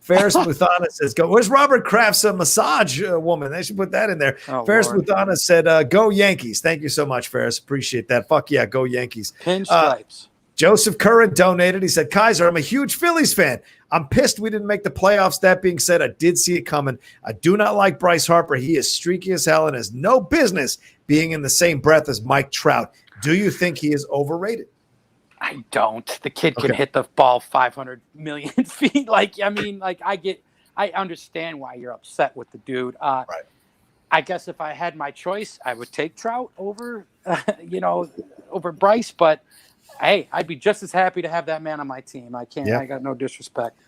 Ferris Muthana says, "Go." Where's Robert Kraft's massage woman? They should put that in there. Ferris Muthana said, "Go Yankees." Thank you so much, Ferris. Appreciate that. Fuck yeah, go Yankees. Pinstripes. Joseph Curran donated. He said, Kaiser, I'm a huge Phillies fan. I'm pissed we didn't make the playoffs. That being said, I did see it coming. I do not like Bryce Harper. He is streaky as hell and has no business being in the same breath as Mike Trout. Do you think he is overrated? I don't. The kid can hit the ball 500 million feet. I understand why you're upset with the dude. Right. I guess if I had my choice, I would take Trout over, over Bryce. But hey, I'd be just as happy to have that man on my team. I got no disrespect.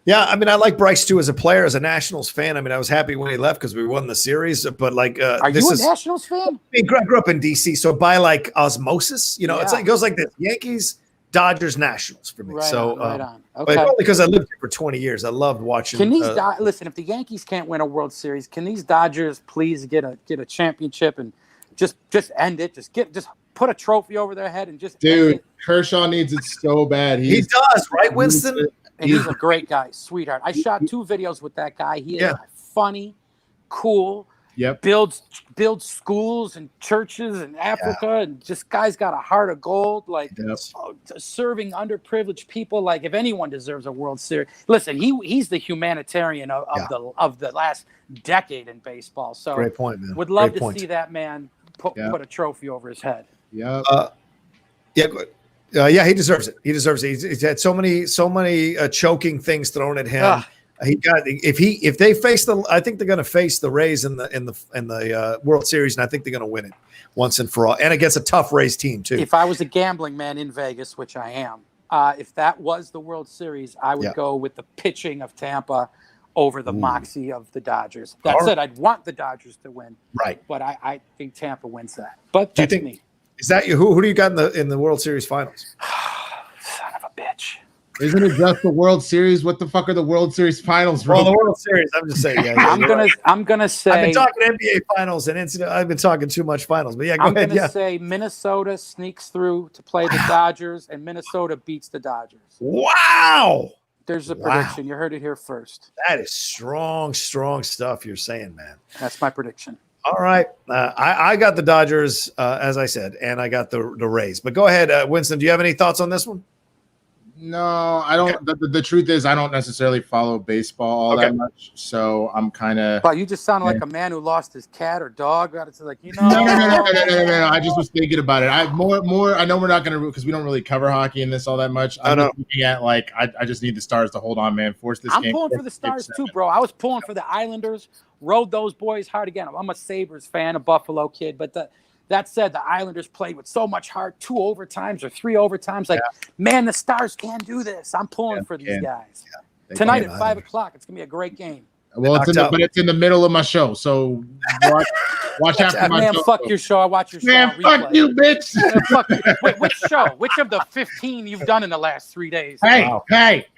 Yeah, I mean, I like Bryce too as a player, as a Nationals fan. I mean, I was happy when he left because we won the series. But are you a Nationals fan? I grew up in DC, so by like osmosis, it's like it goes like this: Yankees, Dodgers, Nationals for me. Right on. Okay. But only because I lived here for 20 years, I loved watching. Can these listen? If the Yankees can't win a World Series, can these Dodgers please get a championship and just end it? Just put a trophy over their head and just. Dude, Kershaw needs it so bad. He does, right, Winston? And he's a great guy, sweetheart. I shot 2 videos with that guy. He is funny, cool. Yep. Builds schools and churches in Africa, and just guy's got a heart of gold. Serving underprivileged people. Like, if anyone deserves a World Series, listen, he's the humanitarian of the last decade in baseball. So great point, man. Would love to see that man put a trophy over his head. Yeah. He deserves it. He deserves it. He's had so many choking things thrown at him. If they face I think they're going to face the Rays in the World Series, and I think they're going to win it once and for all, and against a tough Rays team too. If I was a gambling man in Vegas, which I am, if that was the World Series, I would go with the pitching of Tampa over the moxie of the Dodgers. That said, I'd want the Dodgers to win, right? But I think Tampa wins that. But do you think? Is that you? Who do you got in the World Series finals? Son of a bitch. Isn't it just the World Series? What the fuck are the World Series finals from? Well, the World Series. I'm just saying. I'm gonna say. I've been talking NBA finals and I've been talking too much finals. But go ahead. I'm gonna say Minnesota sneaks through to play the Dodgers, and Minnesota beats the Dodgers. Wow. There's a prediction. You heard it here first. That is strong stuff you're saying, man. That's my prediction. All right. I got the Dodgers, as I said, and I got the Rays. But go ahead, Winston. Do you have any thoughts on this one? No, I don't. The truth is, I don't necessarily follow baseball all that much, so I'm kind of. But you just sound like a man who lost his cat or dog. It's like No. I just was thinking about it. I more. I know we're not going to because we don't really cover hockey in this all that much. I'm just looking at I just need the Stars to hold on, man. Force this game. I'm pulling for the Stars too, bro. I was pulling for the Islanders. Rode those boys hard again. I'm a Sabres fan, a Buffalo kid, but that said, the Islanders played with so much heart, 2 overtimes or 3 overtimes. Man, the Stars can do this. I'm pulling for these guys. Yeah. Tonight at 5 o'clock, it's going to be a great game. Well, it's in the middle of my show, so watch after my show. Fuck your show. I watch your show. Man, fuck you, bitch. Fuck you. Wait, which show? Which of the 15 you've done in the last 3 days? Hey.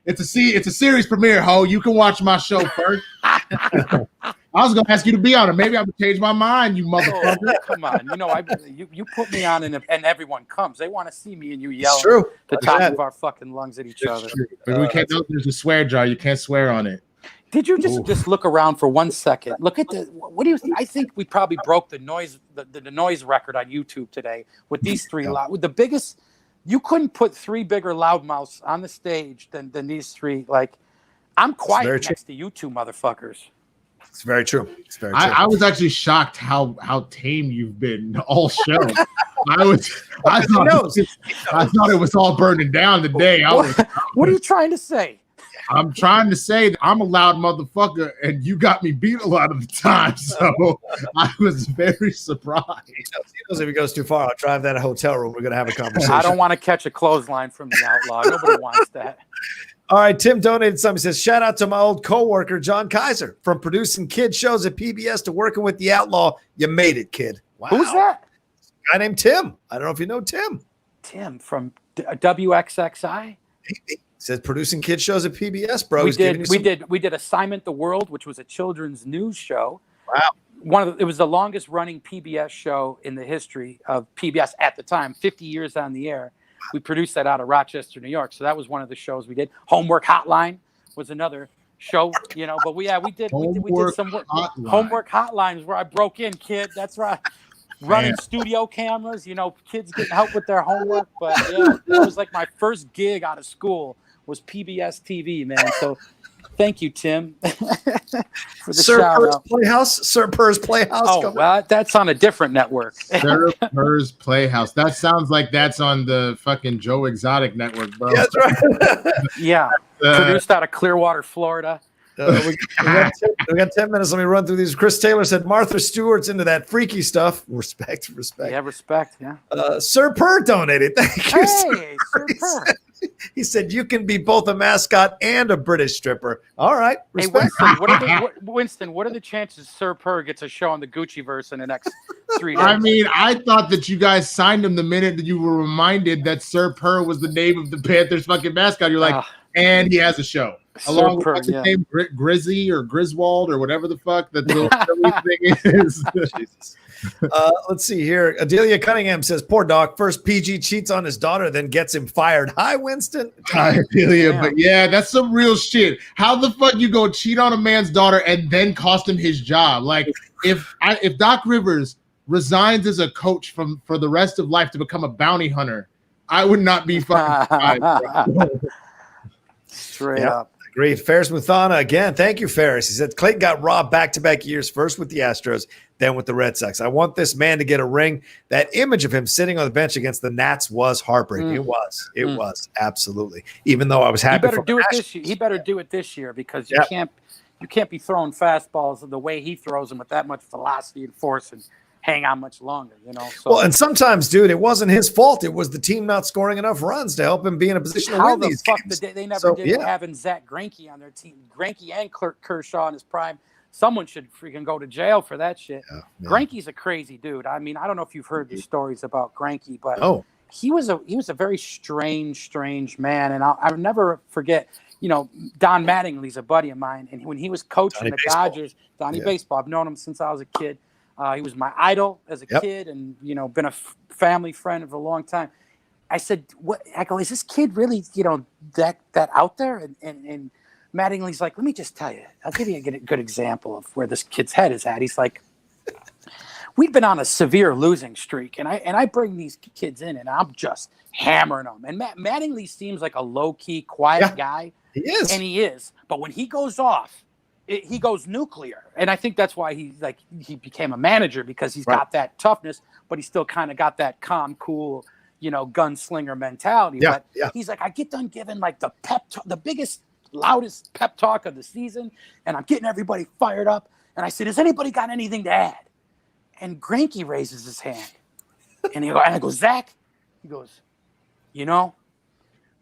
It's a series premiere, ho. You can watch my show first. I was gonna ask you to be on it. Maybe I would change my mind, you motherfucker. Oh, come on, you put me on, and everyone comes. They want to see me and you yell the top of our fucking lungs at each other. We can't. There's a swear jar. You can't swear on it. Did you just look around for 1 second? Look at what do you think? I think we probably broke the noise record on YouTube today with these 3 with the biggest. You couldn't put 3 bigger loudmouths on the stage than these 3. Like, I'm quiet next to you 2 motherfuckers. It's very true. I was actually shocked how tame you've been all show. I thought it was all burning down today. What are you trying to say? I'm trying to say that I'm a loud motherfucker, and you got me beat a lot of the time. So I was very surprised. He knows if he goes too far, I'll drive that hotel room. We're going to have a conversation. I don't want to catch a clothesline from the outlaw. Nobody wants that. All right, Tim donated something. He says, shout out to my old coworker, John Kaiser. From producing kid shows at PBS to working with the outlaw, you made it, kid. Wow. Who's that? A guy named Tim. I don't know if you know Tim. Tim from WXXI? He says producing kid shows at PBS, bro. We did Assignment the World, which was a children's news show. Wow. It was the longest running PBS show in the history of PBS at the time, 50 years on the air. We produced that out of Rochester, New York. So that was one of the shows we did. Homework Hotline was another show, but we did some Homework Hotlines where I broke in, kid. That's right. Running studio cameras, kids getting help with their homework. But yeah, that was like my first gig out of school was PBS TV, man. So thank you, Tim, for the Sir shout Purr's out. Playhouse. Sir Purr's Playhouse. Oh, well, that's on a different network. Sir Purr's Playhouse. That sounds like that's on the fucking Joe Exotic network, bro. Yeah, that's right. Yeah, produced out of Clearwater, Florida. We got 10 minutes. Let me run through these. Chris Taylor said Martha Stewart's into that freaky stuff. Respect. Yeah, respect. Yeah. Sir Purr donated. Thank you. Hey, Sir Purr. He said you can be both a mascot and a British stripper. All right. Respect. Hey, Winston, what are the chances Sir Purr gets a show on the Gucciverse in the next 3 days? I mean, I thought that you guys signed him the minute that you were reminded that Sir Purr was the name of the Panthers fucking mascot. You're like, and he has a show. Along with his name, Grizzy or Griswold or whatever the fuck that little thing is. Jesus. Let's see here. Adelia Cunningham says, poor Doc. First PG cheats on his daughter, then gets him fired. Hi, Winston. Hi, Adelia. But yeah, that's some real shit. How the fuck you go cheat on a man's daughter and then cost him his job? Like, if Doc Rivers resigns as a coach for the rest of life to become a bounty hunter, I would not be fucking surprised. Straight up. Agreed. Ferris Muthana again. Thank you, Ferris. He said Clayton got robbed back-to-back years, first with the Astros, then with the Red Sox. I want this man to get a ring. That image of him sitting on the bench against the Nats was heartbreaking. It was absolutely. Even though I was happy. He better do it this year because you can't be throwing fastballs the way he throws them with that much velocity and force and hang on much longer, So, well, and sometimes, dude, it wasn't his fault. It was the team not scoring enough runs to help him be in a position to win these games. They never did having Zach Greinke on their team. Greinke and Kershaw in his prime. Someone should freaking go to jail for that shit. Yeah. Greinke's a crazy dude. I mean, I don't know if you've heard the stories about Greinke, but he was a very strange man, and I'll never forget. Don Mattingly's a buddy of mine, and when he was coaching the Dodgers, Donnie Baseball, I've known him since I was a kid. He was my idol as a kid and, been a family friend for a long time. I said, "What?" I go, "Is this kid really, that out there?" And Mattingly's like, "Let me just tell you. I'll give you a good example of where this kid's head is at." He's like, "We've been on a severe losing streak, and I bring these kids in, and I'm just hammering them." And Mattingly seems like a low-key, quiet guy. He is. And he is. But when he goes off, he goes nuclear, and I think that's why he became a manager because he's got that toughness, but he's still kind of got that calm, cool, gunslinger mentality. But he's like, I get done giving like the the biggest, loudest pep talk of the season, and I'm getting everybody fired up. And I said, "Has anybody got anything to add?" And Greinke raises his hand, and I go, "Zach," he goes,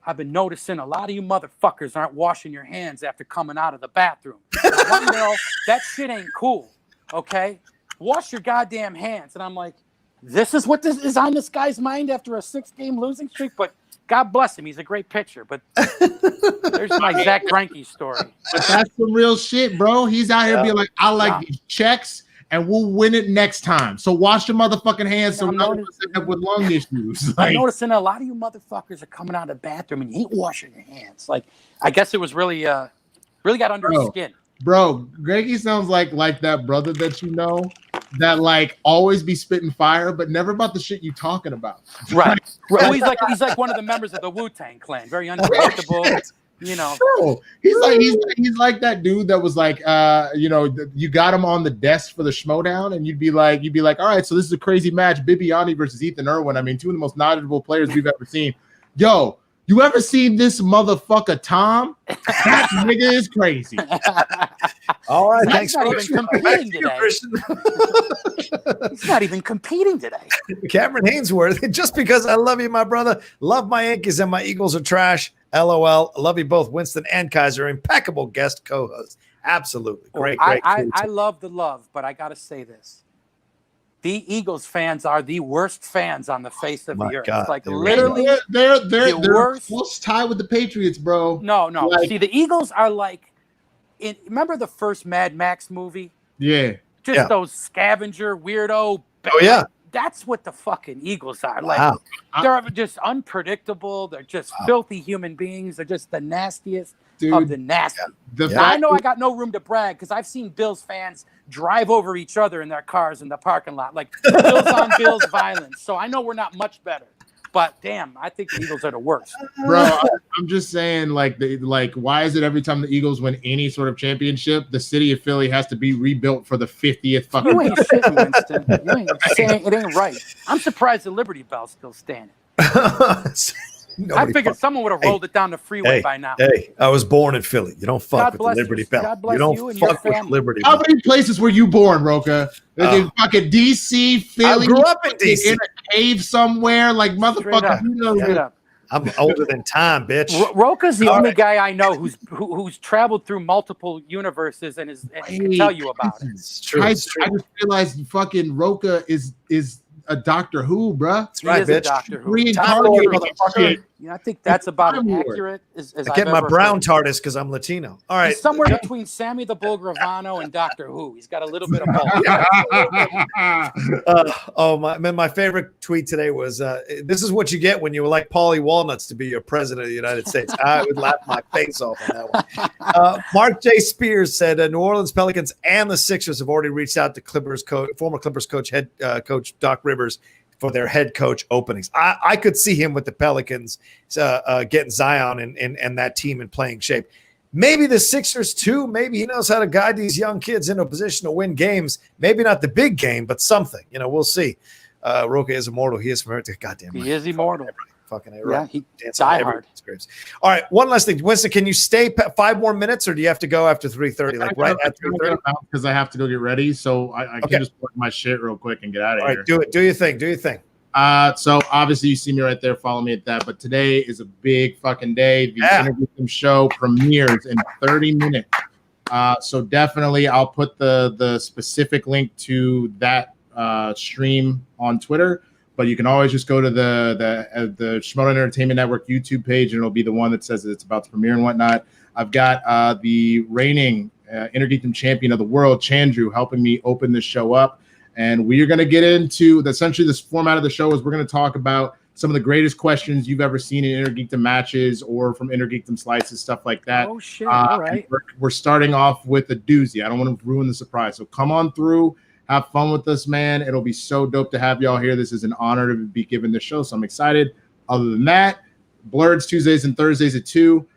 "I've been noticing a lot of you motherfuckers aren't washing your hands after coming out of the bathroom. That shit ain't cool, okay? Wash your goddamn hands." And I'm like, this is what this is on this guy's mind after a 6-game losing streak? But God bless him. He's a great pitcher. But there's my Zach Greinke story. But that's some real shit, bro. He's out here being like, I like these checks, and we'll win it next time. So wash your motherfucking hands so none of us end up with lung issues. I'm noticing a lot of you motherfuckers are coming out of the bathroom and you ain't washing your hands. Like, I guess it was really got under his skin. Bro, Greggy sounds like that brother that that like always be spitting fire, but never about the shit you talking about. Right. Well, he's like one of the members of the Wu-Tang Clan. Very unpredictable. You know, Bro, he's like that dude that was like, you got him on the desk for the schmodown, and you'd be like, all right, so this is a crazy match, Bibiani versus Ethan Irwin. I mean, two of the most knowledgeable players we've ever seen. Yo, you ever seen this motherfucker Tom? That nigga is crazy. All right, He's thanks not for even competing today. He's not even competing today. Cameron Hainsworth, just because I love you, my brother. Love my Yankees and my Eagles are trash. LOL. Love you both, Winston and Kaiser. Impeccable guest co-host. Absolutely. Great. I love the love, but I got to say this. The Eagles fans are the worst fans on the face of the earth. God, Like literally, they're worst. close tie with the Patriots, bro. No. Like, See, the Eagles are like, remember the first Mad Max movie? Yeah. Just those scavenger weirdo. Oh, yeah. That's what the fucking Eagles are. Like, Wow. they're just unpredictable. They're just filthy human beings. They're just the nastiest Dude, of the nasty. I know I got no room to brag because I've seen Bills fans drive over each other in their cars in the parking lot. Like Bills on Bills violence. So I know we're not much better. But damn, I think the Eagles are the worst. Bro, I'm just saying, why is it every time the Eagles win any sort of championship, the city of Philly has to be rebuilt for the 50th fucking You ain't shitting, Winston. You ain't saying it ain't right. I'm surprised the Liberty Bell's still standing. I figured someone would have rolled it down the freeway by now. Hey, I was born in Philly. You don't fuck with the Liberty Bell. God bless you don't you and your fuck with family. Liberty How Bell. many places were you born, Rocha? In fucking DC, Philly. I grew up in DC. In a cave somewhere, like motherfucker. Straight up. I'm older than time, bitch. Rocha's the only guy I know who's traveled through multiple universes and can tell you about it. It's true. I It's true. just realized fucking Rocha is a Doctor Who, bruh. That's right, He is a bitch. Doctor Who. Reincarnated Time motherfucker. Yeah, I think that's about as Time Lord. accurate as I I've get my ever brown heard. TARDIS because I'm Latino. All right. He's somewhere between Sammy the Bull Gravano and Doctor Who. He's got a little bit of both. My favorite tweet today was, this is what you get when you elect Paulie Walnuts to be your president of the United States. I would laugh my face off on that one. Mark J. Spears said New Orleans Pelicans and the Sixers have already reached out to former Clippers coach, head coach Doc Rivers for their head coach openings. I could see him with the Pelicans getting Zion and that team in playing shape. Maybe the Sixers too. Maybe he knows how to guide these young kids into a position to win games. Maybe not the big game, but something. We'll see. Rocha is immortal. He is from Earth. Goddamn. He is immortal. Fucking A. Yeah, he dancing die on hard. graves. All right, one last thing. Winston, can you stay 5 more minutes, or do you have to go after 3:30? Like right at 3:30? Because I have to go get ready, so I Okay. can just put my shit real quick and get out of All here. right, do it. Do your thing. Do your thing. So obviously you see me right there. Follow me at that. But today is a big fucking day. The Interview Them show premieres in 30 minutes. So definitely I'll put the specific link to that stream on Twitter. But you can always just go to the Schmodown Entertainment Network YouTube page, and it'll be the one that says it's about to premiere and whatnot. I've got the reigning Intergeekdom champion of the world, Chandru, helping me open this show up. And we are going to get into essentially this format of the show is we're going to talk about some of the greatest questions you've ever seen in Intergeekdom matches or from Intergeekdom slices, stuff like that. Oh, shit. All right. We're starting off with a doozy. I don't want to ruin the surprise. So come on through. Have fun with us, man. It'll be so dope to have y'all here. This is an honor to be given the show, so I'm excited. Other than that, Blurds Tuesdays and Thursdays at 2.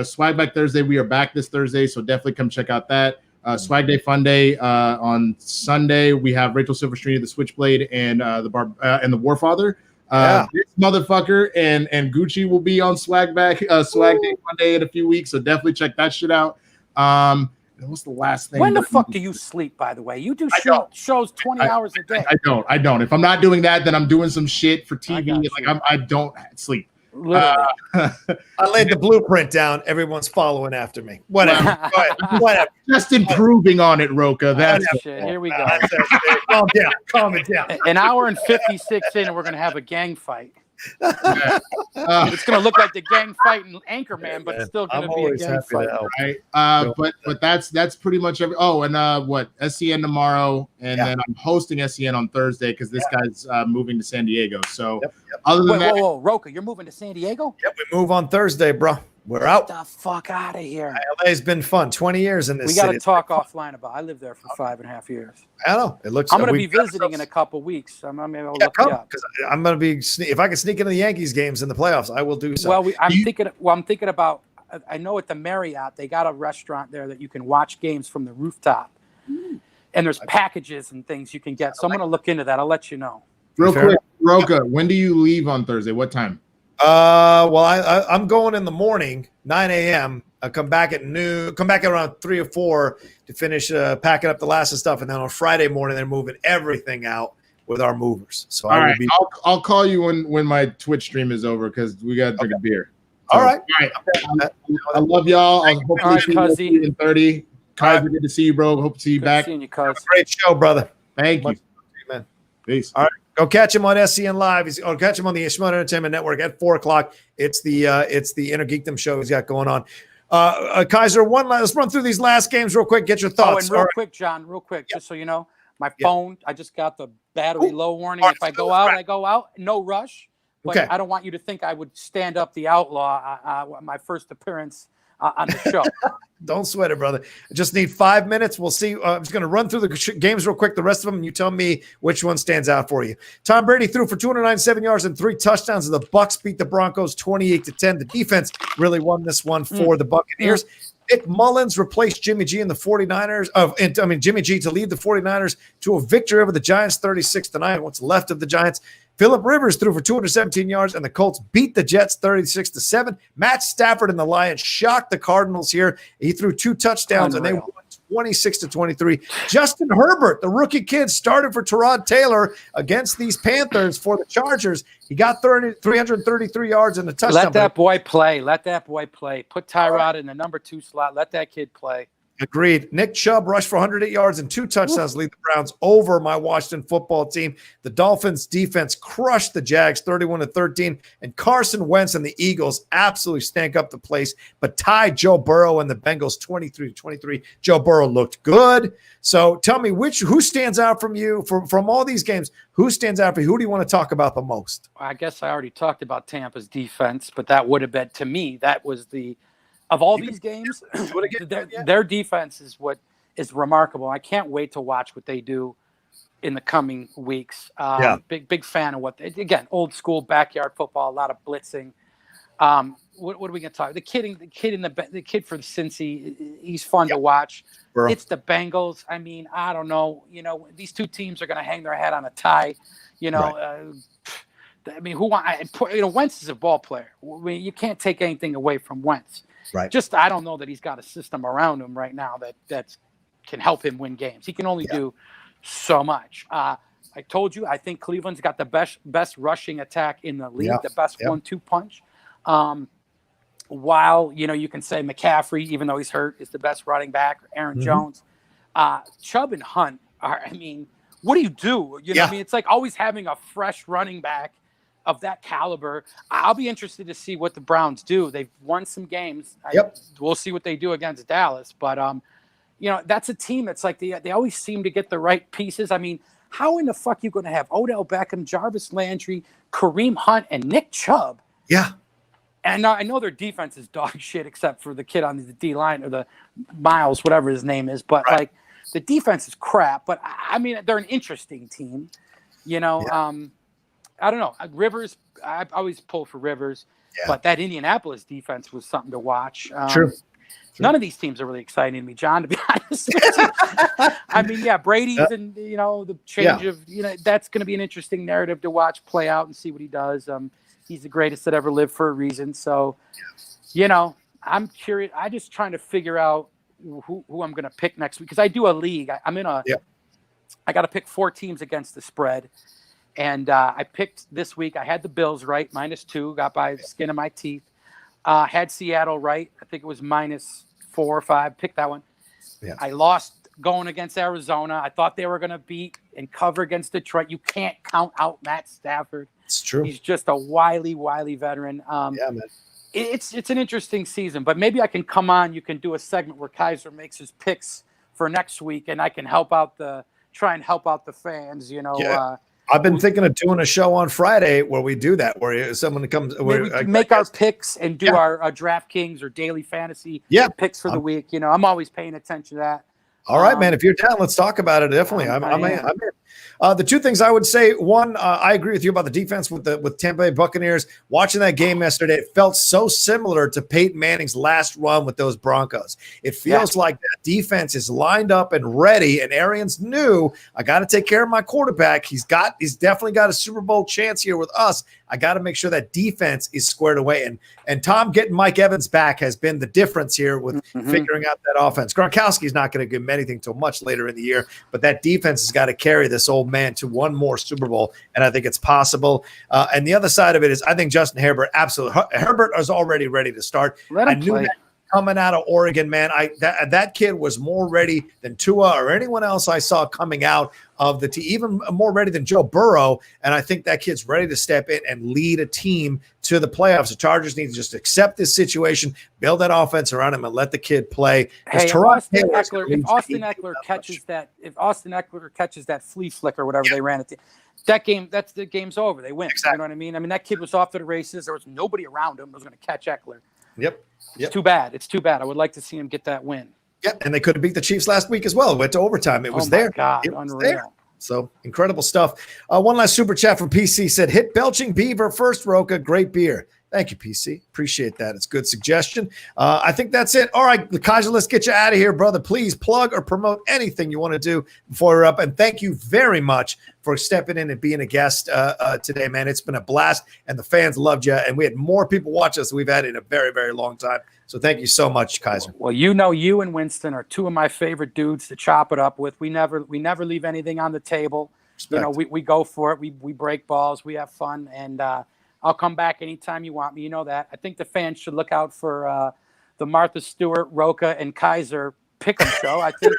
Swag Back Thursday. We are back this Thursday, so definitely come check out that. Swag Day Fun Day on Sunday. We have Rachel Silverstreet, the Switchblade, and the Warfather. This motherfucker and Gucci will be on Swag Day Fun Day in a few weeks, so definitely check that shit out. What's the last thing? When the fuck do you sleep, by the way? You do shows 20 hours a day. I don't. If I'm not doing that, then I'm doing some shit for TV. I don't sleep. Literally. I laid the blueprint down. Everyone's following after me. Whatever. Whatever. Just improving on it, Rocha. That's Shit, here we go. Calm down. Calm it down. An hour and 56 in, we're going to have a gang fight. It's going to look like the gang fight in Anchorman, but it's still going to be a gang fight. But that's pretty much every. Oh, and SCN tomorrow, and then I'm hosting SCN on Thursday because this guy's moving to San Diego. So other than that, whoa, Rocha, you're moving to San Diego? Yep, we move on Thursday, bro. We're out. Get the fuck out of here. LA's been fun. 20 years in this We got to city. talk offline about. I lived there for 5.5 years. I know. It looks. I'm going to be visiting in a couple weeks. I'm maybe I'll look you up. Because I'm going to be. If I can sneak into the Yankees games in the playoffs, I will do so. Well, I'm thinking about. I know at the Marriott they got a restaurant there that you can watch games from the rooftop, and there's packages and things you can get. So I'm going to look into that. I'll let you know. Real quick, Rocha, when do you leave on Thursday? What time? Well, I'm going in the morning, 9 a.m. I come back at noon. Come back at around 3 or 4 to finish packing up the last of stuff, and then on Friday morning they're moving everything out with our movers. So all right, I'll call you when my Twitch stream is over because we got to drink a beer. So, all right. I love y'all. I'll hopefully see you in 30. Kaiser, good to see you, bro. Hope to see you back. Seeing you, Cuz. Great show, brother. Thank you, man. Peace. All right. Go catch him on SCN Live. Or catch him on the Ishmael Entertainment Network at 4:00. It's the Inner Geekdom show he's got going on. Kaiser, let's run through these last games real quick. Get your thoughts. And quick, John, just so you know, my phone, I just got the battery low warning. If I go out, I go out. No rush. But I don't want you to think I would stand up the outlaw my first appearance on the show. Don't sweat it, brother. I just need 5 minutes. We'll see. I'm just going to run through the games real quick, the rest of them, and you tell me which one stands out for you. Tom Brady threw for 297 yards and 3 touchdowns. The Bucs beat the Broncos 28-10. The defense really won this one for the Buccaneers. Nick Mullins replaced Jimmy G in the 49ers. Jimmy G to lead the 49ers to a victory over the Giants 36-9. What's left of the Giants. Phillip Rivers threw for 217 yards, and the Colts beat the Jets 36-7. Matt Stafford and the Lions shocked the Cardinals here. He threw 2 touchdowns, and they won 26-23. Justin Herbert, the rookie kid, started for Tyrod Taylor against these Panthers for the Chargers. He got 333 yards and a touchdown. Let that boy play. Put Tyrod in the number 2 slot. Let that kid play. Agreed. Nick Chubb rushed for 108 yards and 2 touchdowns to lead the Browns over my Washington football team. The Dolphins defense crushed the Jags 31-13, and Carson Wentz and the Eagles absolutely stank up the place, but tied Joe Burrow and the Bengals 23-23. Joe Burrow looked good. So tell me who stands out from you from all these games? Who stands out for you? Who do you want to talk about the most? I guess I already talked about Tampa's defense, but that would have been, to me, that was of all these games, their defense is what is remarkable. I can't wait to watch what they do in the coming weeks. Big fan of again, old school backyard football, a lot of blitzing. What are we going to talk? The kid from Cincy, he's fun to watch. Bro. It's the Bengals. I mean, I don't know. These two teams are going to hang their head on a tie. Wentz is a ball player. You can't take anything away from Wentz. Right. I don't know that he's got a system around him right now that can help him win games. He can only do so much. I told you, I think Cleveland's got the best rushing attack in the league, the best 1-2 punch. While, you can say McCaffrey, even though he's hurt, is the best running back, Aaron Jones. Chubb and Hunt what do you do? It's like always having a fresh running back of that caliber. I'll be interested to see what the Browns do. They've won some games. We'll see what they do against Dallas. But, that's a team that's like they always seem to get the right pieces. I mean, how in the fuck are you going to have Odell Beckham, Jarvis Landry, Kareem Hunt, and Nick Chubb? Yeah. And I know their defense is dog shit except for the kid on the D-line or the Miles, whatever his name is. But, the defense is crap. But, they're an interesting team, I don't know. Rivers, I always pull for Rivers, but that Indianapolis defense was something to watch. True. None of these teams are really exciting to me, John, to be honest with you. Brady's and, the change of, that's going to be an interesting narrative to watch play out and see what he does. He's the greatest that ever lived for a reason. So, I'm curious. I'm just trying to figure out who I'm going to pick next week because I do a league. I got to pick 4 teams against the spread. And I picked this week. I had the Bills right, -2, got by the skin of my teeth. Had Seattle right. I think it was -4 or 5. Picked that one. Yeah. I lost going against Arizona. I thought they were going to beat and cover against Detroit. You can't count out Matt Stafford. It's true. He's just a wily veteran. Man. It's an interesting season, but maybe I can come on. You can do a segment where Kaiser makes his picks for next week, and I can try and help out the fans. I've been thinking of doing a show on Friday where we do that, where someone comes, make our picks and do our DraftKings or daily fantasy picks for the week. I'm always paying attention to that. All right, man. If you're down, let's talk about it. Definitely. I'm in. The two things I would say, one, I agree with you about the defense with Tampa Bay Buccaneers. Watching that game yesterday, it felt so similar to Peyton Manning's last run with those Broncos. It feels like that defense is lined up and ready, and Arians knew, I got to take care of my quarterback. He's definitely got a Super Bowl chance here with us. I got to make sure that defense is squared away. And Tom getting Mike Evans back has been the difference here with figuring out that offense. Gronkowski's not going to give him anything till much later in the year, but that defense has got to carry this old man to one more Super Bowl, and I think it's possible. And the other side of it is I think Justin Herbert, absolutely. Herbert is already ready to start. I knew that coming out of Oregon, man. That kid was more ready than Tua or anyone else I saw coming out of the team, even more ready than Joe Burrow. And I think that kid's ready to step in and lead a team to the playoffs. The Chargers need to just accept this situation, build that offense around him, and let the kid play. Hey, if Austin Eckler catches that flea flick or whatever they ran at the game's over. They win. Exactly. You know what I mean? I mean, that kid was off to the races. There was nobody around him that was going to catch Eckler. Yep. It's too bad. It's too bad. I would like to see him get that win. Yep, and they could have beat the Chiefs last week as well. It went to overtime. It was there. God, it was unreal. there. So incredible stuff. One last super chat from PC said, hit Belching Beaver first, Rocha. Great beer. Thank you, PC. Appreciate that. It's a good suggestion. I think that's it. All right, Kaiser, let's get you out of here, brother. Please plug or promote anything you want to do before we're up. And thank you very much for stepping in and being a guest today, man. It's been a blast, and the fans loved you. And we had more people watch us than we've had in a very, very long time. So thank you so much, Kaiser. Well, you and Winston are two of my favorite dudes to chop it up with. We never leave anything on the table. Respect. We go for it. We break balls. We have fun, and I'll come back anytime you want me. You know that. I think the fans should look out for the Martha Stewart, Rocha, and Kaiser pick'em show. I think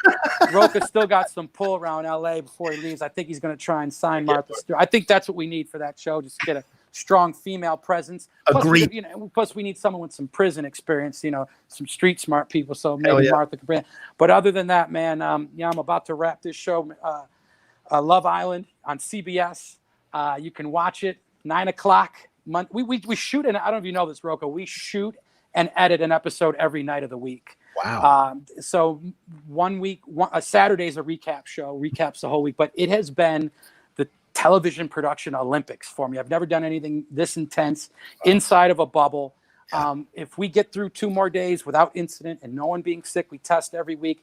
Rocha still got some pull around LA before he leaves. I think he's going to try and sign Martha Stewart. I think that's what we need for that show. Just get a strong female presence. Agreed. Plus we need someone with some prison experience. Some street smart people. So maybe Martha can bring it. But other than that, man, I'm about to wrap this show. Love Island on CBS. You can watch it 9:00. We shoot, and I don't know if you know this, Rocha. We shoot and edit an episode every night of the week. Wow. So 1 week, a Saturday's a recap show, recaps the whole week. But it has been the television production Olympics for me. I've never done anything this intense inside of a bubble. If we get through 2 more days without incident and no one being sick, we test every week.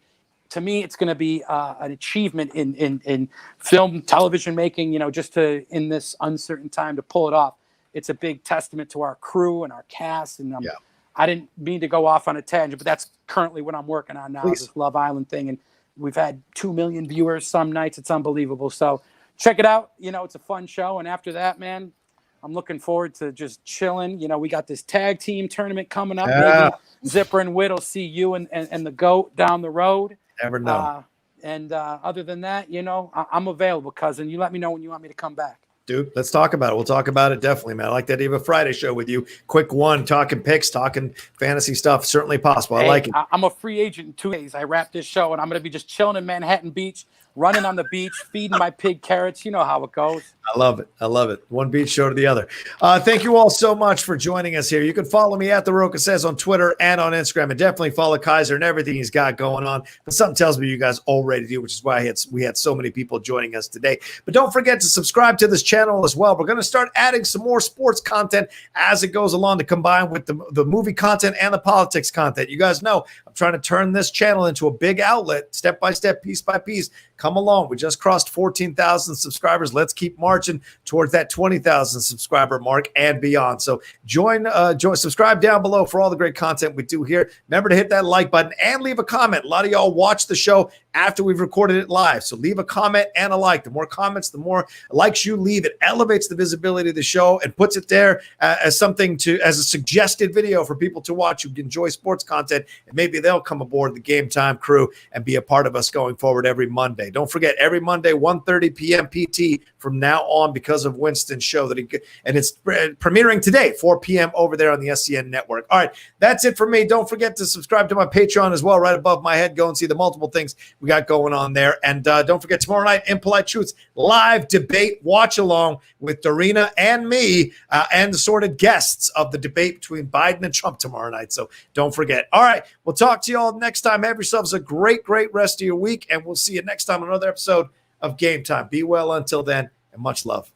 To me, it's going to be an achievement in film, television making. Just in this uncertain time to pull it off. It's a big testament to our crew and our cast. And I didn't mean to go off on a tangent, but that's currently what I'm working on now, this Love Island thing. And we've had 2 million viewers some nights. It's unbelievable. So check it out. It's a fun show. And after that, man, I'm looking forward to just chilling. We got this tag team tournament coming up. Maybe Zipper and Whit will see you and the GOAT down the road. Never know. Other than that, I'm available, cousin. You let me know when you want me to come back. Dude, let's talk about it. We'll talk about it definitely, man. I like that Eva Friday show with you. Quick one, talking picks, talking fantasy stuff. Certainly possible. I like it. I'm a free agent in 2 days. I wrap this show, and I'm going to be just chilling in Manhattan Beach, running on the beach, feeding my pig carrots. You know how it goes. I love it. I love it. One beach show to the other. Thank you all so much for joining us here. You can follow me at The Rocha Says on Twitter and on Instagram, and definitely follow Kaiser and everything he's got going on. But something tells me you guys already do, which is why we had so many people joining us today. But don't forget to subscribe to this channel as well. We're going to start adding some more sports content as it goes along to combine with the movie content and the politics content. You guys know I'm trying to turn this channel into a big outlet, step by step, piece by piece. Come along. We just crossed 14,000 subscribers. Let's keep marching towards that 20,000 subscriber mark and beyond. So subscribe down below for all the great content we do here. Remember to hit that like button and leave a comment. A lot of y'all watch the show after we've recorded it live. So leave a comment and a like. The more comments, the more likes you leave. It elevates the visibility of the show and puts it there as a suggested video for people to watch who enjoy sports content. And maybe they'll come aboard the Game Time crew and be a part of us going forward every Monday. Don't forget, every Monday, 1:30 p.m. PT from now on because of Winston's show and it's premiering today, 4 p.m. over there on the SCN network. All right, that's it for me. Don't forget to subscribe to my Patreon as well, right above my head. Go and see the multiple things we got going on there. And don't forget, tomorrow night, Impolite Truths, live debate watch along with Dorina and me and the assorted guests of the debate between Biden and Trump tomorrow night. So don't forget. All right, we'll talk to you all next time. Have yourselves a great rest of your week, and we'll see you next time on another episode of Game Time. Be well until then, and much love.